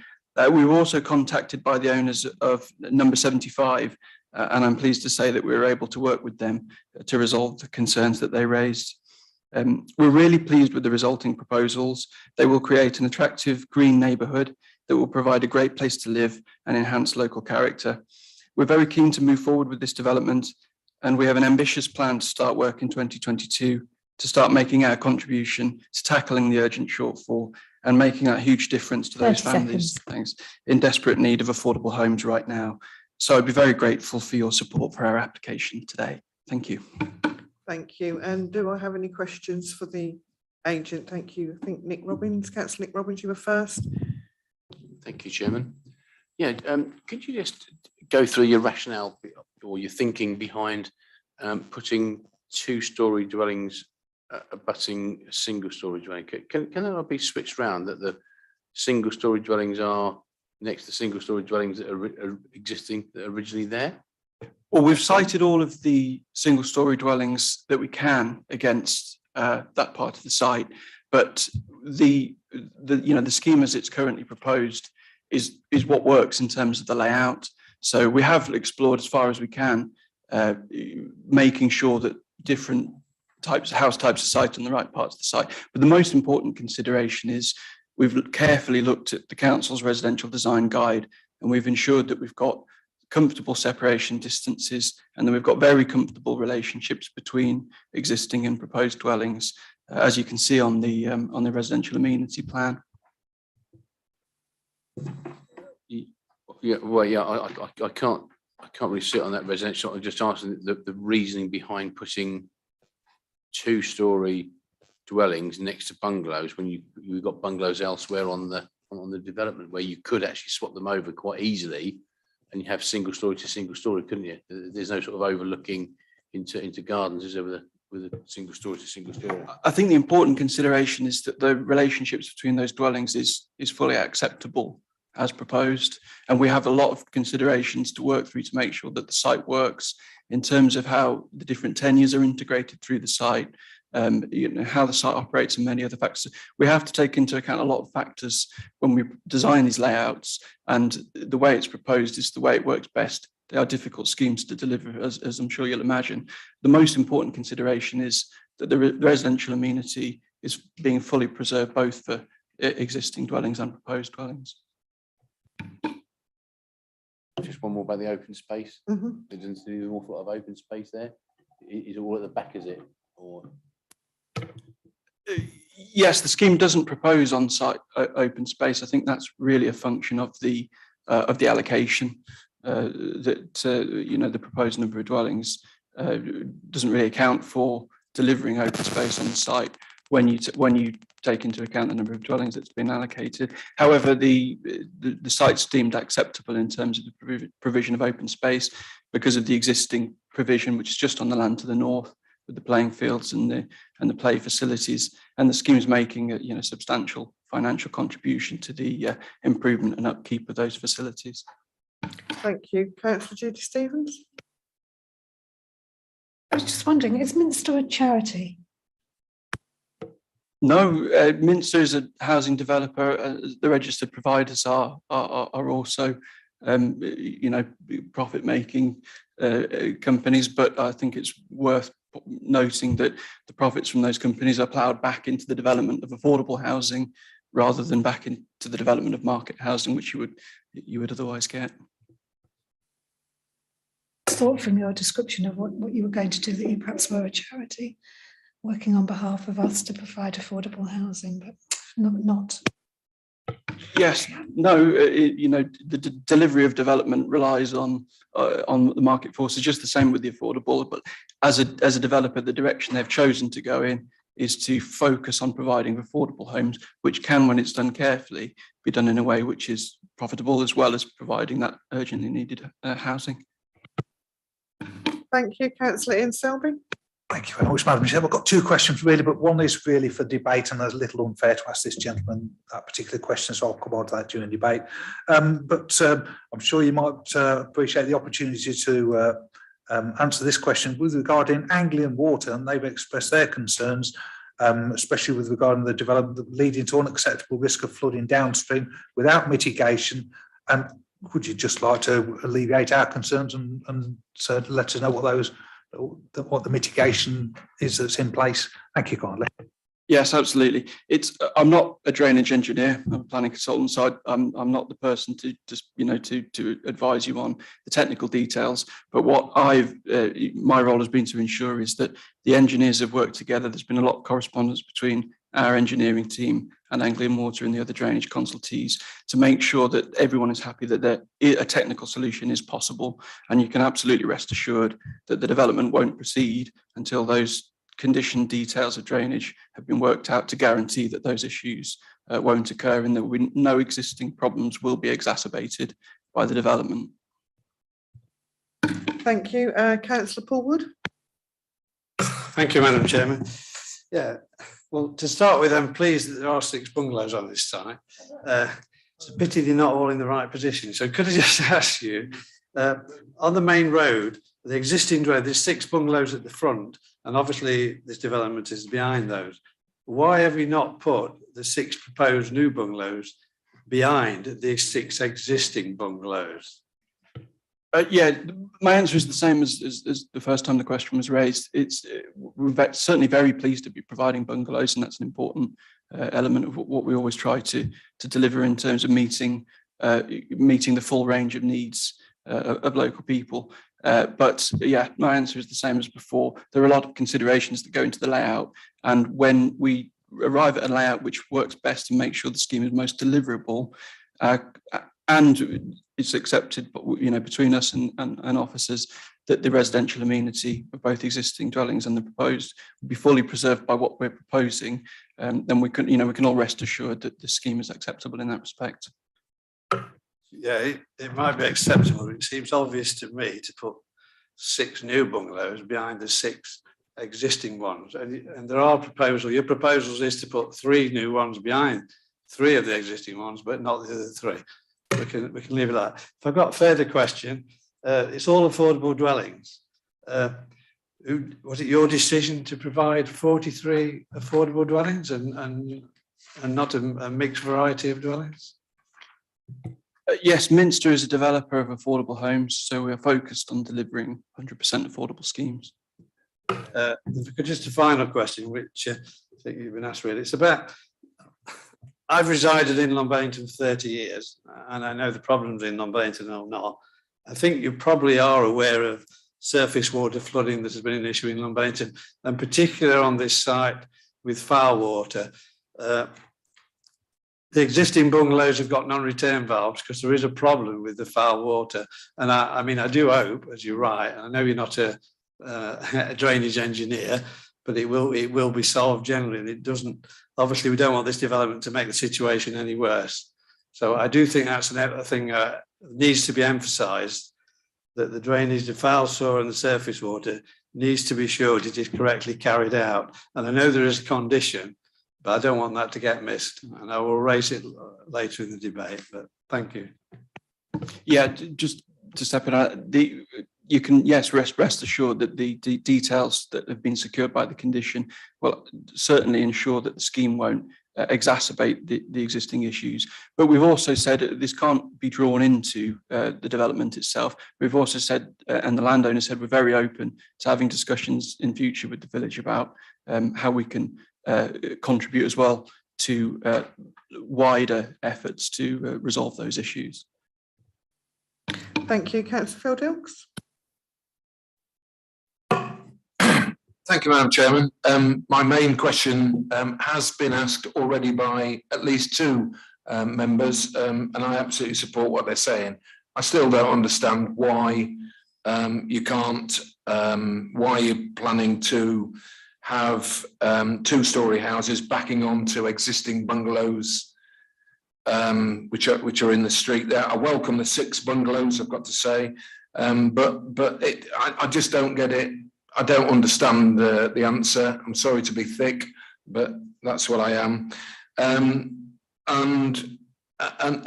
We were also contacted by the owners of number 75, and I'm pleased to say that we were able to work with them to resolve the concerns that they raised. We're really pleased with the resulting proposals. They will create an attractive green neighbourhood that will provide a great place to live and enhance local character. We're very keen to move forward with this development, and we have an ambitious plan to start work in 2022 to start making our contribution to tackling the urgent shortfall and making that huge difference to those families in desperate need of affordable homes right now. So I'd be very grateful for your support for our application today. Thank you. Thank you. And do I have any questions for the agent? Thank you. I think Nick Robbins, Councillor Nick Robbins, you were first. Thank you, Chairman. Yeah, could you just go through your rationale or your thinking behind putting two-storey dwellings abutting a single-storey dwelling? Can that be switched around, that the single-storey dwellings are next to single-storey dwellings that are existing, that are originally there? Well, we've cited all of the single-storey dwellings that we can against that part of the site, but the scheme as it's currently proposed is what works in terms of the layout. So we have explored as far as we can, making sure that different house types are sited on the right parts of the site. But the most important consideration is we've carefully looked at the council's residential design guide, and we've ensured that we've got comfortable separation distances, and then we've got very comfortable relationships between existing and proposed dwellings, as you can see on the residential amenity plan. Yeah, well, yeah, I can't really sit on that residential. I'm just asking the reasoning behind putting two-storey dwellings next to bungalows when you've got bungalows elsewhere on the development where you could actually swap them over quite easily, and you have single-storey to single-storey, couldn't you? There's no sort of overlooking into gardens, is there, with a single-storey to single-storey? I think the important consideration is that the relationships between those dwellings is fully acceptable as proposed, and we have a lot of considerations to work through to make sure that the site works in terms of how the different tenures are integrated through the site, how the site operates, and many other factors. We have to take into account a lot of factors when we design these layouts, and the way it's proposed is the way it works best. They are difficult schemes to deliver, as I'm sure you'll imagine. The most important consideration is that the residential amenity is being fully preserved, both for existing dwellings and proposed dwellings. Just one more about the open space. Mm-hmm. There's an awful lot of open space there. Is it all at the back, is it? Or yes, the scheme doesn't propose on-site open space. I think that's really a function of the allocation that the proposed number of dwellings doesn't really account for delivering open space on the site when you take into account the number of dwellings that's been allocated. However, the site's deemed acceptable in terms of the provision of open space because of the existing provision, which is just on the land to the north, with the playing fields and the play facilities, and the scheme is making a substantial financial contribution to the improvement and upkeep of those facilities. Thank you. Councillor Judy Stevens. I was just wondering, is Minster a charity? No, Minster is a housing developer. The registered providers are also profit-making companies, but I think it's worth noting that the profits from those companies are ploughed back into the development of affordable housing rather than back into the development of market housing, which you would otherwise get. I thought from your description of what you were going to do that you perhaps were a charity working on behalf of us to provide affordable housing, but not. Yes, no, the delivery of development relies on the market forces, just the same with the affordable. But as a developer, the direction they've chosen to go in is to focus on providing affordable homes, which can, when it's done carefully, be done in a way which is profitable, as well as providing that urgently needed housing. Thank you, Councillor Ian Selby. Thank you very much, Madam Chair. I've got two questions really, but one is really for debate, and it's a little unfair to ask this gentleman that particular question, so I'll come on to that during debate. But I'm sure you might appreciate the opportunity to answer this question with regarding Anglian Water, and they've expressed their concerns, especially with regarding the development leading to unacceptable risk of flooding downstream without mitigation. And would you just like to alleviate our concerns and so let us know what the mitigation is that's in place? Thank you kindly. Yes, absolutely. I'm not a drainage engineer, I'm a planning consultant, so I'm not the person to just, to advise you on the technical details. But what my role has been to ensure is that the engineers have worked together. There's been a lot of correspondence between our engineering team and Anglian Water and the other drainage consultees to make sure that everyone is happy that a technical solution is possible. And you can absolutely rest assured that the development won't proceed until those condition details of drainage have been worked out to guarantee that those issues won't occur and that no existing problems will be exacerbated by the development. Thank you. Councillor Paulwood. Thank you, Madam Chairman. Yeah, well, to start with, I'm pleased that there are 6 bungalows on this site. It's a pity they're not all in the right position. So could I just ask you, on the main road, the existing road, there's 6 bungalows at the front, and obviously this development is behind those. Why have you not put the 6 proposed new bungalows behind the 6 existing bungalows? Yeah, my answer is the same as the first time the question was raised. We're certainly very pleased to be providing bungalows, and that's an important element of what we always try to deliver in terms of meeting the full range of needs of local people. But yeah, my answer is the same as before. There are a lot of considerations that go into the layout, and when we arrive at a layout which works best to make sure the scheme is most deliverable and it's accepted, between us and officers, that the residential amenity of both existing dwellings and the proposed will be fully preserved by what we're proposing, then we can all rest assured that the scheme is acceptable in that respect. Yeah, it might be acceptable, but it seems obvious to me to put 6 new bungalows behind the 6 existing ones. And there are proposals. Your proposals is to put 3 new ones behind 3 of the existing ones, but not the other 3. We can leave it at that. If I've got a further question, it's all affordable dwellings. Was it your decision to provide 43 affordable dwellings and not a mixed variety of dwellings? Yes, Minster is a developer of affordable homes, so we are focused on delivering 100% affordable schemes. Just a final question, which I think you've been asked really. It's about, I've resided in Longbainton for 30 years, and I know the problems in Longbainton or not. I think you probably are aware of surface water flooding that has been an issue in Longbainton, and particularly on this site with foul water. The existing bungalows have got non-return valves because there is a problem with the foul water. And I mean, I do hope, as you're right, and I know you're not a drainage engineer, but it will be solved generally. And it doesn't, obviously we don't want this development to make the situation any worse. So I do think that's a thing that needs to be emphasised, that the drainage, the foul soil and the surface water needs to be sure it is correctly carried out. And I know there is a condition, but I don't want that to get missed, and I will raise it later in the debate, but thank you. Yeah, just to step in, you can, yes, rest assured that the details that have been secured by the condition will certainly ensure that the scheme won't exacerbate the existing issues. But we've also said this can't be drawn into the development itself. We've also said, and the landowner said, we're very open to having discussions in future with the village about how we can contribute as well to wider efforts to resolve those issues. Thank you, Councillor Field-Ilks. Thank you, Madam Chairman. My main question has been asked already by at least 2 members, and I absolutely support what they're saying. I still don't understand why you can't, why you're planning to have 2-storey houses backing onto existing bungalows, which are in the street there. I welcome the 6 bungalows, I've got to say, but I just don't get it. I don't understand the answer. I'm sorry to be thick, but that's what I am. And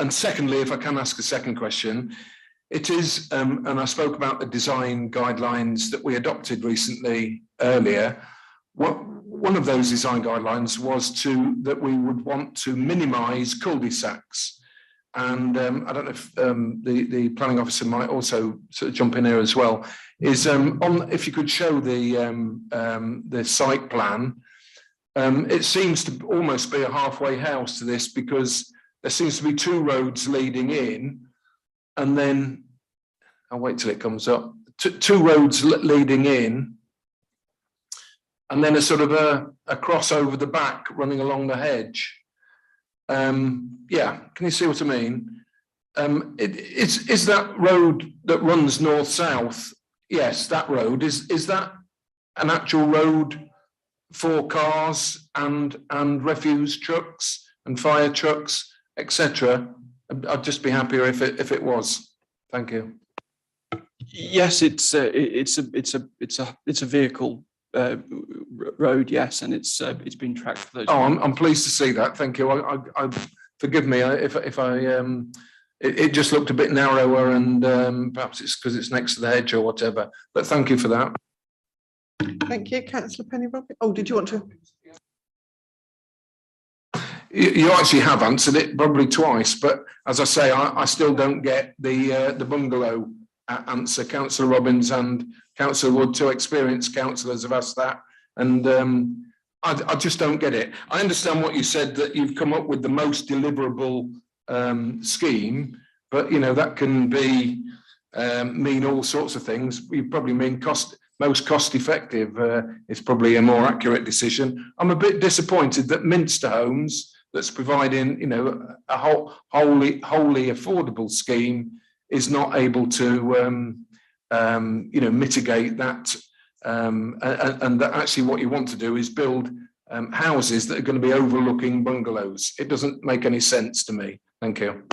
secondly, if I can ask a second question, it is, and I spoke about the design guidelines that we adopted recently earlier. One of those design guidelines was that we would want to minimise cul-de-sacs. And I don't know if the planning officer might also sort of jump in here as well. Is if you could show the site plan, it seems to almost be a halfway house to this, because there seems to be 2 roads leading in, and then I'll wait till it comes up. 2 roads leading in, and then a sort of a cross over the back running along the hedge. Yeah, can you see what I mean? Is that road that runs north-south? Yes, that road. Is that an actual road for cars and refuse trucks and fire trucks, etc.? I'd just be happier if it was. Thank you. Yes, it's a vehicle road, yes, and it's been tracked for those. Oh, I'm pleased to see that. Thank you. I forgive me if I it just looked a bit narrower, and perhaps it's because it's next to the hedge or whatever. But thank you for that. Thank you, Councillor Penny Robbins. Oh, did you want to? You actually have answered it probably twice, but as I say, I still don't get the bungalow answer. Councillor Robbins and Councillor Wood, 2 experienced councillors, have asked that, and I just don't get it. I understand what you said, that you've come up with the most deliverable scheme, but that can be mean all sorts of things. You probably mean most cost effective is probably a more accurate decision. I'm a bit disappointed that Minster Homes, that's providing a wholly affordable scheme, is not able to mitigate that, and that actually what you want to do is build houses that are going to be overlooking bungalows. It doesn't make any sense to me. Thank you.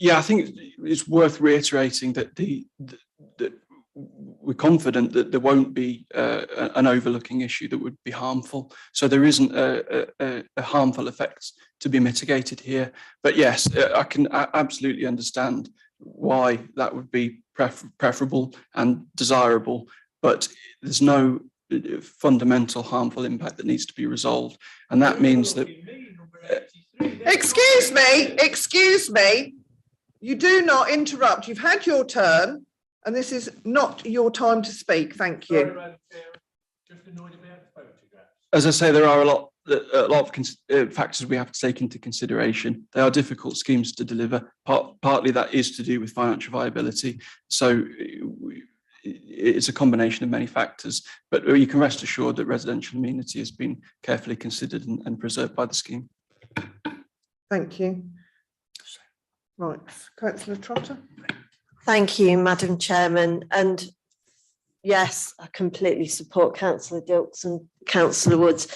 Yeah, I think it's worth reiterating that that we're confident that there won't be an overlooking issue that would be harmful. So there isn't a harmful effect to be mitigated here. But yes, I can absolutely understand why that would be preferable and desirable, but there's no fundamental harmful impact that needs to be resolved. And that means that... Excuse me. You do not interrupt. You've had your turn, and this is not your time to speak. Thank you. As I say, there are a lot of factors we have to take into consideration. They are difficult schemes to deliver. Partly that is to do with financial viability. So it's a combination of many factors, but you can rest assured that residential amenity has been carefully considered and preserved by the scheme. Thank you. Right, Councillor Trotter. Thank you, Madam Chairman. And yes, I completely support Councillor Dilks and Councillor Woods.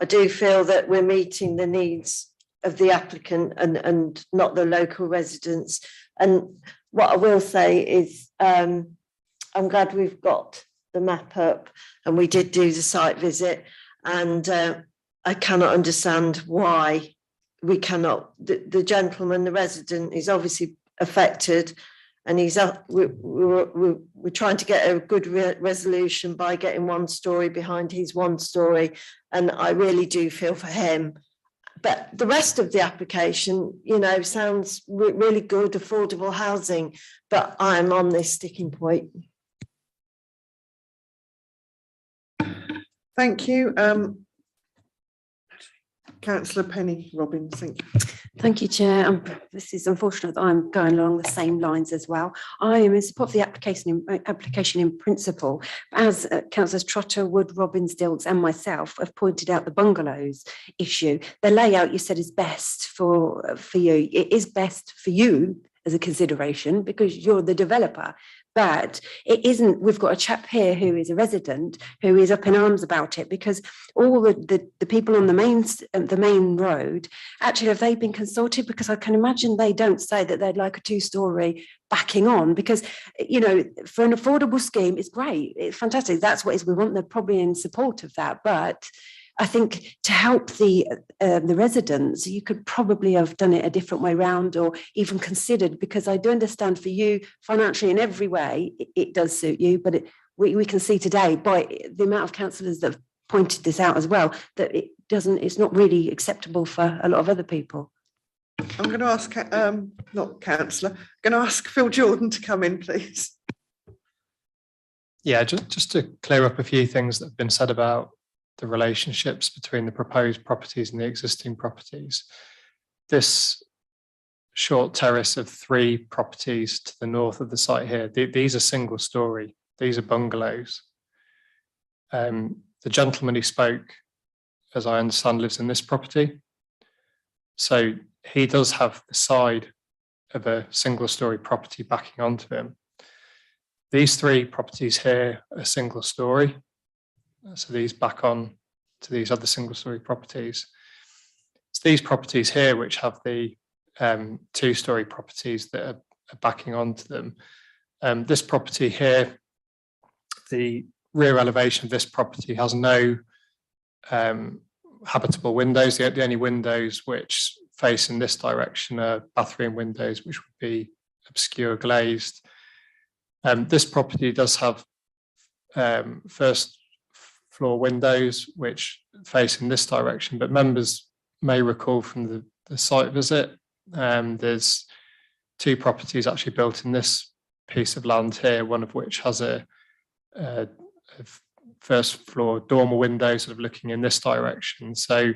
I do feel that we're meeting the needs of the applicant and not the local residents. And what I will say is I'm glad we've got the map up, and we did do the site visit, and I cannot understand why we cannot, the gentleman, the resident, is obviously affected, and he's up. We're trying to get a good resolution by getting 1 story behind his 1 story, and I really do feel for him. But the rest of the application, sounds really good, affordable housing, but I'm on this sticking point. Thank you. Councillor Penny Robbins, thank you. Thank you, Chair. This is unfortunate that I'm going along the same lines as well. I am in support of the application in principle. As Councillors Trotter, Wood, Robbins, Dilks and myself have pointed out the bungalows issue, the layout you said is best for you. It is best for you as a consideration because you're the developer, But it isn't, we've got a chap here who is a resident who is up in arms about it, because all the people on the main road, actually, have they been consulted? Because I can imagine they don't say that they'd like a 2-storey backing on, because, you know, for an affordable scheme, it's great, it's fantastic, that's what we want, they're probably in support of that. But I think to help the residents, you could probably have done it a different way round, or even considered, because I do understand for you financially in every way, it does suit you, but we can see today by the amount of councillors that have pointed this out as well, that it's not really acceptable for a lot of other people. I'm going to ask, not councillor, I'm going to ask Phil Jordan to come in, please. Yeah, just to clear up a few things that have been said about the relationships between the proposed properties and the existing properties. This short terrace of 3 properties to the north of the site here, these are single story, these are bungalows. The gentleman who spoke, as I understand, lives in this property. So he does have the side of a single story property backing onto him. These 3 properties here are single story. So these back on to these other single story properties. It's these properties here which have the 2-story properties that are backing onto them. This property here, the rear elevation of this property has no habitable windows. The only windows which face in this direction are bathroom windows, which would be obscure glazed. This property does have first floor windows which face in this direction, but members may recall from the site visit, there's 2 properties actually built in this piece of land here, one of which has a first floor dormer window sort of looking in this direction. So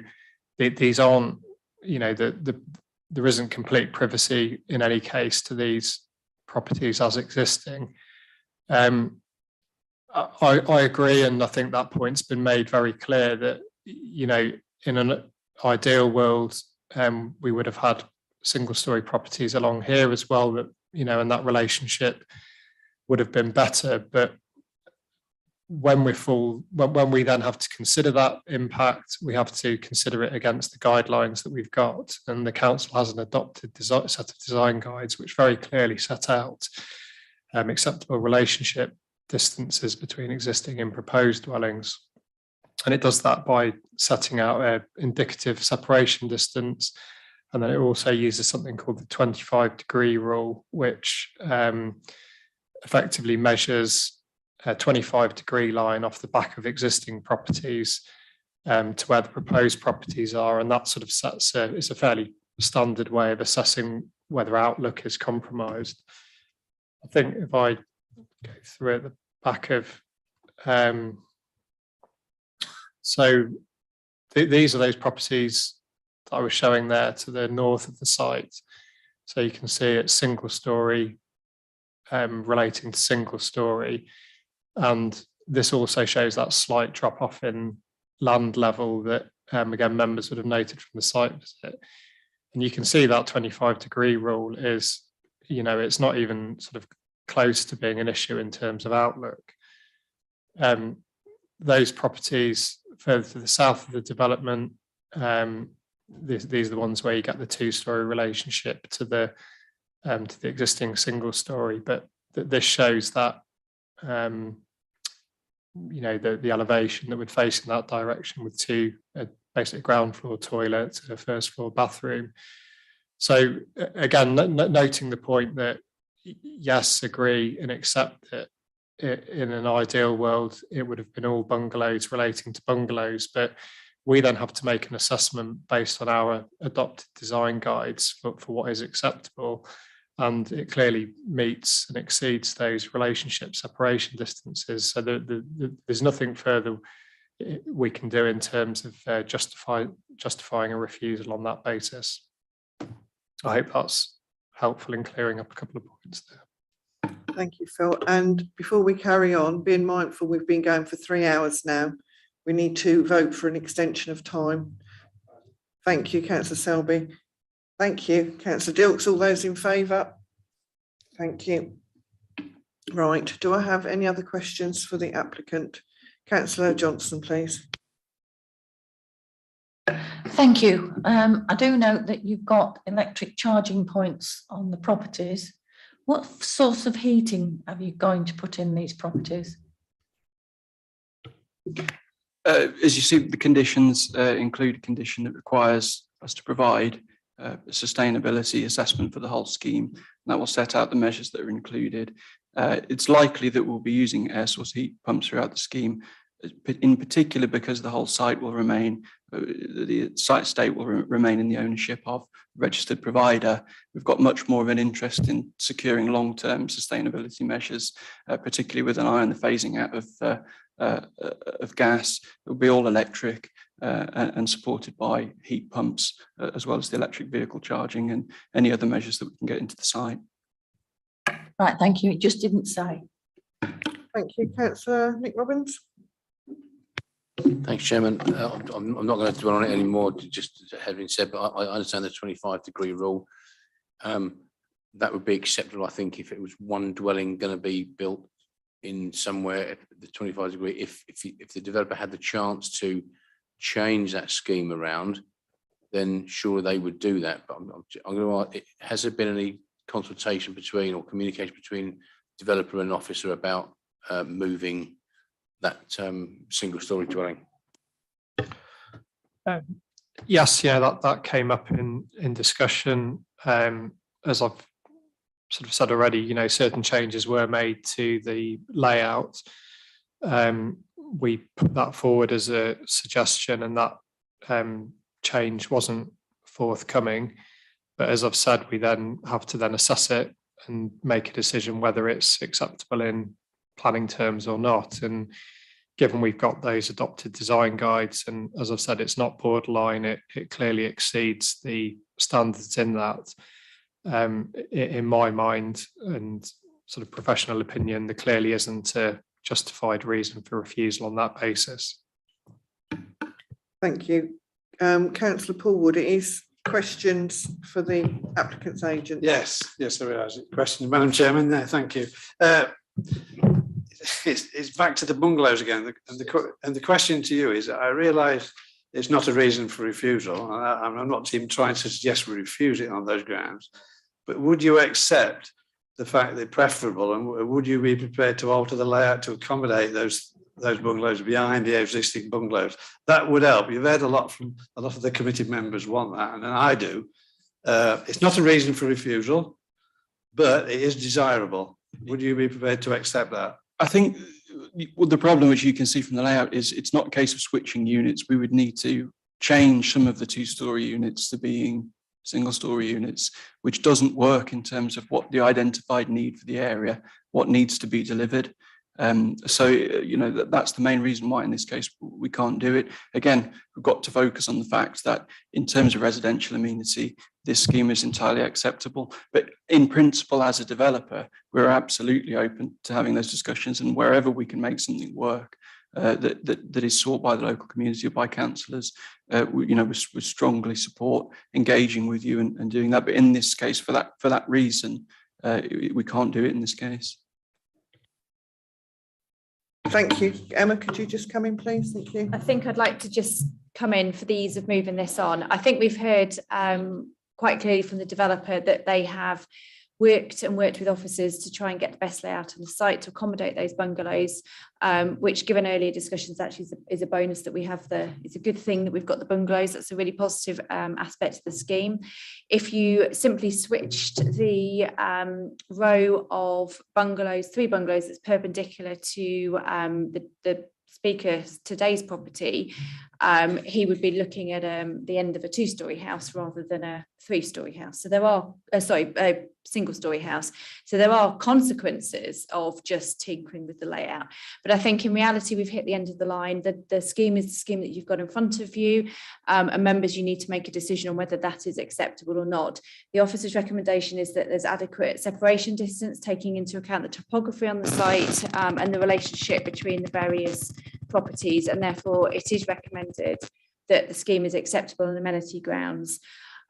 these aren't, you know, there isn't complete privacy in any case to these properties as existing. I agree, and I think that point's been made very clear that, you know, in an ideal world, we would have had single story properties along here as well, that, you know, and that relationship would have been better. But when we then have to consider that impact, we have to consider it against the guidelines that we've got, and the council has an adopted set of design guides which very clearly set out acceptable relationship distances between existing and proposed dwellings. And it does that by setting out an indicative separation distance. And then it also uses something called the 25-degree rule, which effectively measures a 25-degree line off the back of existing properties to where the proposed properties are. And that sort of sets it's a fairly standard way of assessing whether outlook is compromised. I think if I go through at the back of these are those properties that I was showing there to the north of the site. So you can see it's single story relating to single story, and this also shows that slight drop off in land level that again members would have noted from the site visit. And you can see that 25-degree rule is, you know, it's not even sort of close to being an issue in terms of outlook. Those properties further to the south of the development, these are the ones where you get the 2-story relationship to the existing single story. But this shows that you know, the elevation that would face in that direction with 2 basically ground floor toilets and a first floor bathroom. So again, noting the point that yes, agree and accept that in an ideal world, it would have been all bungalows relating to bungalows, but we then have to make an assessment based on our adopted design guides for what is acceptable. And it clearly meets and exceeds those relationship separation distances. So there's nothing further we can do in terms of justifying a refusal on that basis. I hope that's helpful in clearing up a couple of points there. Thank you, Phil. And before we carry on, being mindful we've been going for 3 hours now, we need to vote for an extension of time. Thank you, Councillor Selby. Thank you, Councillor Dilks. All those in favour? Thank you. Right, do I have any other questions for the applicant? Councillor Johnson, please. Thank you. I do note that you've got electric charging points on the properties. What source of heating are you going to put in these properties? As you see, the conditions include a condition that requires us to provide a sustainability assessment for the whole scheme. And that will set out the measures that are included. It's likely that we'll be using air source heat pumps throughout the scheme, in particular because the whole site will remain, the site estate will remain in the ownership of a registered provider. We've got much more of an interest in securing long-term sustainability measures, particularly with an eye on the phasing out of gas. It will be all electric and supported by heat pumps, as well as the electric vehicle charging and any other measures that we can get into the site. Right, thank you. It just didn't say. Thank you, Councillor Nick Robbins. Thanks, Chairman. I'm not going to dwell on it anymore, just having said, but I understand the 25-degree rule. That would be acceptable, I think, if it was one dwelling going to be built in somewhere, the 25-degree, if the developer had the chance to change that scheme around, then sure they would do that. But I'm going to ask, has there been any consultation between or communication between developer and officer about moving that single-story dwelling? Yes, yeah, that came up in discussion. As I've sort of said already, you know, certain changes were made to the layout. We put that forward as a suggestion, and that change wasn't forthcoming. But as I've said, we then have to then assess it and make a decision whether it's acceptable in planning terms or not. And given we've got those adopted design guides, and as I've said, it's not borderline, it clearly exceeds the standards in that. In my mind and sort of professional opinion, there clearly isn't a justified reason for refusal on that basis. Thank you. Councillor Paulwood, it is questions for the applicant's agent. Yes, I realise it. Questions, Madam Chairman. Thank you. It's back to the bungalows again, and the question to you is: I realise it's not a reason for refusal. I'm not even trying to suggest we refuse it on those grounds, but would you accept the fact that they're preferable, and would you be prepared to alter the layout to accommodate those bungalows behind the existing bungalows? That would help. You've heard a lot from a lot of the committee members want that, and I do. It's not a reason for refusal, but it is desirable. Would you be prepared to accept that? I think the problem, which you can see from the layout, is it's not a case of switching units. We would need to change some of the two-storey units to being single-storey units, which doesn't work in terms of what the identified need for the area, what needs to be delivered. So, you know, that's the main reason why in this case we can't do it. Again, we've got to focus on the fact that in terms of residential amenity, this scheme is entirely acceptable. But in principle, as a developer, we're absolutely open to having those discussions, and wherever we can make something work that is sought by the local community or by councillors, we strongly support engaging with you and doing that. But in this case, for that reason, we can't do it in this case. Thank you. Emma, could you just come in, please? Thank you. I think I'd like to just come in for the ease of moving this on. I think we've heard quite clearly from the developer that they have worked with officers to try and get the best layout on the site to accommodate those bungalows, which, given earlier discussions, actually is a bonus that we have it's a good thing that we've got the bungalows. That's a really positive aspect of the scheme. If you simply switched the row of bungalows, 3 bungalows that's perpendicular to the speaker's today's property, he would be looking at the end of a 2-storey house rather than a 3-storey house. So there are, a single-storey house. So there are consequences of just tinkering with the layout. But I think in reality, we've hit the end of the line. The scheme is the scheme that you've got in front of you. And members, you need to make a decision on whether that is acceptable or not. The officer's recommendation is that there's adequate separation distance, taking into account the topography on the site and the relationship between the various properties, and therefore it is recommended that the scheme is acceptable on amenity grounds.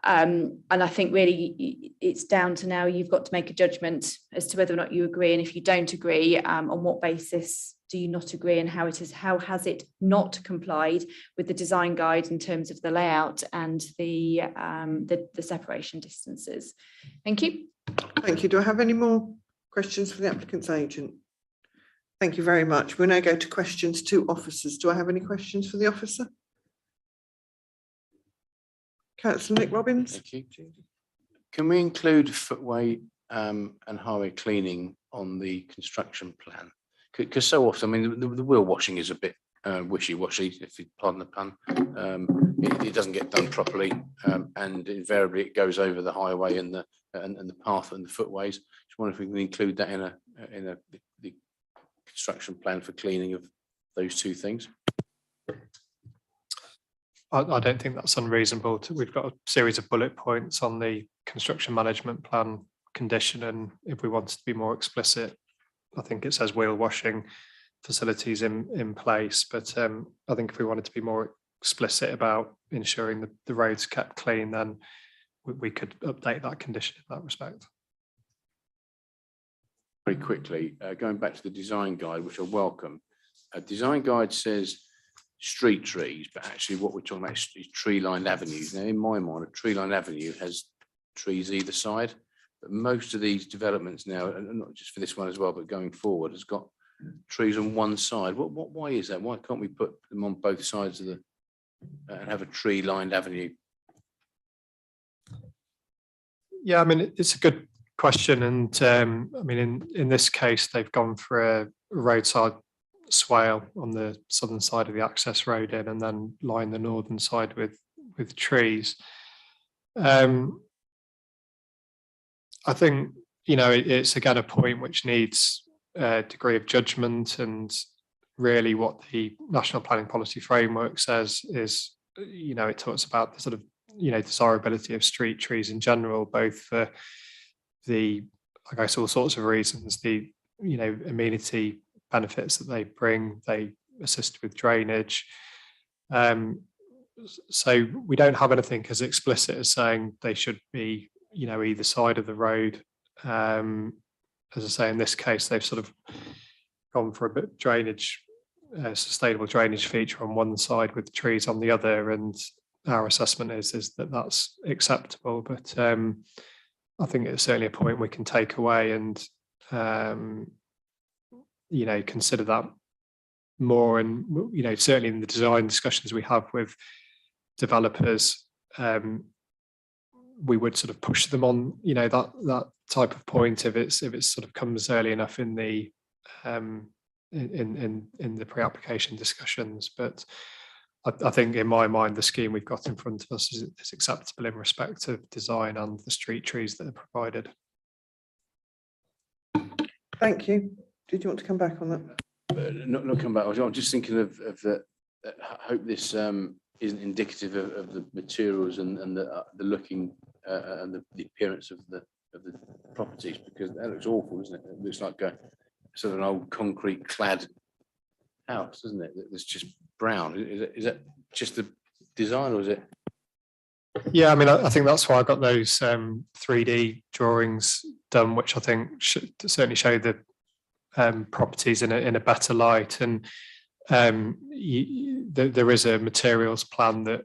And I think really it's down to now you've got to make a judgment as to whether or not you agree, and if you don't agree, on what basis do you not agree, and how has it not complied with the design guide in terms of the layout and the separation distances. Thank you. Thank you. Do I have any more questions for the applicant's agent? Thank you very much. We'll now go to questions to officers. Do I have any questions for the officer? Councillor Nick Robbins. Thank you. Can we include footway and highway cleaning on the construction plan? Because so often, I mean, the wheel washing is a bit wishy-washy, if you pardon the pun. It doesn't get done properly, and invariably it goes over the highway and the path and the footways. Just wonder if we can include that in the construction plan for cleaning of those two things. I don't think that's unreasonable. We've got a series of bullet points on the construction management plan condition, and if we wanted to be more explicit, I think it says wheel washing facilities in place. But I think if we wanted to be more explicit about ensuring the roads kept clean, then we could update that condition in that respect. Very quickly, going back to the design guide, which I welcome. A design guide says street trees, but actually what we're talking about is tree-lined avenues. Now, in my mind, a tree-lined avenue has trees either side, but most of these developments now, and not just for this one as well, but going forward, has got trees on one side. Why is that? Why can't we put them on both sides of and have a tree-lined avenue? Yeah, I mean, it's a good question, and I mean, in this case, they've gone for a roadside swale on the southern side of the access road in, and then line the northern side with trees. I think, you know, it's again a point which needs a degree of judgment, and really what the National Planning Policy Framework says is, you know, it talks about the sort of, you know, desirability of street trees in general, both for the, I guess, all sorts of reasons, the, you know, amenity benefits that they bring, they assist with drainage. So we don't have anything as explicit as saying they should be, you know, either side of the road. As I say, in this case, they've sort of gone for a bit drainage, sustainable drainage feature on one side with trees on the other, and our assessment is that that's acceptable. But I think it's certainly a point we can take away and you know, consider that more. And you know, certainly in the design discussions we have with developers, we would sort of push them on, you know, that type of point if it sort of comes early enough in the in the pre-application discussions. But I think in my mind, the scheme we've got in front of us is acceptable in respect of design and the street trees that are provided. Thank you. Did you want to come back on that? Not come back. I'm just thinking of that. I hope this isn't indicative of the materials and the looking and the appearance of the properties, because that looks awful, isn't it? It looks like a sort of an old concrete clad house, doesn't it? That's just brown. Is that just the design, or is it? Yeah, I mean, I think that's why I got those 3D drawings done, which I think should certainly show the properties in a better light. And there is a materials plan that,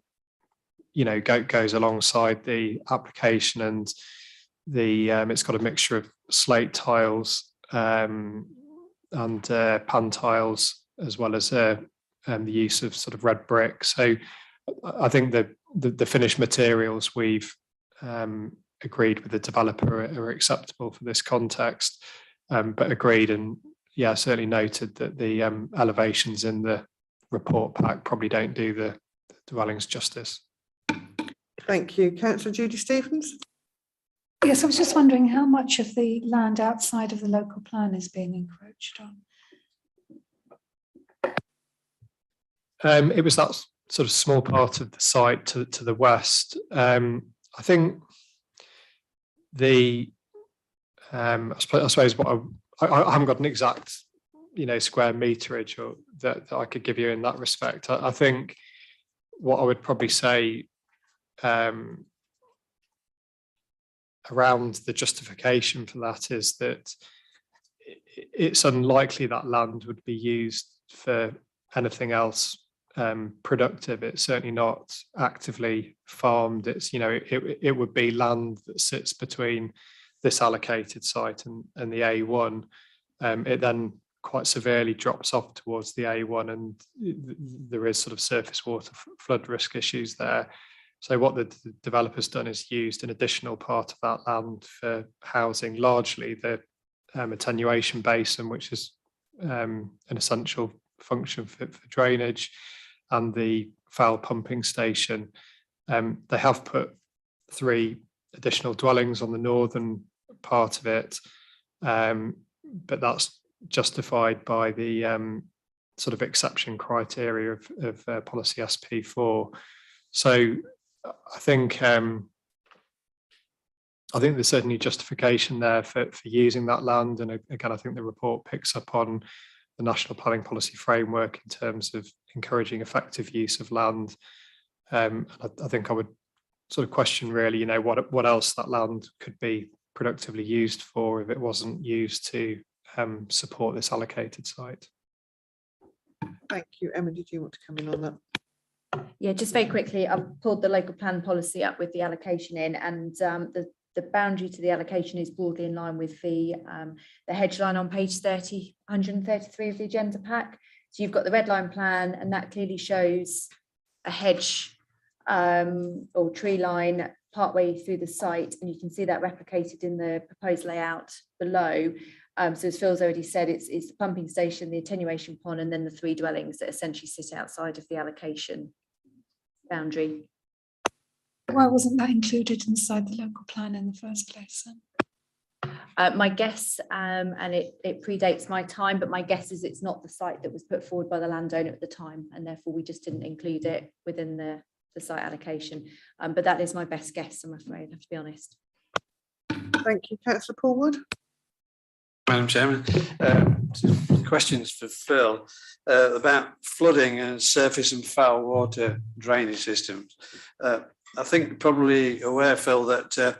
you know, goes alongside the application, and it's got a mixture of slate tiles and pan tiles, as well as the use of sort of red brick. So I think the finished materials we've agreed with the developer are acceptable for this context, but agreed and yeah, certainly noted that the elevations in the report pack probably don't do the dwellings justice. Thank you. Councillor Judy Stephens. Yes, I was just wondering how much of the land outside of the local plan is being encroached on? It was that sort of small part of the site to the west. I think I suppose what I haven't got an exact, you know, square meterage or that I could give you in that respect. I think what I would probably say around the justification for that is that it's unlikely that land would be used for anything else productive. It's certainly not actively farmed. It's, you know, it would be land that sits between this allocated site and the A1. It then quite severely drops off towards the A1, and there is sort of surface water flood risk issues there. So what the developer's done is used an additional part of that land for housing, largely the attenuation basin, which is an essential function for drainage, and the foul pumping station. They have put 3 additional dwellings on the northern part of it, but that's justified by the sort of exception criteria of policy SP4. So I think there's certainly justification there for using that land. And again, I think the report picks up on the National Planning Policy Framework in terms of encouraging effective use of land. I think I would sort of question really, you know, what else that land could be productively used for if it wasn't used to support this allocated site. Thank you. Emma, did you want to come in on that? Yeah, just very quickly, I've pulled the local plan policy up with the allocation in, and the boundary to the allocation is broadly in line with the hedge line on page 133 of the agenda pack. So you've got the red line plan, and that clearly shows a hedge or tree line partway through the site, and you can see that replicated in the proposed layout below. So as Phil's already said, it's the pumping station, the attenuation pond, and then the 3 dwellings that essentially sit outside of the allocation boundary. Why wasn't that included inside the local plan in the first place then? My guess, and it predates my time, but my guess is it's not the site that was put forward by the landowner at the time, and therefore we just didn't include it within the site allocation. But that is my best guess, I'm afraid, I have to be honest. Thank you. Councillor Paulwood. Madam Chairman, questions for Phil about flooding and surface and foul water drainage systems. I think you're probably aware, Phil, that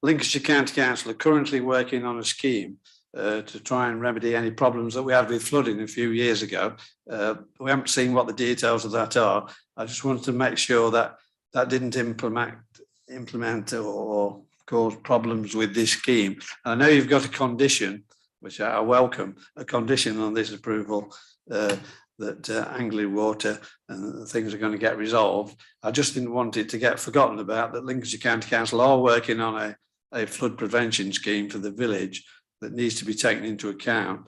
Lincolnshire County Council are currently working on a scheme to try and remedy any problems that we had with flooding a few years ago. We haven't seen what the details of that are. I just wanted to make sure that that didn't implement or cause problems with this scheme. I know you've got a condition, which I welcome, a condition on this approval that Angley Water and things are going to get resolved. I just didn't want it to get forgotten about that Lincolnshire County Council are working on a flood prevention scheme for the village that needs to be taken into account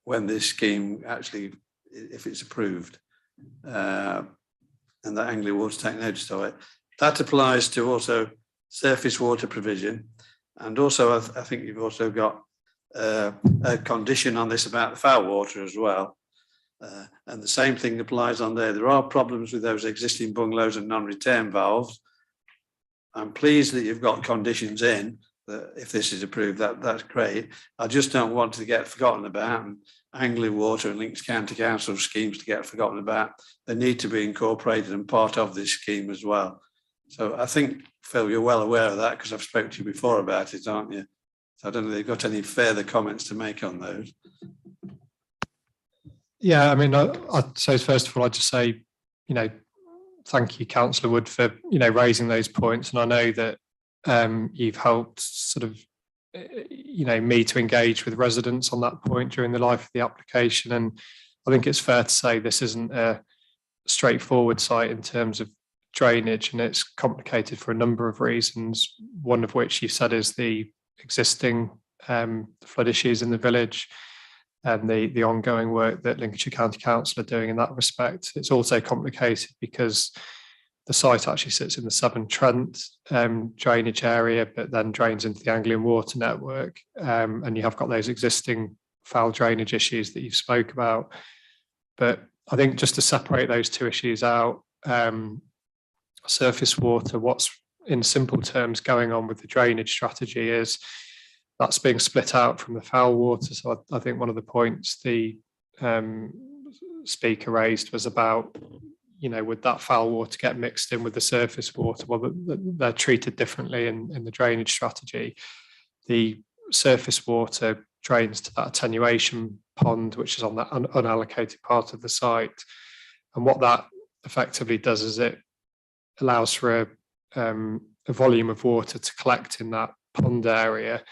when this scheme actually, if it's approved, and that Angley Water take notice of it. That applies to also surface water provision. And also, I think you've also got a condition on this about the foul water as well. And the same thing applies on there. There are problems with those existing bungalows and non-return valves. I'm pleased that you've got conditions in that if this is approved, that's great. I just don't want to get forgotten about, and Angley Water and Lincoln County Council schemes to get forgotten about. They need to be incorporated and part of this scheme as well. So I think, Phil, you're well aware of that because I've spoken to you before about it, aren't you? So I don't know if you've got any further comments to make on those. Yeah, I mean, I'd say first of all, I'd just say, you know, thank you, Councillor Wood, for, you know, raising those points. And I know that you've helped sort of, you know, me to engage with residents on that point during the life of the application. And I think it's fair to say this isn't a straightforward site in terms of drainage, and it's complicated for a number of reasons, one of which you said is the existing flood issues in the village and the ongoing work that Lincolnshire County Council are doing in that respect. It's also complicated because the site actually sits in the Severn Trent drainage area, but then drains into the Anglian water network. And you have got those existing foul drainage issues that you've spoke about. But I think just to separate those two issues out, surface water, what's in simple terms going on with the drainage strategy is that's being split out from the foul water. So I think one of the points the speaker raised was about, would that foul water get mixed in with the surface water? Well, they're treated differently in the drainage strategy. The surface water drains to that attenuation pond, which is on that unallocated part of the site. And what that effectively does is it allows for a volume of water to collect in that pond area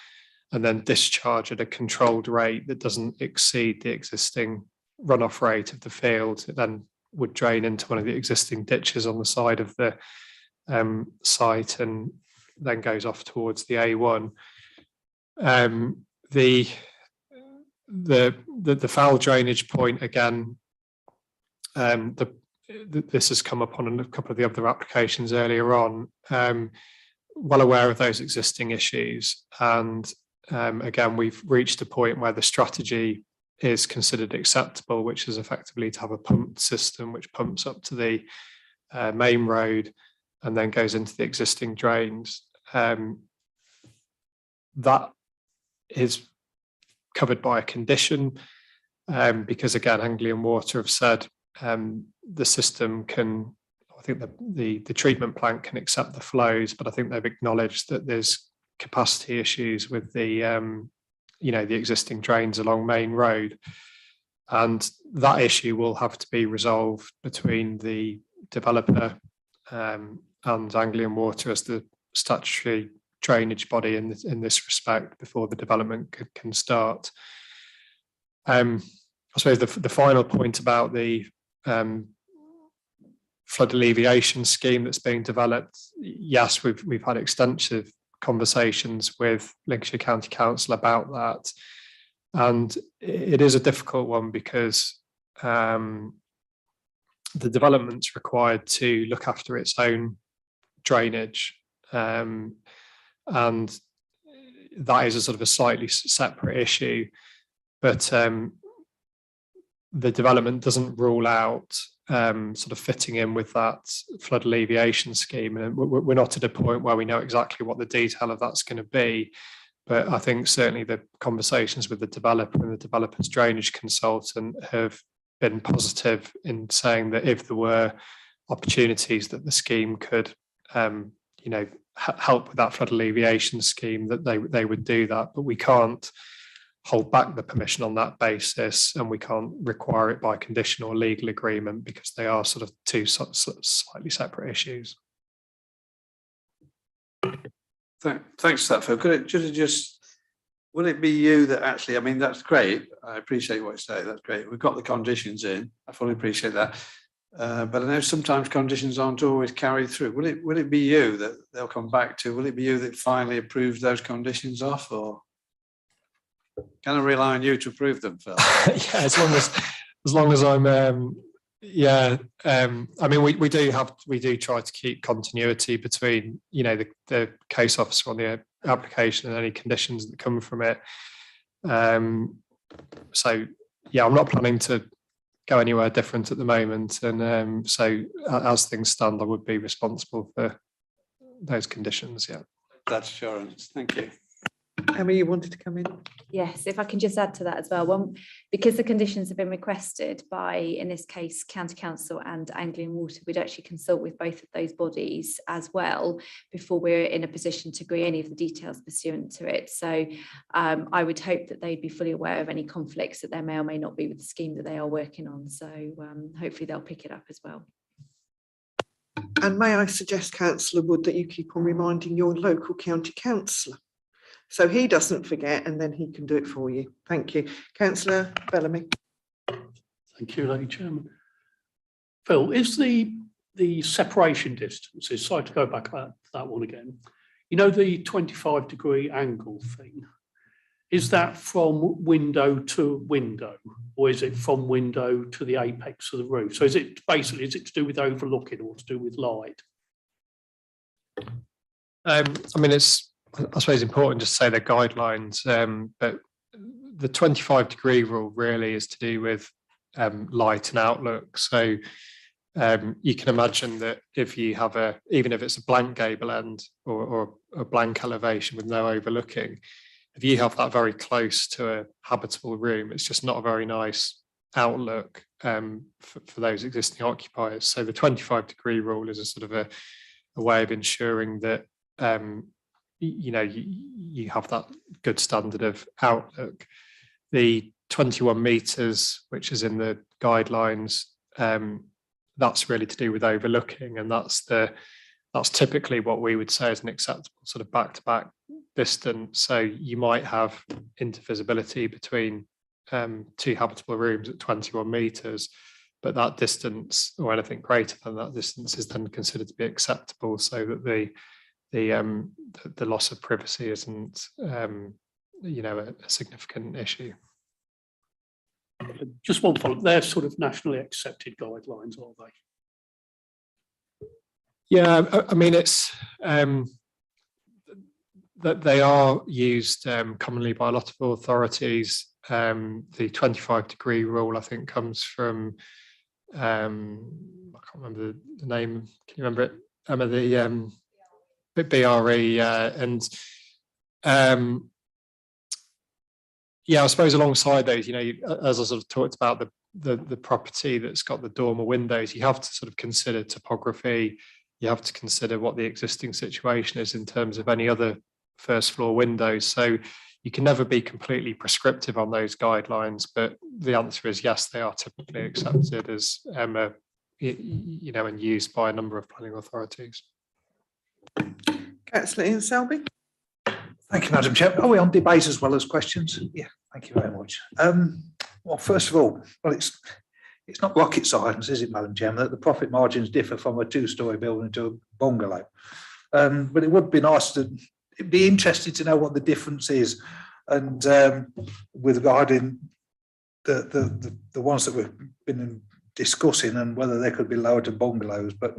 and then discharge at a controlled rate that doesn't exceed the existing runoff rate of the field. It then would drain into one of the existing ditches on the side of the site and then goes off towards the A1. The foul drainage point, again, this has come up on a couple of the other applications earlier on. Well aware of those existing issues, and again, we've reached a point where the strategy is considered acceptable, which is effectively to have a pump system which pumps up to the main road and then goes into the existing drains. That is covered by a condition because, again, Anglian Water have said the system can, I think the treatment plant can accept the flows, but I think they've acknowledged that there's capacity issues with the the existing drains along Main Road, and that issue will have to be resolved between the developer and Anglian Water as the statutory drainage body in this respect before the development can start. I suppose the final point about the flood alleviation scheme that's being developed, yes, we've had extensive conversations with Lincolnshire County Council about that, and it is a difficult one because the development's required to look after its own drainage, and that is a sort of a slightly separate issue, but the development doesn't rule out sort of fitting in with that flood alleviation scheme, and we're not at a point where we know exactly what the detail of that's going to be, but I think certainly the conversations with the developer and the developer's drainage consultant have been positive in saying that if there were opportunities that the scheme could help with that flood alleviation scheme, that they would do that, but we can't hold back the permission on that basis, and we can't require it by condition or legal agreement because they are sort of two slightly separate issues. Thanks for that, Phil. Could it will it be you that actually, I mean, that's great. I appreciate what you say. That's great. We've got the conditions in. I fully appreciate that. But I know sometimes conditions aren't always carried through. Will it be you that they'll come back to? Will it be you that finally approves those conditions off, or can I rely on you to approve them, Phil? Yeah, as long as I'm I mean, we do try to keep continuity between the case officer on the application and any conditions that come from it. So yeah, I'm not planning to go anywhere different at the moment, and so as things stand, I would be responsible for those conditions. Yeah, that's assurance. Thank you. Emma, you wanted to come in? Yes, if I can just add to that as well. Because the conditions have been requested by, in this case, County Council and Anglian Water, we'd actually consult with both of those bodies as well before we're in a position to agree any of the details pursuant to it. So I would hope that they'd be fully aware of any conflicts that there may or may not be with the scheme that they are working on. So hopefully they'll pick it up as well. And may I suggest, Councillor Wood, that you keep on reminding your local county councillor so he doesn't forget, and then he can do it for you. Thank you. Councillor Bellamy. Thank you, Lady Chairman. Phil, is the separation distances, sorry to go back to that one again, the 25-degree angle thing, is that from window to window, or is it from window to the apex of the roof? So is it to do with overlooking or to do with light? I mean, I suppose important just to say they're guidelines, but the 25-degree rule really is to do with light and outlook. So you can imagine that if you have even if it's a blank gable end or a blank elevation with no overlooking, if you have that very close to a habitable room, it's just not a very nice outlook for those existing occupiers. So the 25-degree rule is a sort of a way of ensuring that you have that good standard of outlook. The 21 metres, which is in the guidelines, that's really to do with overlooking, and that's typically what we would say is an acceptable sort of back-to-back distance. So you might have intervisibility between two habitable rooms at 21 metres, but that distance or anything greater than that distance is then considered to be acceptable, so that the loss of privacy isn't a significant issue. Just one follow-up. They're sort of nationally accepted guidelines, are they? Yeah, I mean, it's that they are used commonly by a lot of authorities. The 25-degree rule, I think, comes from I can't remember the name. Can you remember it, Emma? The BRE yeah, I suppose alongside those, as I sort of talked about the property that's got the dormer windows, you have to sort of consider topography. You have to consider what the existing situation is in terms of any other first floor windows. So you can never be completely prescriptive on those guidelines, but the answer is yes, they are typically accepted as and used by a number of planning authorities. Councillor Ian Selby. Thank you, Madam Chair. Are we on debate as well as questions? Yeah, thank you very much. Well, first of all, it's not rocket science, is it, Madam Chairman, that the profit margins differ from a two-storey building to a bungalow. But it would be nice it'd be interesting to know what the difference is, and with regarding the ones that we've been discussing and whether they could be lowered to bungalows. But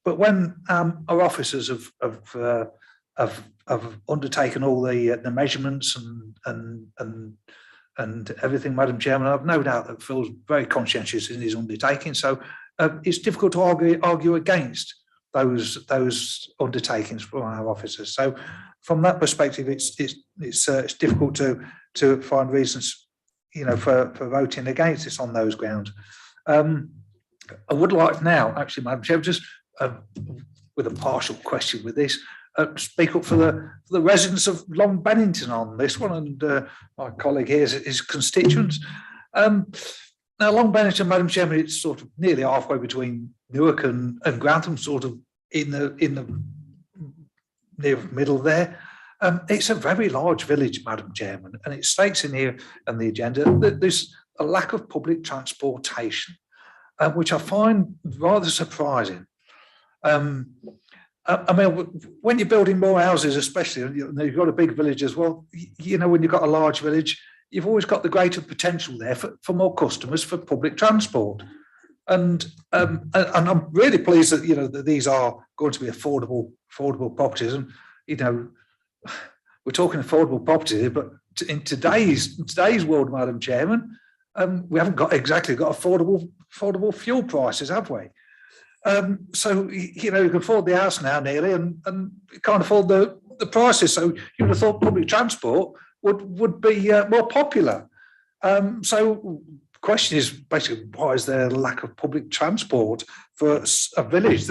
when our officers have undertaken all the measurements and everything, Madam Chairman, I've no doubt that Phil's very conscientious in his undertaking. So it's difficult to argue against those undertakings from our officers. So from that perspective, it's difficult to find reasons, for voting against this on those grounds. I would like now, actually, Madam Chair, just with a partial question with this, speak up for the residents of Long Bennington on this one, and my colleague here is his constituents. Now, Long Bennington, Madam Chairman, it's sort of nearly halfway between Newark and Grantham, sort of in the near middle there. It's a very large village, Madam Chairman, and it states in here on the agenda that there's a lack of public transportation, which I find rather surprising. I mean, when you're building more houses, especially, you've got a big village as well, when you've got a large village, you've always got the greater potential there for more customers for public transport. And I'm really pleased that, that these are going to be affordable properties. And, we're talking affordable properties here, but in today's world, Madam Chairman, we haven't got affordable fuel prices, have we? So, you can afford the house now nearly and you can't afford the prices. So you would have thought public transport would be more popular. So the question is basically, why is there a lack of public transport for a village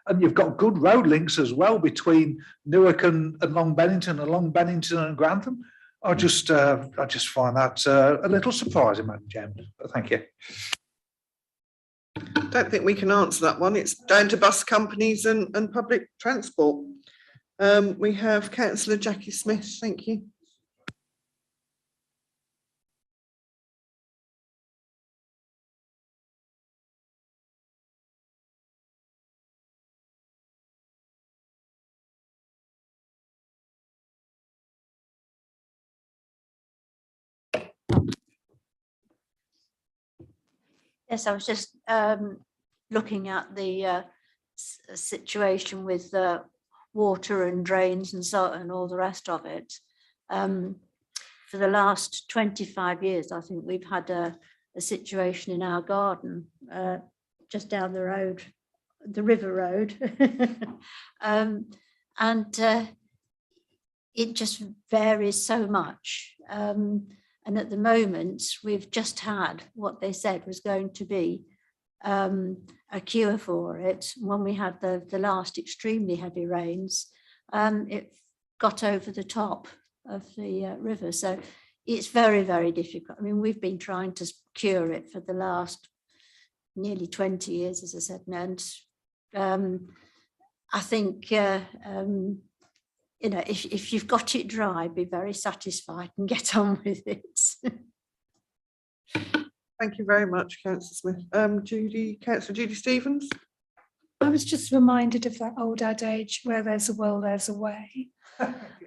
and you've got good road links as well between Newark and Long Bennington and Grantham? I just find that a little surprising, Madam Chairman. But thank you. I don't think we can answer that one. It's down to bus companies and public transport. We have Councillor Jackie Smith. Thank you. Yes, I was just looking at the situation with water and drains and all the rest of it. For the last 25 years, I think we've had a situation in our garden just down the road, the River Road. And it just varies so much. And at the moment, we've just had what they said was going to be a cure for it. When we had the last extremely heavy rains, it got over the top of the river. So it's very, very difficult. I mean, we've been trying to cure it for the last nearly 20 years, as I said, and I think, you know, if you've got it dry, be very satisfied and get on with it. Thank you very much, Councillor Smith. Councillor Judy Stevens. I was just reminded of that old adage, where there's a will, there's a way.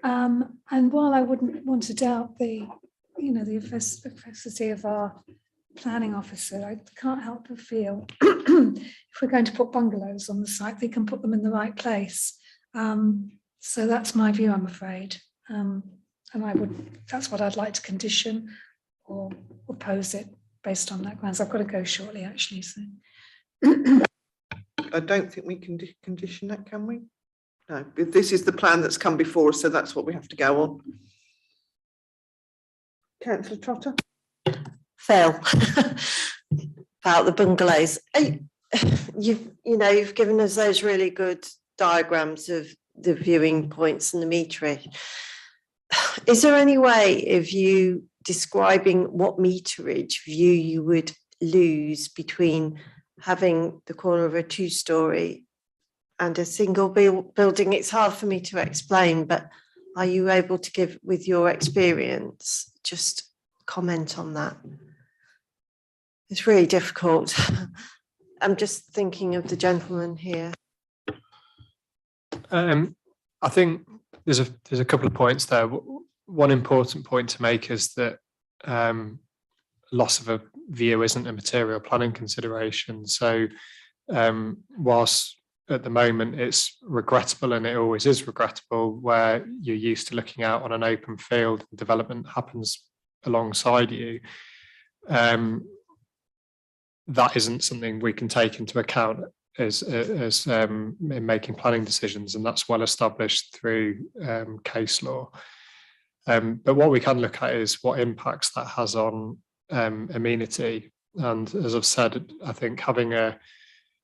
And while I wouldn't want to doubt the, you know, the efficacy of our planning officer, I can't help but feel if we're going to put bungalows on the site, they can put them in the right place. So that's my view, I'm afraid. And that's what I'd like to condition or oppose it based on that grounds. I've got to go shortly, actually. So I don't think we can condition that, can we? No, this is the plan that's come before us, so that's what we have to go on. Councillor Trotter. Phil, about the bungalows. You've given us those really good diagrams of the viewing points and the meterage. Is there any way of you describing what meterage view you would lose between having the corner of a two-storey and a single building? It's hard for me to explain, but are you able to give, with your experience, just comment on that? It's really difficult. I'm just thinking of the gentleman here. I think there's a couple of points there. One important point to make is that loss of a view isn't a material planning consideration. So whilst at the moment it's regrettable, and it always is regrettable, where you're used to looking out on an open field and development happens alongside you, that isn't something we can take into account as in making planning decisions, and that's well established through case law. But what we can look at is what impacts that has on amenity. And as I've said, I think having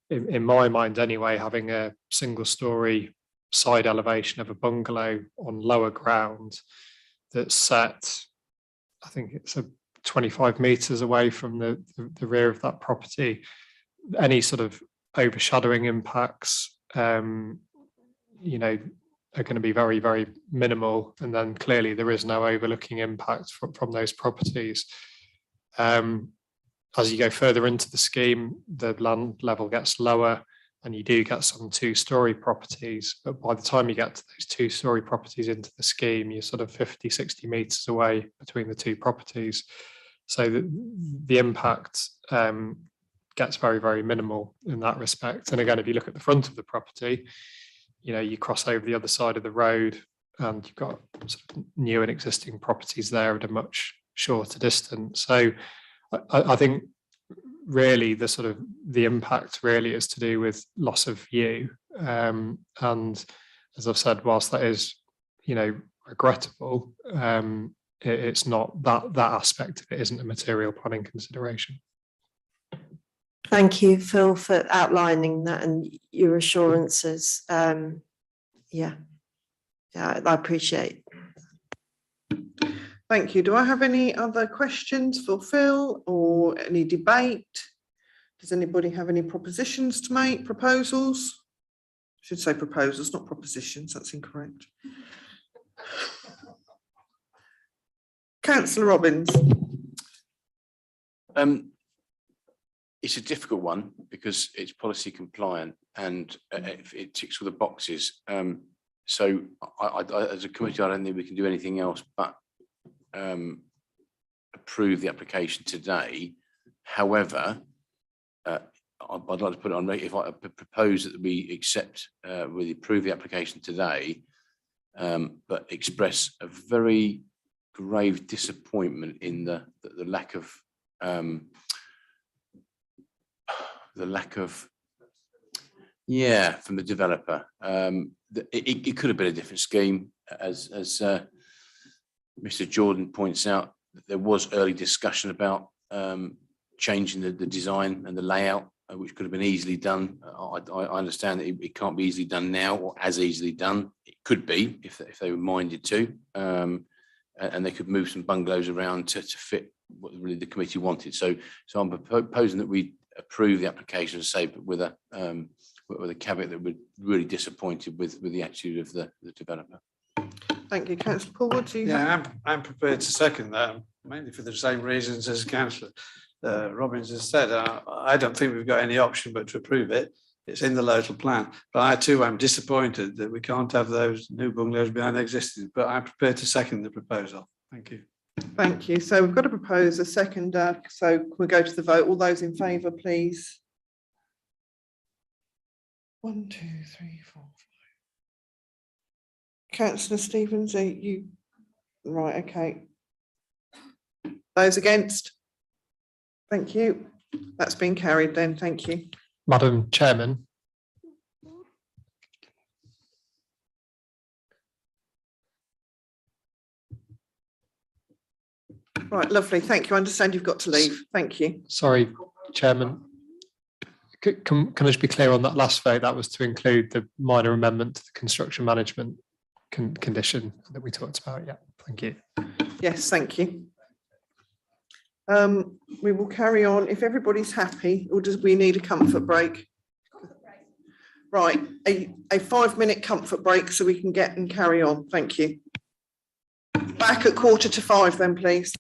in my mind anyway, having a single story side elevation of a bungalow on lower ground that's set, I think it's 25 metres away from the rear of that property, any sort of overshadowing impacts, you know, are going to be very, very minimal. And then clearly there is no overlooking impact from those properties. As you go further into the scheme, the land level gets lower and you do get some two-storey properties. But by the time you get to those two-storey properties into the scheme, you're sort of 50, 60 metres away between the two properties. So the impact gets very, very minimal in that respect. And again, if you look at the front of the property, you know, you cross over the other side of the road and you've got sort of new and existing properties there at a much shorter distance. So I think really the impact really is to do with loss of view. And as I've said, whilst that is, you know, regrettable, it's not that aspect of it isn't a material planning consideration. Thank you, Phil, for outlining that and your assurances. Yeah, I appreciate. Thank you. Do I have any other questions for Phil or any debate? Does anybody have any propositions to make, proposals? I should say proposals, not propositions, that's incorrect. Councillor Robbins. It's a difficult one because it's policy compliant and it ticks all the boxes. So I, as a committee, I don't think we can do anything else but approve the application today. However, I'd like to put it on, if I propose that we accept, we approve the application today, but express a very grave disappointment in the lack of from the developer. It could have been a different scheme, as Mr. Jordan points out. there was early discussion about changing the design and the layout, which could have been easily done. I understand that it can't be easily done now or as easily done. It could be if they were minded to, and they could move some bungalows around to fit what really the committee wanted. So I'm proposing that we approve the application, say, but with a caveat that we're really disappointed with the attitude of the developer. Thank you, Councillor Paul. What do you? Yeah, I'm prepared to second that, mainly for the same reasons as Councillor Robbins has said. I don't think we've got any option but to approve it. It's in the local plan. But I too am disappointed that we can't have those new bungalows behind existing, but I'm prepared to second the proposal. Thank you. Thank you. So we've got to propose a second. So we'll go to the vote. All those in favour, please. 1, 2, 3, 4, 5. Councillor Stevens, are you right? Okay. Those against? Thank you. That's been carried then. Thank you. Madam Chairman. Right, lovely. Thank you. I understand you've got to leave. Thank you. Sorry, Chairman. Can I just be clear on that last vote? That was to include the minor amendment to the construction management condition that we talked about. Yeah, thank you. Yes, thank you. We will carry on if everybody's happy, or does we need a comfort break? Right, a 5-minute comfort break so we can get and carry on. Thank you. Back at 4:45 then, please.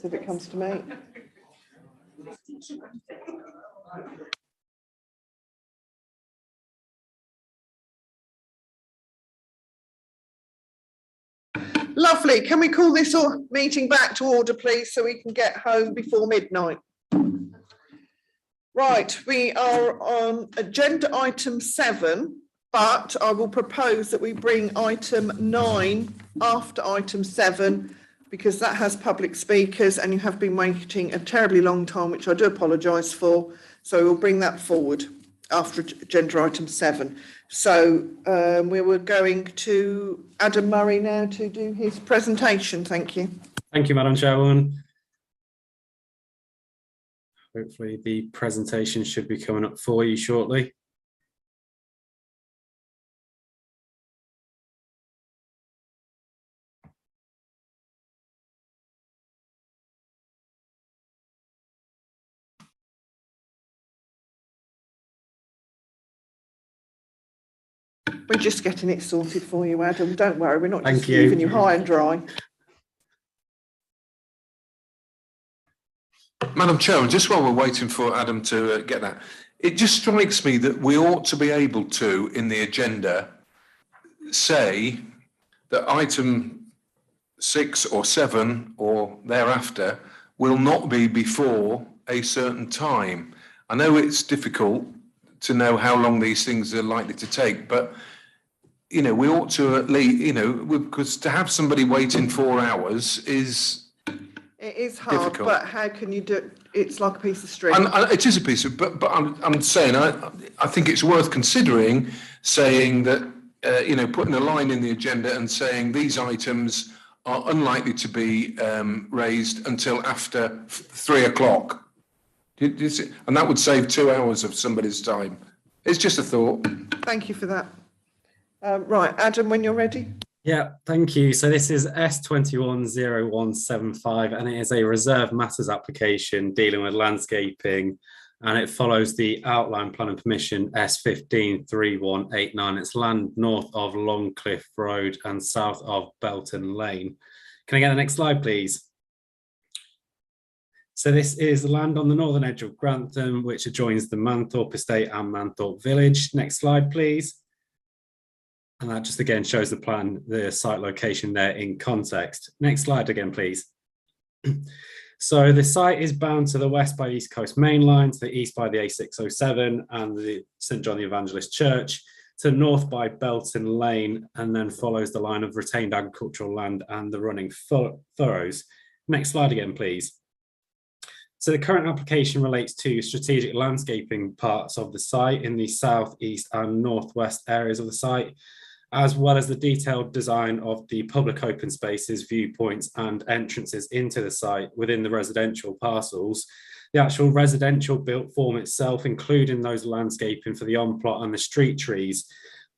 if it comes to me. Lovely. Can we call this meeting back to order, please, so we can get home before midnight? Right, we are on agenda item 7, but I will propose that we bring item 9 after item 7, because that has public speakers and you have been waiting a terribly long time, which I do apologise for. So we'll bring that forward after agenda item 7. So we were going to Adam Murray now to do his presentation. Thank you. Thank you, Madam Chairwoman. Hopefully the presentation should be coming up for you shortly. We're just getting it sorted for you, Adam. Don't worry, we're not Thank just you. leaving you high and dry. Madam Chairman, just while we're waiting for Adam to get that, it just strikes me that we ought to be able to, in the agenda, say that item 6 or 7 or thereafter will not be before a certain time. I know it's difficult to know how long these things are likely to take, but you know, we ought to at least, you know, because to have somebody waiting 4 hours is It is hard, difficult. but how can you do it? It's like a piece of string. And it is a piece of, but I'm saying I think it's worth considering saying that you know, putting a line in the agenda and saying these items are unlikely to be raised until after 3 o'clock. And that would save 2 hours of somebody's time. It's just a thought. Thank you for that. Right, Adam, when you're ready. Yeah, thank you. So this is S210175 and it is a reserve matters application dealing with landscaping, and it follows the outline plan and permission S153189. It's land north of Longcliffe Road and south of Belton Lane. Can I get the next slide, please? So this is land on the northern edge of Grantham, which adjoins the Manthorpe Estate and Manthorpe Village. Next slide, please. And that just again shows the plan, the site location there in context. Next slide again, please. So the site is bound to the west by the East Coast Main Line, to the east by the A607 and the St John the Evangelist Church, to the north by Belton Lane, and then follows the line of retained agricultural land and the running furrows. Next slide again, please. So the current application relates to strategic landscaping parts of the site in the south, east and northwest areas of the site, as well as the detailed design of the public open spaces, viewpoints and entrances into the site within the residential parcels. The actual residential built form itself, including those landscaping for the on-plot and the street trees,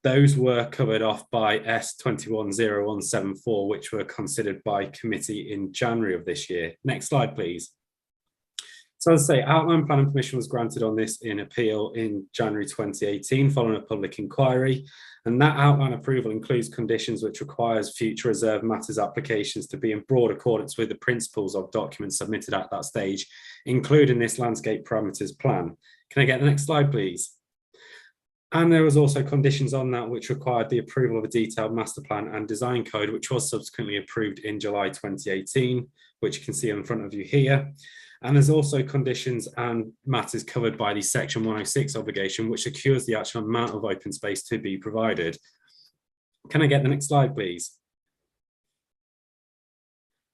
those were covered off by S210174, which were considered by committee in January of this year. Next slide, please. So as I say, outline plan and permission was granted on this in appeal in January 2018 following a public inquiry. And that outline approval includes conditions which requires future reserve matters applications to be in broad accordance with the principles of documents submitted at that stage, including this landscape parameters plan. Can I get the next slide, please? And there was also conditions on that which required the approval of a detailed master plan and design code, which was subsequently approved in July 2018, which you can see in front of you here. And there's also conditions and matters covered by the Section 106 obligation, which secures the actual amount of open space to be provided. Can I get the next slide, please?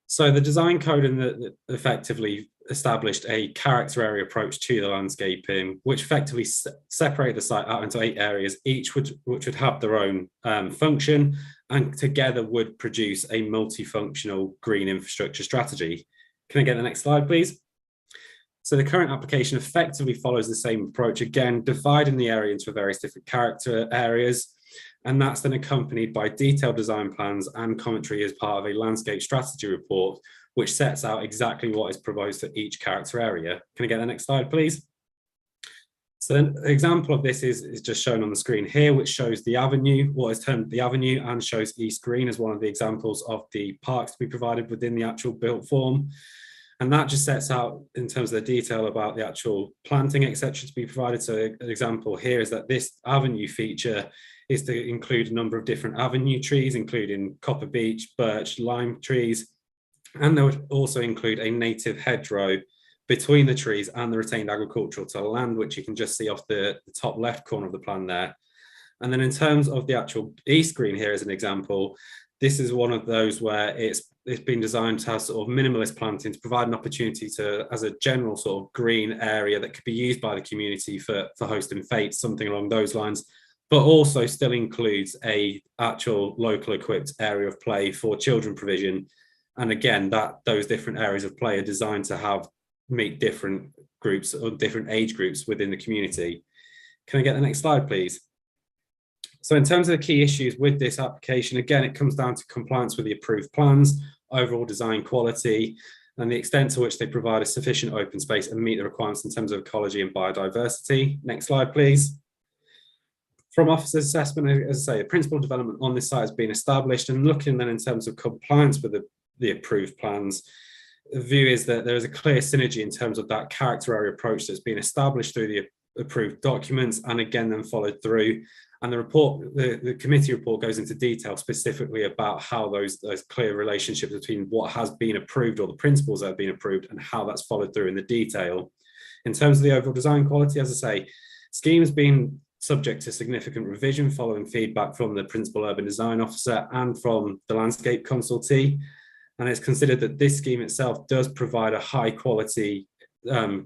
So the design code effectively established a character area approach to the landscaping, which effectively separated the site out into 8 areas, each which would have their own function, and together would produce a multifunctional green infrastructure strategy. Can I get the next slide, please? So the current application effectively follows the same approach, again, dividing the area into various different character areas, and that's then accompanied by detailed design plans and commentary as part of a landscape strategy report, which sets out exactly what is proposed for each character area. Can I get the next slide, please? So then an example of this is just shown on the screen here, which shows the avenue, what is termed the avenue, and shows East Green as one of the examples of the parks to be provided within the actual built form. And that just sets out in terms of the detail about the actual planting, etc., to be provided. So an example here is that this avenue feature is to include a number of different avenue trees, including copper beech, birch, lime trees, and they would also include a native hedgerow between the trees and the retained agricultural to land, which you can just see off the top left corner of the plan there. And then in terms of the actual east green here as an example, this is one of those where it's been designed to have sort of minimalist planting to provide an opportunity to, as a general sort of green area that could be used by the community for hosting fetes, something along those lines, but also still includes a actual local equipped area of play for children provision. And again, that those different areas of play are designed to meet different groups or different age groups within the community. Can I get the next slide, please? So in terms of the key issues with this application, again, it comes down to compliance with the approved plans, overall design quality, and the extent to which they provide a sufficient open space and meet the requirements in terms of ecology and biodiversity. Next slide, please. From officer's assessment, as I say, the principal development on this site has been established, and looking then in terms of compliance with the approved plans, the view is that there is a clear synergy in terms of that character area approach that's been established through the approved documents and again then followed through. And the report, the committee report goes into detail specifically about how those clear relationships between what has been approved or the principles that have been approved and how that's followed through in the detail. In terms of the overall design quality, as I say, scheme has been subject to significant revision following feedback from the principal urban design officer and from the landscape consultee. And it's considered that this scheme itself does provide a high quality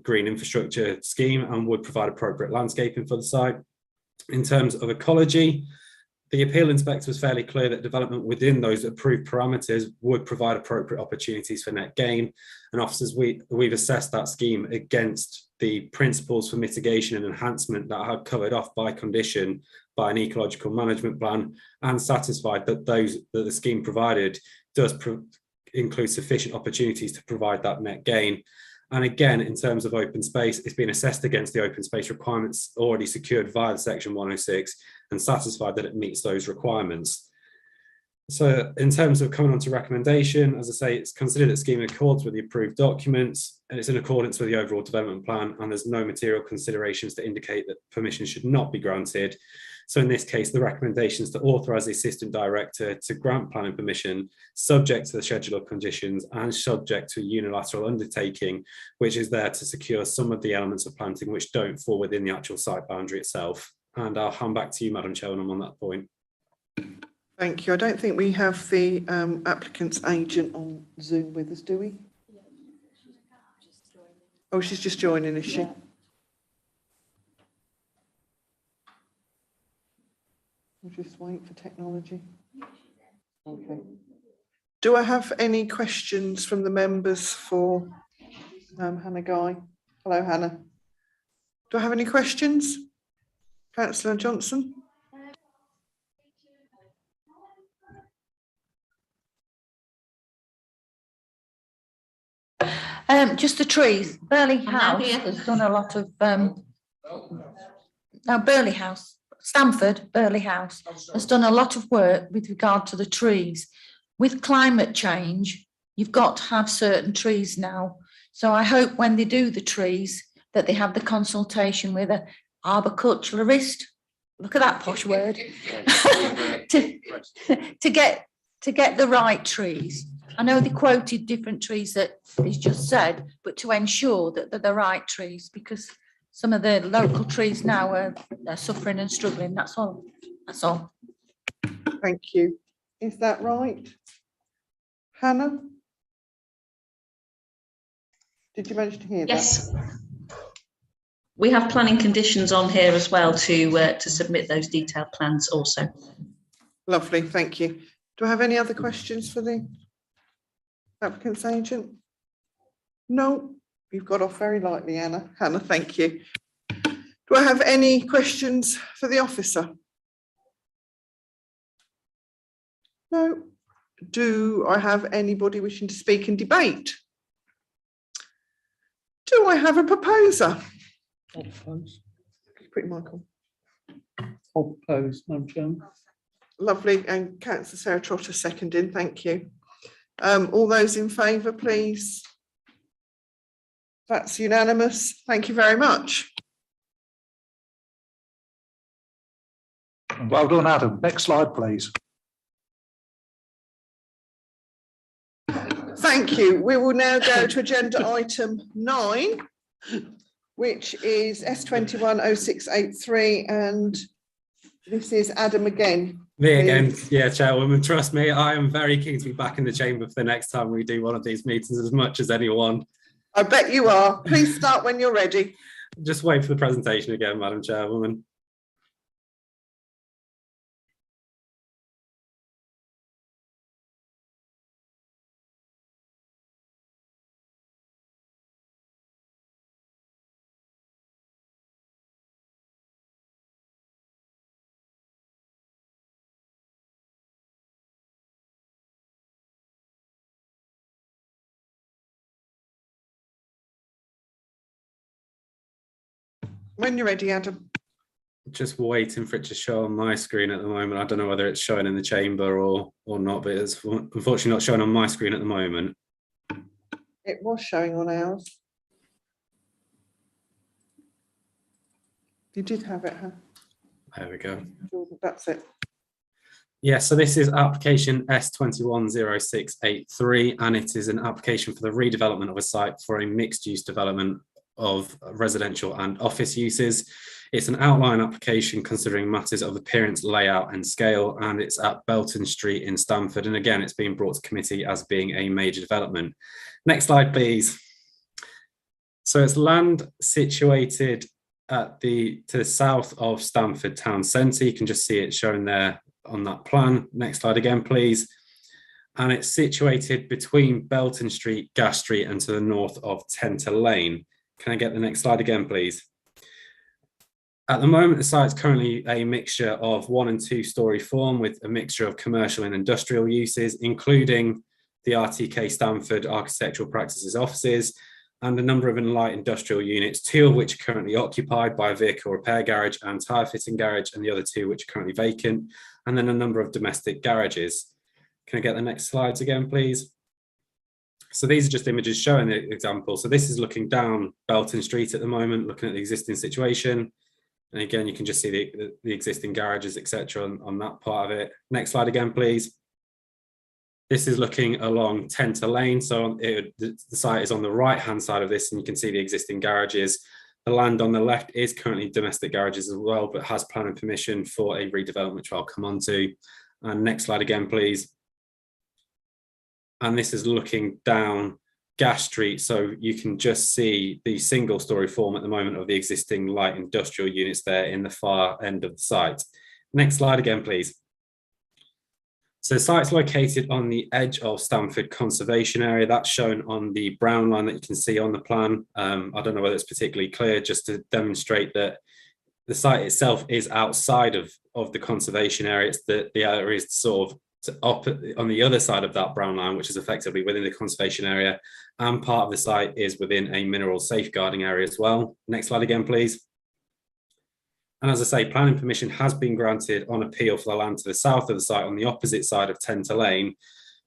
green infrastructure scheme and would provide appropriate landscaping for the site. In terms of ecology, the appeal inspector was fairly clear that development within those approved parameters would provide appropriate opportunities for net gain. And officers, we've assessed that scheme against the principles for mitigation and enhancement that are covered off by condition by an ecological management plan and satisfied that the scheme provided does include sufficient opportunities to provide that net gain. And again, in terms of open space, it's been assessed against the open space requirements already secured via the Section 106 and satisfied that it meets those requirements. So in terms of coming on to recommendation, as I say, it's considered that scheme accords with the approved documents and it's in accordance with the overall development plan, and there's no material considerations to indicate that permission should not be granted. So in this case, the recommendation is to authorise the Assistant Director to grant planning permission subject to the schedule of conditions and subject to a unilateral undertaking, which is there to secure some of the elements of planting which don't fall within the actual site boundary itself. And I'll hand back to you, Madam Chairman, on that point. Thank you. I don't think we have the applicant's agent on Zoom with us, do we? Oh, she's just joining, is she? We'll just wait for technology. Okay. Do I have any questions from the members for Hannah Guy? Hello, Hannah. Do I have any questions? Councillor Johnson? Just the trees. Burley House has done a lot of Burley House. Stamford, Burley House, has done a lot of work with regard to the trees. With climate change, you've got to have certain trees now. So I hope when they do the trees that they have the consultation with an arboriculturist, look at that posh word, to get the right trees. I know they quoted different trees that he's just said, but to ensure that they're the right trees, because some of the local trees now are suffering and struggling. That's all. That's all. Thank you. Is that right? Hannah? Did you manage to hear that? Yes. We have planning conditions on here as well to submit those detailed plans also. Lovely, thank you. Do I have any other questions for the applicant's agent? No. You've got off very lightly, Hannah. Hannah, thank you. Do I have any questions for the officer? No. Do I have anybody wishing to speak in debate? Do I have a proposer? I'll propose. Put your mic on. I'll propose, Madam Chairman. Lovely, and Councillor Sarah Trotter seconding, thank you. All those in favour, please. That's unanimous. Thank you very much. Well done, Adam. Next slide, please. Thank you. We will now go to agenda item 9, which is S210683, and this is Adam again. Me again, yeah, Chairwoman, trust me, I am very keen to be back in the chamber for the next time we do one of these meetings as much as anyone. I bet you are. Please start when you're ready. Just wait for the presentation again, Madam Chairwoman. When you're ready, Adam. Just waiting for it to show on my screen at the moment. I don't know whether it's showing in the chamber or not, but it's unfortunately not showing on my screen at the moment. It was showing on ours. You did have it, huh? There we go. That's it. Yeah, so this is application S210683, and it is an application for the redevelopment of a site for a mixed-use development of residential and office uses. It's an outline application considering matters of appearance, layout and scale, and it's at Belton Street in Stamford. And again, it's being brought to committee as being a major development. Next slide, please. So it's land situated at to the south of Stamford town centre. You can just see it shown there on that plan. Next slide again, please. And it's situated between Belton Street, Gas Street, and to the north of Tenter Lane. Can I get the next slide again, please? At the moment, the site's currently a mixture of 1 and 2 story form with a mixture of commercial and industrial uses, including the RTK Stamford Architectural Practices offices and a number of light industrial units, 2 of which are currently occupied by a vehicle repair garage and tyre fitting garage, and the other 2 which are currently vacant, and then a number of domestic garages. Can I get the next slides again, please? So these are just images showing the example. So this is looking down Belton Street at the moment, looking at the existing situation. And again, you can just see the existing garages, etc. on that part of it. Next slide again, please. This is looking along Tenter Lane. So the site is on the right-hand side of this, and you can see the existing garages. The land on the left is currently domestic garages as well, but has planning permission for a redevelopment, which I'll come on to. And next slide again, please. And this is looking down Gas Street, so you can just see the single story form at the moment of the existing light industrial units there in the far end of the site. Next slide again, please. So the site's located on the edge of Stamford Conservation Area. That's shown on the brown line that you can see on the plan. I don't know whether it's particularly clear, just to demonstrate that the site itself is outside of the conservation area. It's the area is sort of on the other side of that brown line, which is effectively within the conservation area, and part of the site is within a mineral safeguarding area as well. Next slide again, please. And as I say, planning permission has been granted on appeal for the land to the south of the site on the opposite side of Tenter Lane,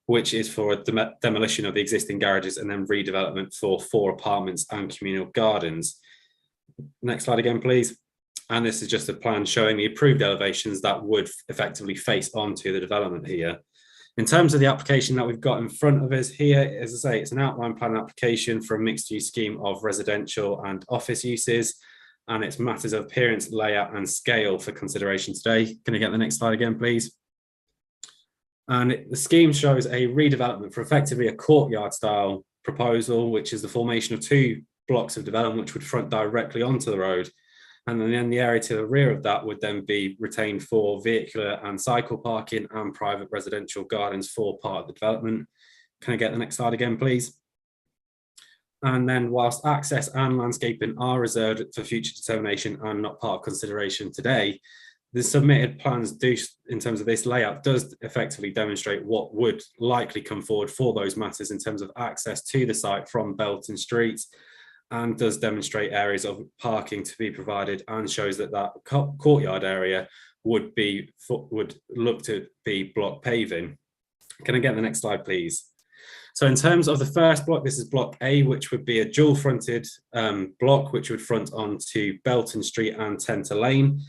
which is for a demolition of the existing garages and then redevelopment for 4 apartments and communal gardens. Next slide again, please. And this is just a plan showing the approved elevations that would effectively face onto the development here. In terms of the application that we've got in front of us here, as I say, it's an outline plan application for a mixed use scheme of residential and office uses. And it's matters of appearance, layout and scale for consideration today. Can I get the next slide again, please? And the scheme shows a redevelopment for effectively a courtyard style proposal, which is the formation of 2 blocks of development which would front directly onto the road. And then the area to the rear of that would then be retained for vehicular and cycle parking and private residential gardens for part of the development. Can I get the next slide again, please? And then whilst access and landscaping are reserved for future determination and not part of consideration today, the submitted plans do, in terms of this layout, does effectively demonstrate what would likely come forward for those matters in terms of access to the site from Belton Street, and does demonstrate areas of parking to be provided, and shows that that courtyard area would look to be block paving. Can I get the next slide, please? So in terms of the first block, this is block A, which would be a dual fronted block, which would front onto Belton Street and Tenter Lane.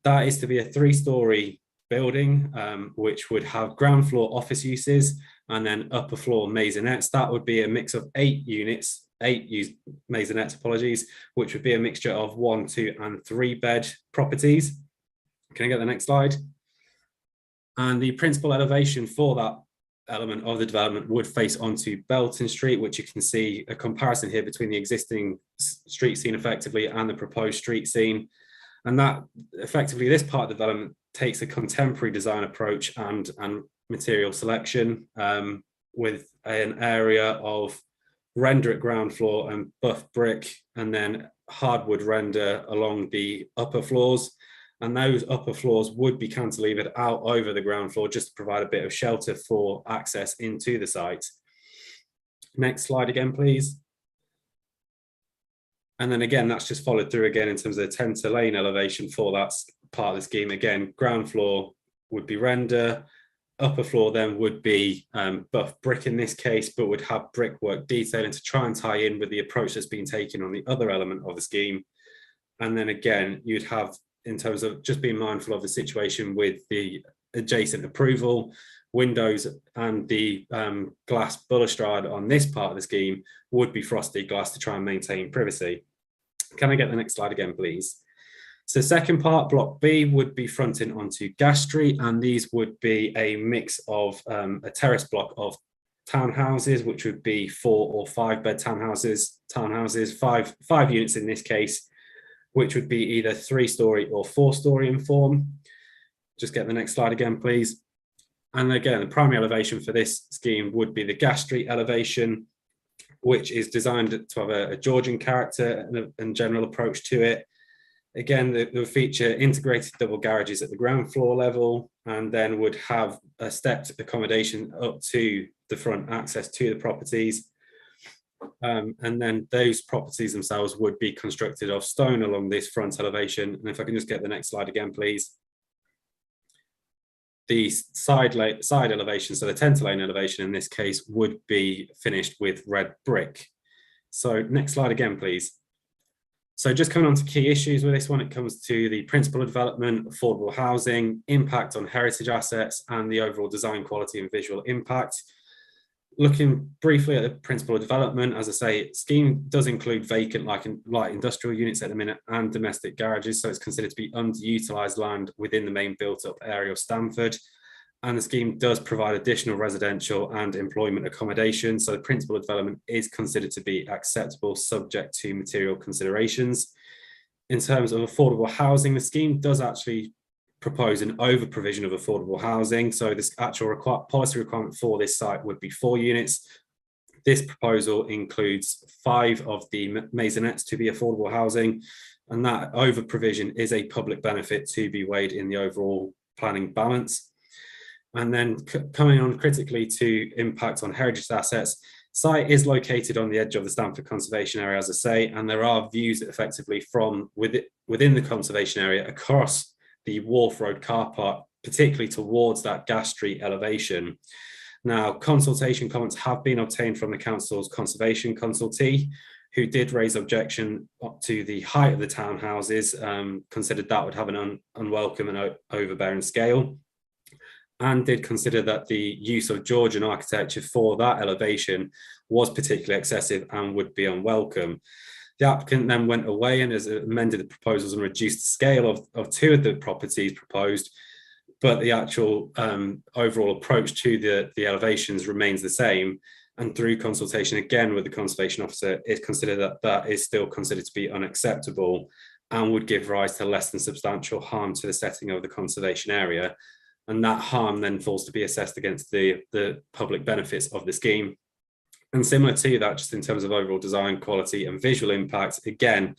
That is to be a 3-storey building, which would have ground floor office uses and then upper floor maisonettes. That would be a mix of 8 units, 8 maisonettes, apologies, which would be a mixture of 1, 2 and 3 bed properties. Can I get the next slide? And the principal elevation for that element of the development would face onto Belton Street, which you can see a comparison here between the existing street scene effectively and the proposed street scene. And that effectively, this part of the development takes a contemporary design approach and material selection with an area of render at ground floor and buff brick, and then hardwood render along the upper floors. And those upper floors would be cantilevered out over the ground floor just to provide a bit of shelter for access into the site. Next slide again, please. And then again, that's just followed through again in terms of the Tenter Lane elevation for that part of the scheme. Again, ground floor would be render, upper floor then would be buff brick in this case, but would have brickwork detailing to try and tie in with the approach that's been taken on the other element of the scheme. And then again, you'd have, in terms of just being mindful of the situation with the adjacent approval, windows and the glass balustrade on this part of the scheme would be frosted glass to try and maintain privacy. Can I get the next slide again, please? So second part, block B, would be fronting onto Gas Street, and these would be a mix of a terrace block of townhouses, which would be 4 or 5 bed townhouses, five units in this case, which would be either 3-storey or 4-storey in form. Just get the next slide again, please. And again, the primary elevation for this scheme would be the Gas Street elevation, which is designed to have a Georgian character and general approach to it. Again, they would feature integrated double garages at the ground floor level, and then would have a stepped accommodation up to the front access to the properties. And then those properties themselves would be constructed of stone along this front elevation. And if I can just get the next slide again, please. The side elevation, so the Tenter Lane elevation in this case, would be finished with red brick. So next slide again, please. So just coming on to key issues with this one, it comes to the principal of development, affordable housing, impact on heritage assets, and the overall design quality and visual impact. Looking briefly at the principal of development, as I say, scheme does include vacant light industrial units at the minute and domestic garages, so it's considered to be underutilised land within the main built-up area of Stamford. And the scheme does provide additional residential and employment accommodation, so the principal of development is considered to be acceptable subject to material considerations. In terms of affordable housing, the scheme does actually propose an over provision of affordable housing. So this actual policy requirement for this site would be 4 units. This proposal includes 5 of the maisonettes to be affordable housing, and that over provision is a public benefit to be weighed in the overall planning balance. And then coming on critically to impact on heritage assets, site is located on the edge of the Stamford Conservation Area, as I say, and there are views effectively from within the conservation area across the Wharf Road car park, particularly towards that Gas Street elevation. Now, consultation comments have been obtained from the council's conservation consultee, who did raise objection to the height of the townhouses, considered that would have an unwelcome and overbearing scale, and did consider that the use of Georgian architecture for that elevation was particularly excessive and would be unwelcome. The applicant then went away and has amended the proposals and reduced the scale of 2 of the properties proposed, but the actual overall approach to the elevations remains the same. And through consultation again with the conservation officer, it's considered that that is still considered to be unacceptable and would give rise to less than substantial harm to the setting of the conservation area. And that harm then falls to be assessed against the public benefits of the scheme. And similar to that, just in terms of overall design quality and visual impact, again,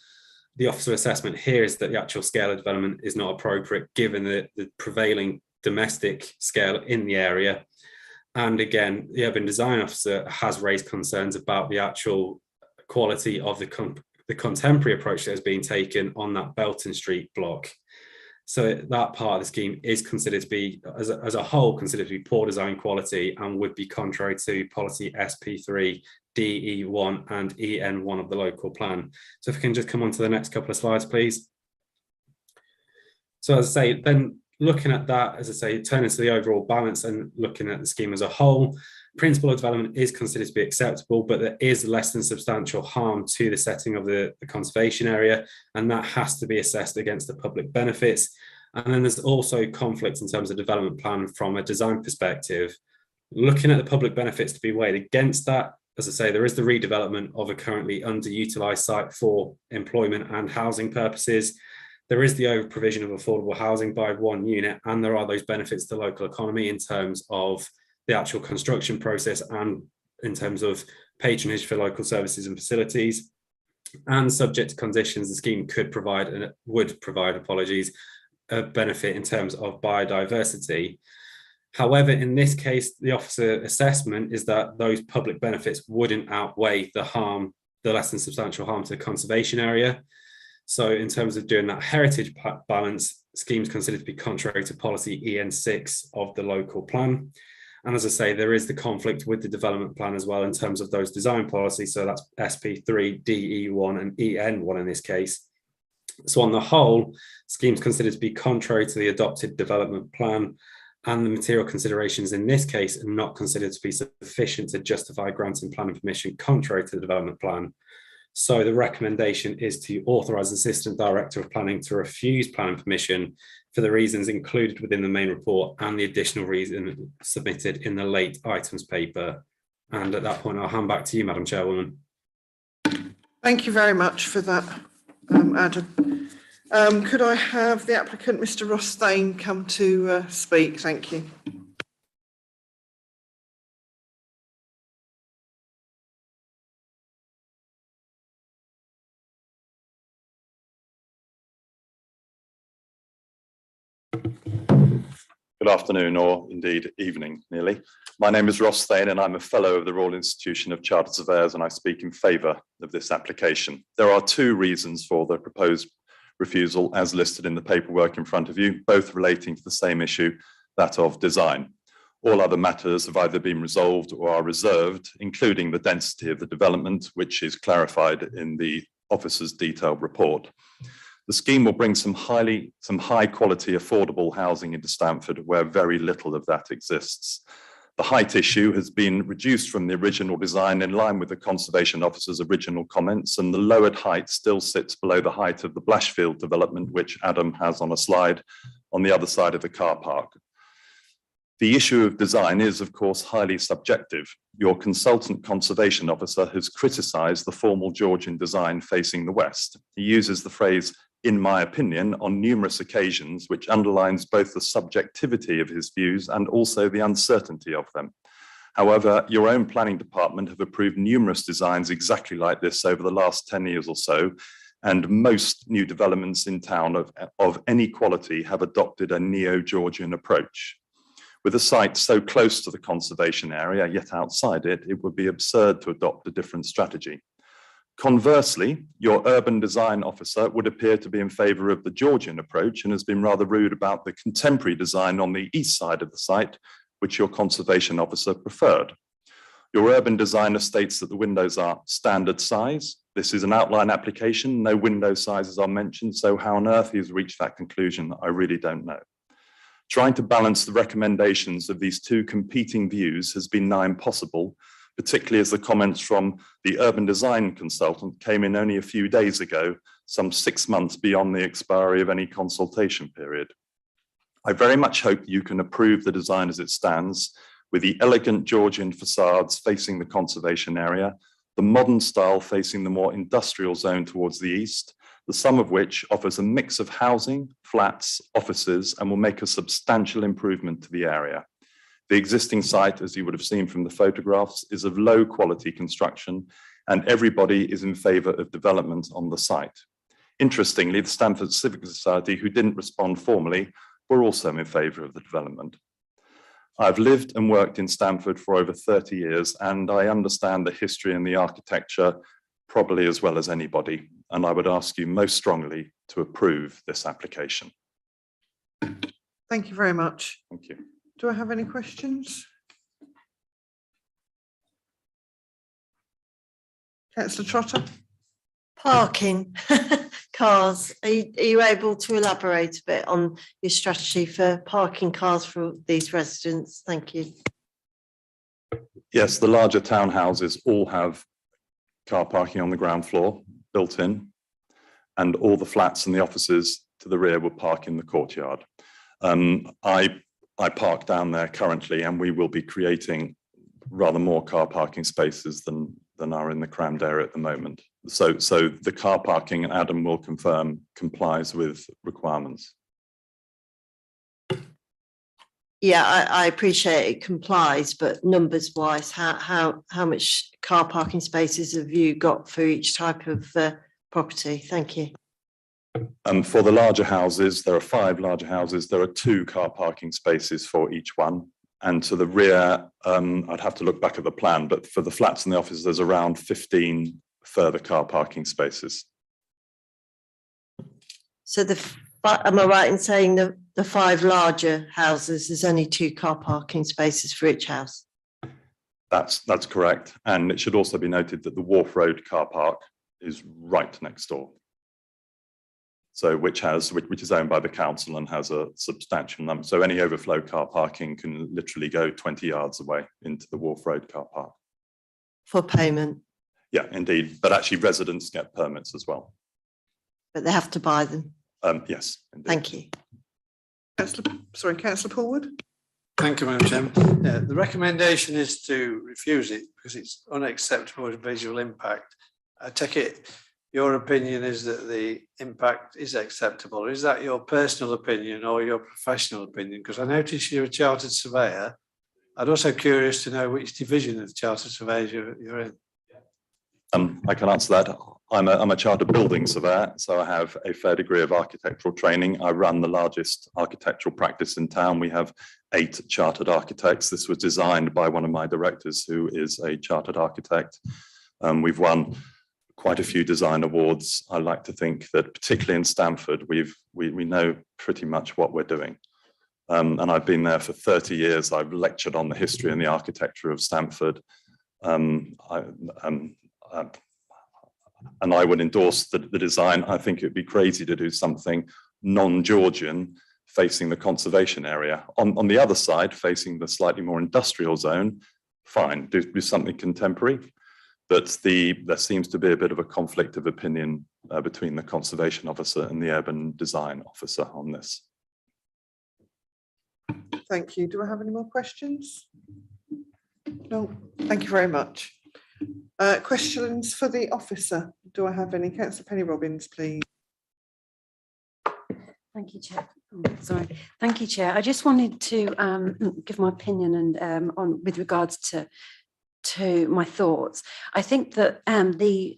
the officer assessment here is that the actual scale of development is not appropriate given the prevailing domestic scale in the area. And again, the urban design officer has raised concerns about the actual quality of the contemporary approach that has been taken on that Belton Street block. So that part of the scheme is considered to be, as a whole, considered to be poor design quality and would be contrary to policy SP3, DE1 and EN1 of the local plan. So if we can just come on to the next couple of slides, please. So as I say, then looking at that, as I say, turning to the overall balance and looking at the scheme as a whole, principle of development is considered to be acceptable, but there is less than substantial harm to the setting of the conservation area, and that has to be assessed against the public benefits. And then there's also conflicts in terms of development plan from a design perspective. Looking at the public benefits to be weighed against that, as I say, there is the redevelopment of a currently underutilised site for employment and housing purposes. There is the over provision of affordable housing by one unit, and there are those benefits to the local economy in terms of the actual construction process and in terms of patronage for local services and facilities. And subject to conditions, the scheme could provide and would provide, apologies, a benefit in terms of biodiversity. However, in this case, the officer assessment is that those public benefits wouldn't outweigh the harm, the less than substantial harm to the conservation area. So in terms of doing that heritage balance, schemes considered to be contrary to policy EN6 of the local plan. And as I say, there is the conflict with the development plan as well in terms of those design policies. So that's SP3, DE1 and EN1 in this case. So on the whole, schemes considered to be contrary to the adopted development plan, and the material considerations in this case are not considered to be sufficient to justify granting planning permission contrary to the development plan. So the recommendation is to authorise the Assistant Director of Planning to refuse planning permission for the reasons included within the main report and the additional reason submitted in the late items paper. And at that point, I'll hand back to you, Madam Chairwoman. Thank you very much for that, Adam. Could I have the applicant, Mr. Rothstein, come to speak? Thank you. Good afternoon, or indeed evening, nearly. My name is Rothstein and I'm a Fellow of the Royal Institution of Chartered Surveyors, and I speak in favour of this application. There are two reasons for the proposed refusal as listed in the paperwork in front of you, both relating to the same issue, that of design. All other matters have either been resolved or are reserved, including the density of the development, which is clarified in the officer's detailed report. The scheme will bring some high quality affordable housing into Stamford, where very little of that exists. The height issue has been reduced from the original design in line with the Conservation Officer's original comments, and the lowered height still sits below the height of the Blashfield development, which Adam has on a slide on the other side of the car park. The issue of design is, of course, highly subjective. Your consultant conservation officer has criticised the formal Georgian design facing the west. He uses the phrase, "in my opinion," on numerous occasions, which underlines both the subjectivity of his views and also the uncertainty of them. However, your own planning department have approved numerous designs exactly like this over the last 10 years or so, and most new developments in town of any quality have adopted a neo-Georgian approach. With a site so close to the conservation area, yet outside it, it would be absurd to adopt a different strategy. Conversely, your urban design officer would appear to be in favour of the Georgian approach and has been rather rude about the contemporary design on the east side of the site, which your conservation officer preferred. Your urban designer states that the windows are standard size. This is an outline application, no window sizes are mentioned, so how on earth he's reached that conclusion, I really don't know. Trying to balance the recommendations of these two competing views has been nigh impossible, particularly as the comments from the urban design consultant came in only a few days ago, some 6 months beyond the expiry of any consultation period. I very much hope you can approve the design as it stands, with the elegant Georgian facades facing the conservation area, the modern style facing the more industrial zone towards the east, the sum of which offers a mix of housing, flats, offices, and will make a substantial improvement to the area. The existing site, as you would have seen from the photographs, is of low quality construction, and everybody is in favour of development on the site. Interestingly, the Stamford Civic Society, who didn't respond formally, were also in favour of the development. I've lived and worked in Stamford for over 30 years, and I understand the history and the architecture probably as well as anybody, and I would ask you most strongly to approve this application. Thank you very much. Thank you. Do I have any questions? Councillor Trotter? Parking, cars. Are you able to elaborate a bit on your strategy for parking cars for these residents? Thank you. Yes, the larger townhouses all have car parking on the ground floor built in, and all the flats and the offices to the rear will park in the courtyard. I park down there currently, and we will be creating rather more car parking spaces than are in the crammed area at the moment. So the car parking, and Adam will confirm, complies with requirements. Yeah, I appreciate it complies, but numbers wise, how much car parking spaces have you got for each type of property? Thank you. For the larger houses, there are 5 larger houses. There are 2 car parking spaces for each one. And to the rear, I'd have to look back at the plan, but for the flats and the offices, there's around 15 further car parking spaces. So am I right in saying the 5 larger houses, there's only 2 car parking spaces for each house? That's correct. And it should also be noted that the Wharf Road car park is right next door. So which is owned by the council and has a substantial number. So any overflow car parking can literally go 20 yards away into the Wharf Road car park. For payment? Yeah, indeed. But actually residents get permits as well. But they have to buy them? Yes. Indeed. Thank you. Councillor Paulwood. Thank you, Madam Chairman. Yeah, the recommendation is to refuse it because it's unacceptable with visual impact. I take it your opinion is that the impact is acceptable. Is that your personal opinion or your professional opinion? Because I notice you're a chartered surveyor. I'd also curious to know which division of chartered surveyors you're in. I can answer that. I'm a chartered building surveyor, so I have a fair degree of architectural training. I run the largest architectural practice in town. We have 8 chartered architects. This was designed by one of my directors, who is a chartered architect. We've won quite a few design awards. I like to think that, particularly in Stamford, we know pretty much what we're doing. And I've been there for 30 years. I've lectured on the history and the architecture of Stamford. And I would endorse the design. I think it'd be crazy to do something non-Georgian facing the conservation area. On the other side, facing the slightly more industrial zone, fine, do something contemporary. But there seems to be a bit of a conflict of opinion between the conservation officer and the urban design officer on this. Thank you. Do I have any more questions? No, thank you very much. Questions for the officer? Do I have any? Councillor Penny Robbins, please. Thank you, Chair. Oh, sorry. Thank you, Chair. I just wanted to give my opinion and on with regards to my thoughts. I think that I'm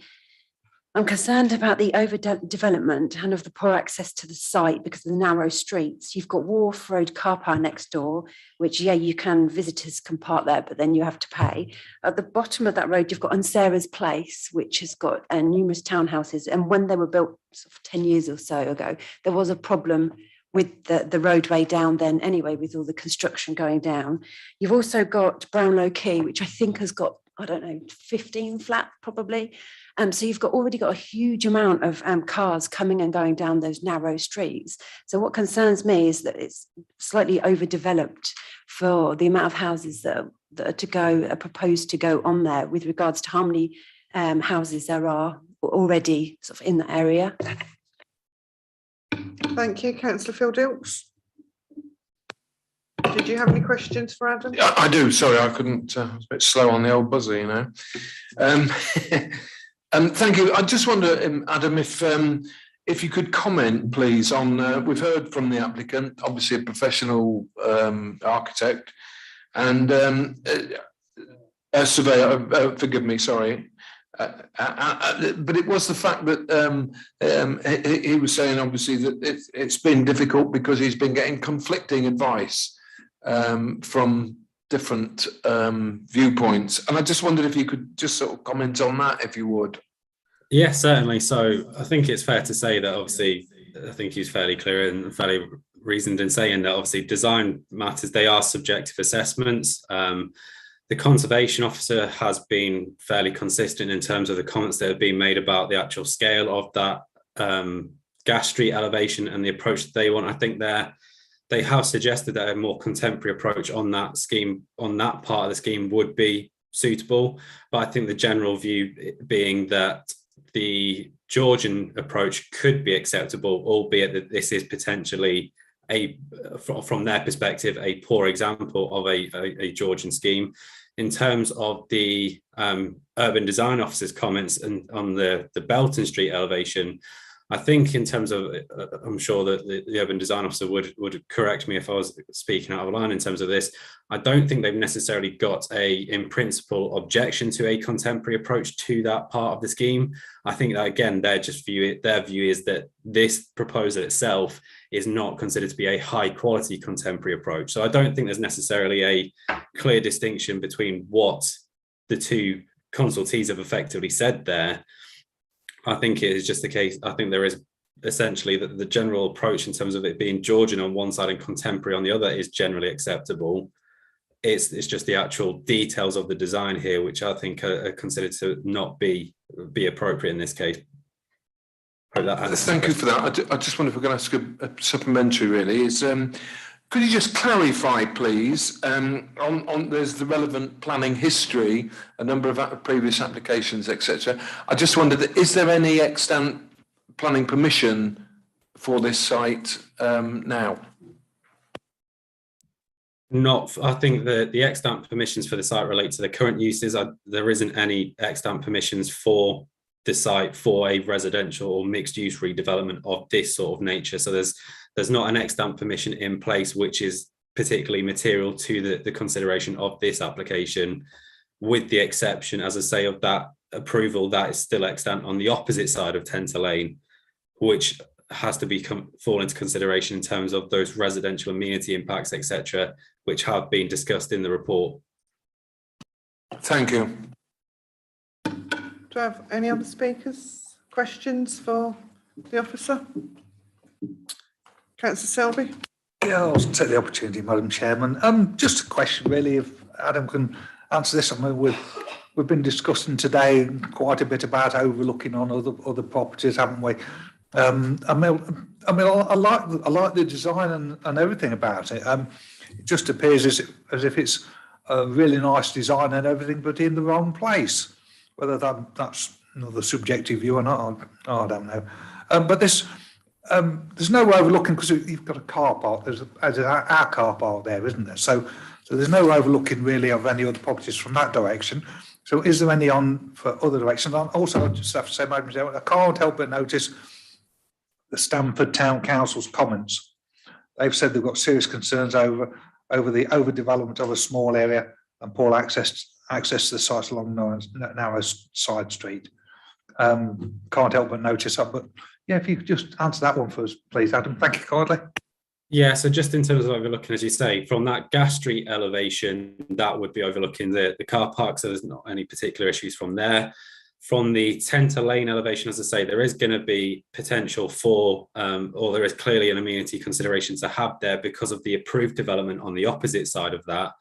concerned about the overdevelopment and of the poor access to the site because of the narrow streets. You've got Wharf Road car park next door, which, yeah, visitors can park there, but then you have to pay. At the bottom of that road, you've got Unsarah's Place, which has got numerous townhouses. And when they were built sort of 10 years or so ago, there was a problem with the roadway down then anyway, with all the construction going down. You've also got Brownlow Quay, which I think has got, I don't know, 15 flats probably. So you've already got a huge amount of cars coming and going down those narrow streets. So what concerns me is that it's slightly overdeveloped for the amount of houses that are proposed to go on there with regards to how many houses there are already sort of in the area. Thank you. Councillor Phil Dilks. Did you have any questions for Adam? I do. Sorry, I couldn't. I was a bit slow on the old buzzer, you know. Thank you. I just wonder, Adam, if you could comment, please, on we've heard from the applicant, obviously a professional architect, and a surveyor. Forgive me, sorry. But it was the fact that he was saying, obviously, that it's been difficult because he's been getting conflicting advice from different viewpoints. And I just wondered if you could just sort of comment on that, if you would. Yes, certainly. So I think it's fair to say that obviously, I think he's fairly clear and fairly reasoned in saying that obviously design matters, they are subjective assessments. The conservation officer has been fairly consistent in terms of the comments that have been made about the actual scale of that gas street elevation and the approach that they want. I think they have suggested that a more contemporary approach on that scheme, on that part of the scheme, would be suitable. But I think the general view being that the Georgian approach could be acceptable, albeit that this is potentially from their perspective, a poor example of a Georgian scheme. In terms of the urban design officer's comments and on the Belton Street elevation, I think in terms of, I'm sure that the urban design officer would correct me if I was speaking out of line in terms of this. I don't think they've necessarily got in principle, objection to a contemporary approach to that part of the scheme. I think that, again, their view is that this proposal itself is not considered to be a high quality contemporary approach. So I don't think there's necessarily a clear distinction between what the two consultees have effectively said there. I think it is just the case. I think there is essentially that the general approach in terms of it being Georgian on one side and contemporary on the other is generally acceptable. It's just the actual details of the design here, which I think are considered to not be appropriate in this case. Thank you for that. I just wonder if we can ask a supplementary, really. Could you just clarify, please, on there's the relevant planning history, a number of previous applications, etc. I just wondered, is there any extant planning permission for this site now? I think the extant permissions for the site relate to the current uses. There isn't any extant permissions for the site for a residential or mixed use redevelopment of this sort of nature. So there's not an extant permission in place, which is particularly material to the consideration of this application, with the exception, as I say, of that approval that is still extant on the opposite side of Tenter Lane, which has to fall into consideration in terms of those residential amenity impacts, etc., which have been discussed in the report. Thank you. Do I have any other speakers? Questions for the officer? Councillor Selby. Yeah, I'll take the opportunity, Madam Chairman. Just a question, really, if Adam can answer this. I mean, we've been discussing today quite a bit about overlooking on other properties, haven't we? I like the design and everything about it. It just appears as if it's a really nice design and everything, but in the wrong place. Whether that's another subjective view or not, I don't know. But there's no overlooking, because you've got a car park. There's our car park there, isn't there? So there's no overlooking really of any other properties from that direction. So is there any on for other directions? And also, I just have to say, Madam Chairman, I can't help but notice the Stamford Town Council's comments. They've said they've got serious concerns over the overdevelopment of a small area and poor access to the site along narrow side street. Can't help but notice that. But yeah, if you could just answer that one for us, please, Adam. Thank you kindly. Yeah, so just in terms of overlooking, as you say, from that gas street elevation, that would be overlooking the car park, so there's not any particular issues from there. From the Tenter Lane elevation, as I say, there is going to be potential for, or there is clearly an amenity consideration to have there because of the approved development on the opposite side of that.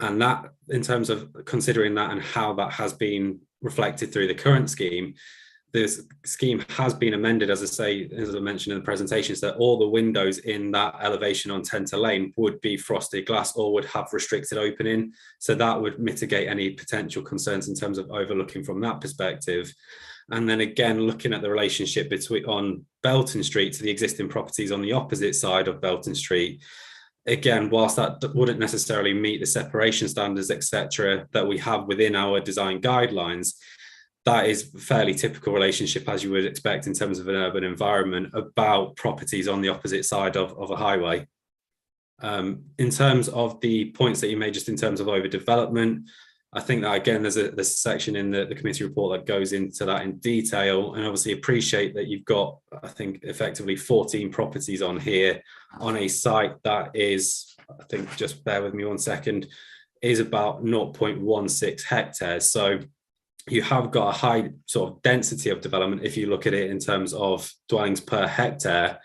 And that, in terms of considering that and how that has been reflected through the current scheme, this scheme has been amended, as I say, as I mentioned in the presentation, so that all the windows in that elevation on Tenter Lane would be frosted glass or would have restricted opening. So that would mitigate any potential concerns in terms of overlooking from that perspective. And then again, looking at the relationship on Belton Street to the existing properties on the opposite side of Belton Street, again, whilst that wouldn't necessarily meet the separation standards, etc., that we have within our design guidelines, that is a fairly typical relationship, as you would expect in terms of an urban environment, about properties on the opposite side of a highway. In terms of the points that you made just in terms of overdevelopment, I think that, again, there's a section in the committee report that goes into that in detail, and obviously appreciate that you've got, I think, effectively 14 properties on here on a site that is, I think, just bear with me 1 second, is about 0.16 hectares. So you have got a high sort of density of development if you look at it in terms of dwellings per hectare,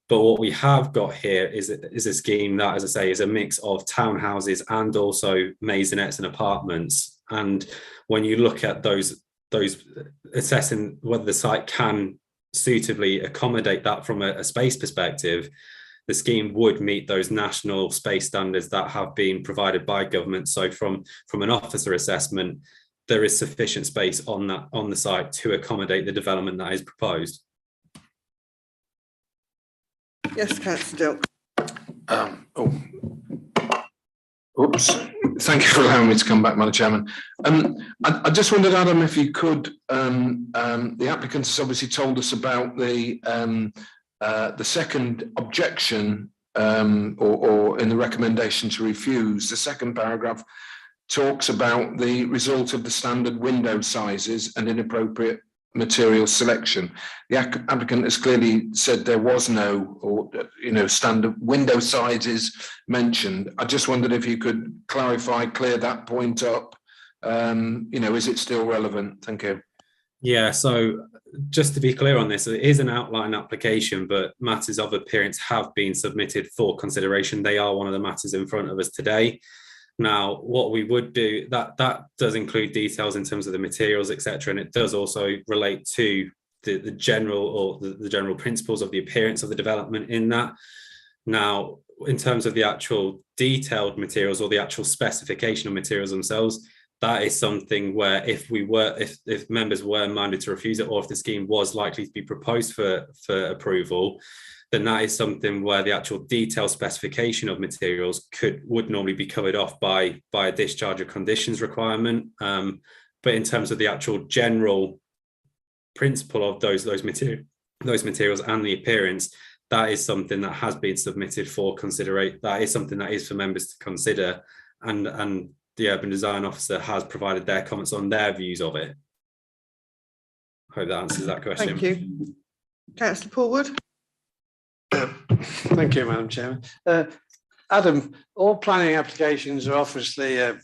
But what we have got here is a scheme that, as I say, is a mix of townhouses and also maisonettes and apartments. And when you look at those assessing whether the site can suitably accommodate that from a space perspective, the scheme would meet those national space standards that have been provided by government. So from an officer assessment, there is sufficient space on the site to accommodate the development that is proposed. Yes, Councillor Dilk. Oops. Thank you for allowing me to come back, Madam Chairman. I just wondered, Adam, if you could, the applicant has obviously told us about the second objection or in the recommendation to refuse. The second paragraph talks about the result of the standard window sizes and inappropriate material selection. The applicant has clearly said there was no, standard window sizes mentioned. I just wondered if you could clarify, clear that point up. Is it still relevant? Thank you. Yeah, so just to be clear on this, it is an outline application, but matters of appearance have been submitted for consideration. They are one of the matters in front of us today. Now, what we would do, that does include details in terms of the materials, etc., and it does also relate to the general principles of the appearance of the development in that. Now, in terms of the actual detailed materials or the actual specification of materials themselves, that is something where if members were minded to refuse it, or if the scheme was likely to be proposed for approval, then that is something where the actual detailed specification of materials would normally be covered off by a discharge of conditions requirement. But in terms of the actual general principle of those materials and the appearance, that is something that has been submitted for consideration. That is something that is for members to consider, and the urban design officer has provided their comments on their views of it. Hope that answers that question. Thank you. Councillor Paulwood. Thank you, Madam Chairman. Adam, all planning applications are obviously a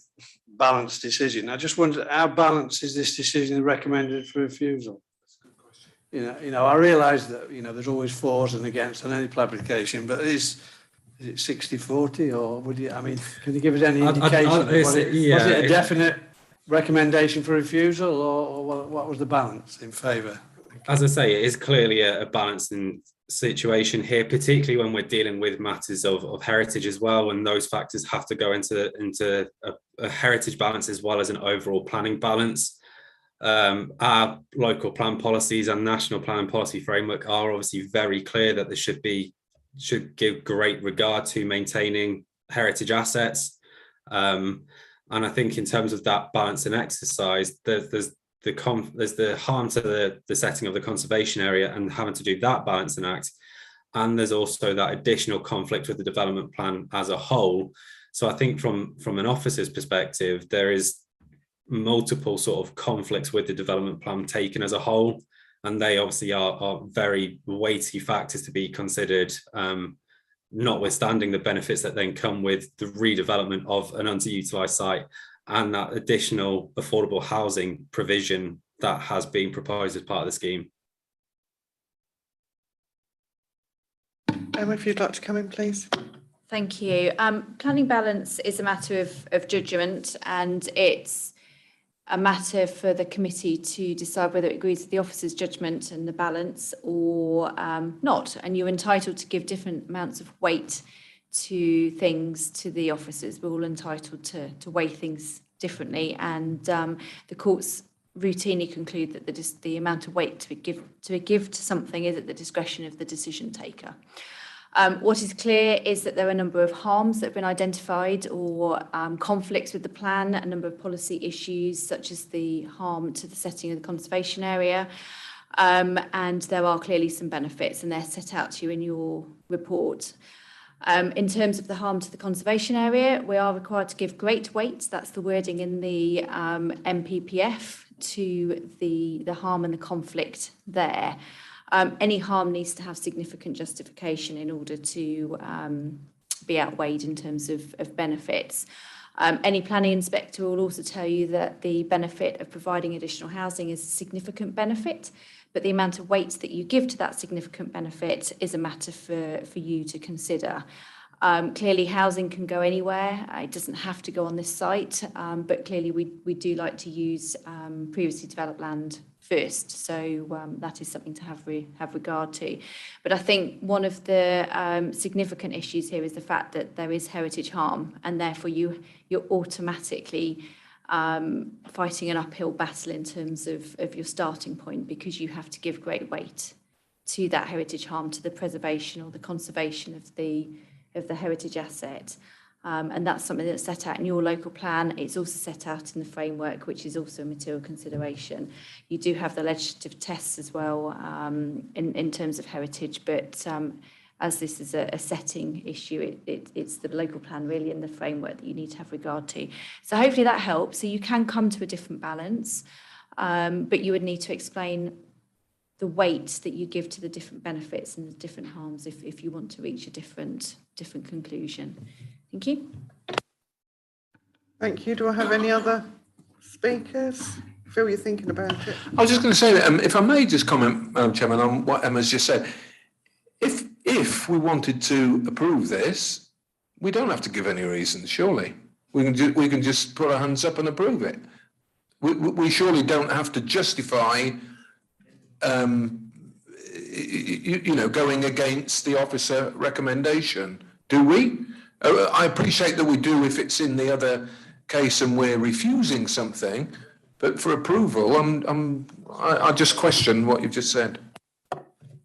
balanced decision. I just wonder, how balanced is this decision recommended for refusal? I realise that there's always fors and against on any application, but is it 60-40, or can you give us any indication? Was it a definite recommendation for refusal, or what was the balance in favour? As I say, it is clearly a balancing situation here, particularly when we're dealing with matters of heritage as well, and those factors have to go into a heritage balance as well as an overall planning balance. Our local plan policies and national planning policy framework are obviously very clear that there should give great regard to maintaining heritage assets. And I think in terms of that balancing exercise, there's the harm to the setting of the conservation area and having to do that balancing act. And there's also that additional conflict with the development plan as a whole. So I think from an officer's perspective, there is multiple sort of conflicts with the development plan taken as a whole. And they obviously are very weighty factors to be considered, notwithstanding the benefits that then come with the redevelopment of an underutilised site and that additional affordable housing provision that has been proposed as part of the scheme. Emma, if you'd like to come in, please. Thank you. Planning balance is a matter of judgment, and it's a matter for the committee to decide whether it agrees with the officer's judgment and the balance or not. And you're entitled to give different amounts of weight to things to the officers. We're all entitled to weigh things differently, and the courts routinely conclude that the amount of weight to give to something is at the discretion of the decision taker. What is clear is that there are a number of harms that have been identified or conflicts with the plan, a number of policy issues such as the harm to the setting of the conservation area, and there are clearly some benefits, and they're set out to you in your report. In terms of the harm to the conservation area, we are required to give great weight, that's the wording in the MPPF, to the harm and the conflict there. Any harm needs to have significant justification in order to be outweighed in terms of benefits. Any planning inspector will also tell you that the benefit of providing additional housing is a significant benefit, but the amount of weight that you give to that significant benefit is a matter for you to consider. Clearly, housing can go anywhere. It doesn't have to go on this site, but clearly we do like to use previously developed land first. So that is something to have regard to. But I think one of the significant issues here is the fact that there is heritage harm, and therefore you're automatically fighting an uphill battle in terms of your starting point, because you have to give great weight to that heritage harm, to the preservation or the conservation of the heritage asset. And that's something that's set out in your local plan. It's also set out in the framework, which is also a material consideration. You do have the legislative tests as well in terms of heritage, but as this is a setting issue, it's the local plan really in the framework that you need to have regard to. So hopefully that helps. So you can come to a different balance, but you would need to explain the weight that you give to the different benefits and the different harms if you want to reach a different conclusion. Thank you. Thank you. Do I have any other speakers? Phil, you're thinking about it. I was just going to say that if I may just comment, Madam Chairman, on what Emma's just said. If we wanted to approve this, we don't have to give any reasons, surely. We can just put our hands up and approve it. We surely don't have to justify going against the officer recommendation, do we? I appreciate that we do if it's in the other case and we're refusing something, but for approval, I just question what you've just said.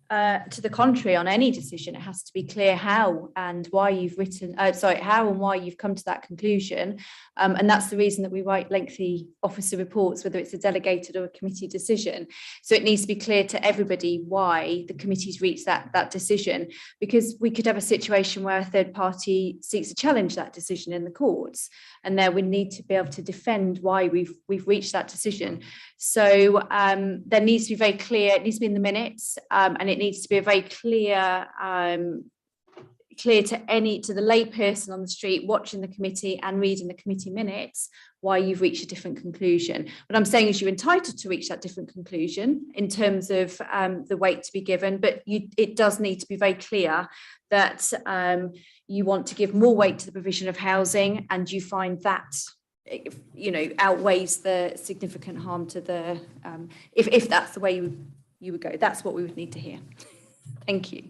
To the contrary, on any decision, it has to be clear how and why you've written, how and why you've come to that conclusion. And that's the reason that we write lengthy officer reports, whether it's a delegated or a committee decision. So it needs to be clear to everybody why the committee's reached that decision, because we could have a situation where a third party seeks to challenge that decision in the courts, and there we need to be able to defend why we've reached that decision. So there needs to be very clear, it needs to be in the minutes, and it needs to be a very clear to the lay person on the street watching the committee and reading the committee minutes why you've reached a different conclusion. What I'm saying is you're entitled to reach that different conclusion in terms of the weight to be given, but it does need to be very clear that you want to give more weight to the provision of housing, and you find that outweighs the significant harm to the if that's the way you would go. That's what we would need to hear. Thank you.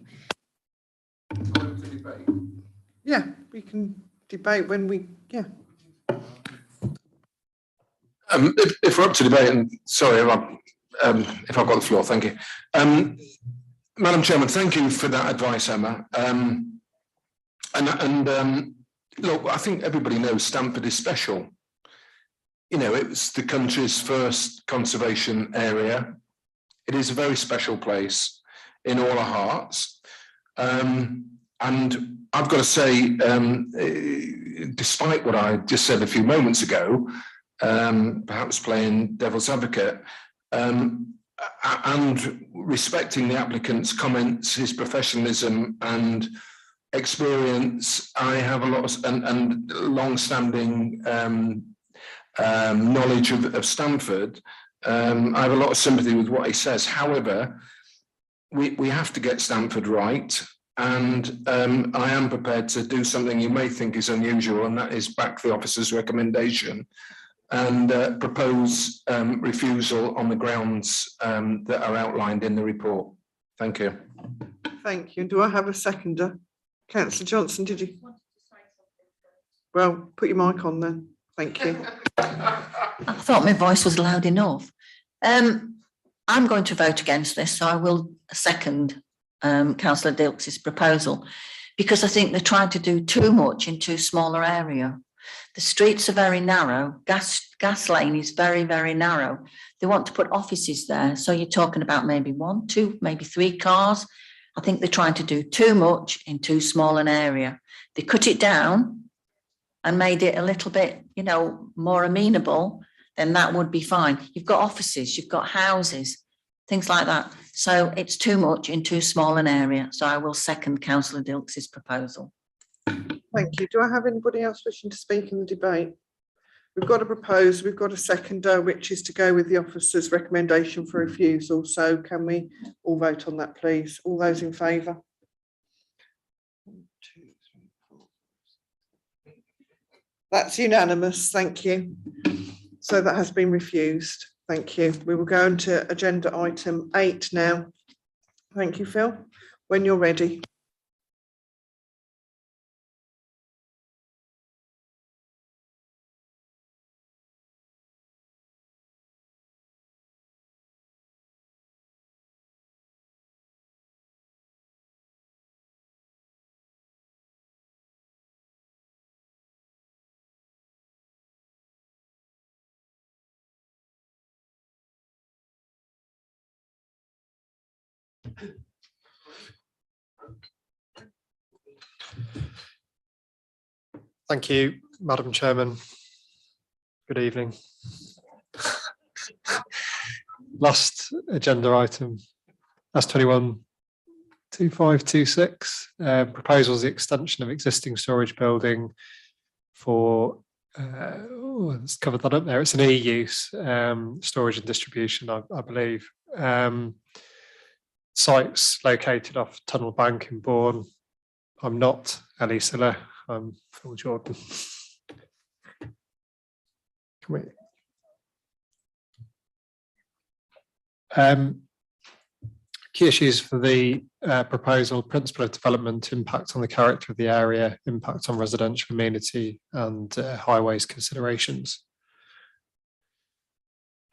Yeah, we can debate when we, yeah. If we're up to debate, and sorry if I've got the floor, thank you. Madam Chairman, thank you for that advice, Emma. Look, I think everybody knows Stamford is special. It's the country's first conservation area. It is a very special place in all our hearts. And I've got to say, despite what I just said a few moments ago, perhaps playing devil's advocate, and respecting the applicant's comments, his professionalism and experience, I have a lot of and long-standing knowledge of Stamford. I have a lot of sympathy with what he says. However, we have to get Stamford right, and I am prepared to do something you may think is unusual, and that is back the officer's recommendation and propose refusal on the grounds that are outlined in the report. Thank you. Thank you. Do I have a seconder? Councillor Johnson, did you? Well, put your mic on then. Thank you. I thought my voice was loud enough. I'm going to vote against this, so I will second Councillor Dilks's proposal, because I think they're trying to do too much in too small an area. The streets are very narrow. Gas lane is very, very narrow. They want to put offices there, so you're talking about maybe 1, 2, maybe 3 cars. I think they're trying to do too much in too small an area. They cut it down and made it a little bit, more amenable, then that would be fine. You've got offices, you've got houses, things like that. So it's too much in too small an area. So I will second Councillor Dilks's proposal. Thank you. Do I have anybody else wishing to speak in the debate? We've got a proposal, we've got a seconder, which is to go with the officer's recommendation for refusal. So can we all vote on that, please? All those in favour? That's unanimous. Thank you. So that has been refused. Thank you. We will go on to agenda item 8 now. Thank you, Phil. When you're ready. Thank you, Madam Chairman. Good evening. Last agenda item, S21 2526, proposals the extension of existing storage building for, let's cover that up there. It's an e-use storage and distribution, I believe. Sites located off Tunnel Bank in Bourne. I'm not Ellie Siller, I'm Phil Jordan. Can we? Key issues for the proposal: principle of development, impact on the character of the area, impact on residential amenity, and highways considerations.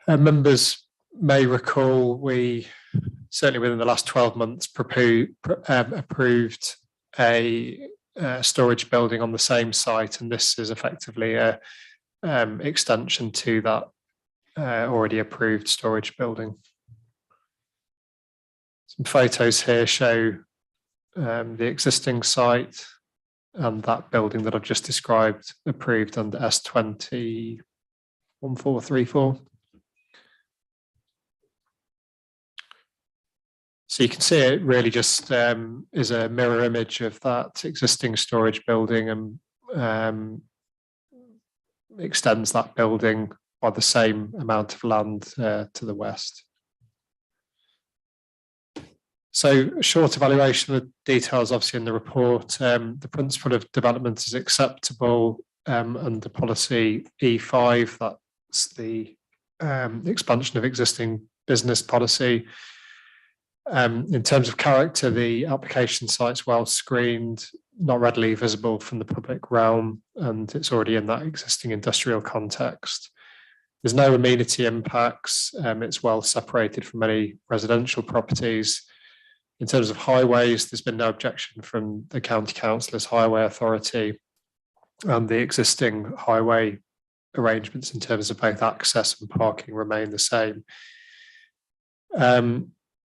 Members may recall we certainly within the last 12 months approved a storage building on the same site, and this is effectively a extension to that already approved storage building. Some photos here show the existing site and that building that I've just described approved under S20 1434. So you can see it really just is a mirror image of that existing storage building and extends that building by the same amount of land to the west. So a short evaluation of the details obviously in the report. The principle of development is acceptable under policy E5, that's the expansion of existing business policy. In terms of character, the application site's well screened, not readily visible from the public realm, and it's already in that existing industrial context. There's no amenity impacts, it's well separated from any residential properties. In terms of highways, there's been no objection from the County Council's Highway Authority, and the existing highway arrangements in terms of both access and parking remain the same.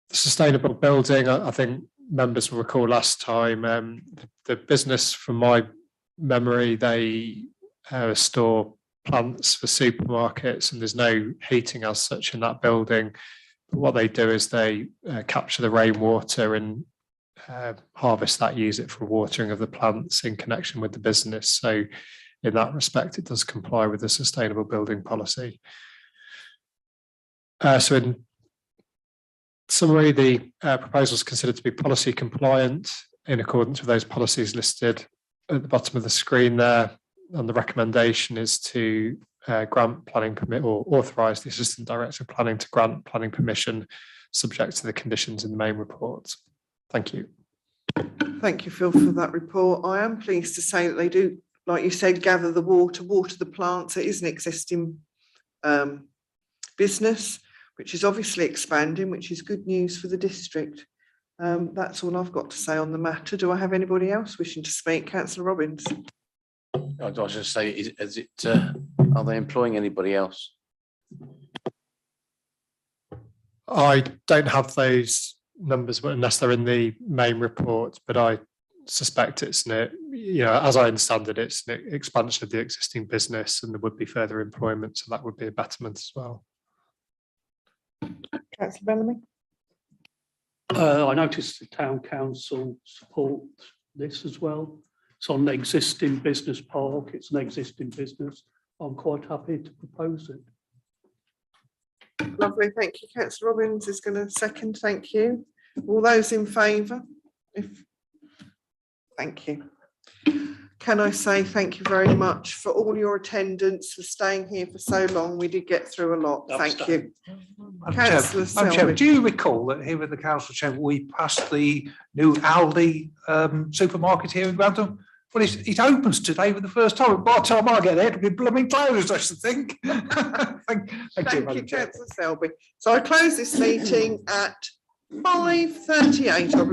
The sustainable building, I think members will recall last time, the business, from my memory, they store plants for supermarkets, and there's no heating as such in that building. But what they do is they capture the rainwater and harvest that, use it for watering of the plants in connection with the business. So in that respect, it does comply with the sustainable building policy. So in summary, the proposal is considered to be policy compliant in accordance with those policies listed at the bottom of the screen there, and the recommendation is to grant planning permit or authorise the Assistant Director of Planning to grant planning permission subject to the conditions in the main report. Thank you. Thank you, Phil, for that report. I am pleased to say that they do, like you said, gather the water the plants. It is an existing business, which is obviously expanding, which is good news for the district. That's all I've got to say on the matter. Do I have anybody else wishing to speak? Councillor Robbins. I was just say, are they employing anybody else? I don't have those numbers unless they're in the main report, but I suspect it's, as I understand it, it's an expansion of the existing business, and there would be further employment, so that would be a betterment as well. Councillor Bellamy. I noticed the town council support this as well. It's on existing business park, it's an existing business. I'm quite happy to propose it. Lovely, thank you. Councillor Robbins is going to second, thank you. All those in favour? Thank you. Can I say thank you very much for all your attendance, for staying here for so long. We did get through a lot. Thank you. Councillor Selby. Do you recall that here at the council chamber, we passed the new Aldi supermarket here in Grantham? Well, it opens today for the first time. By the time I get there, it'll be blooming closed, I should think. Thank you, Councillor Selby. So I close this meeting at 5:38, I believe.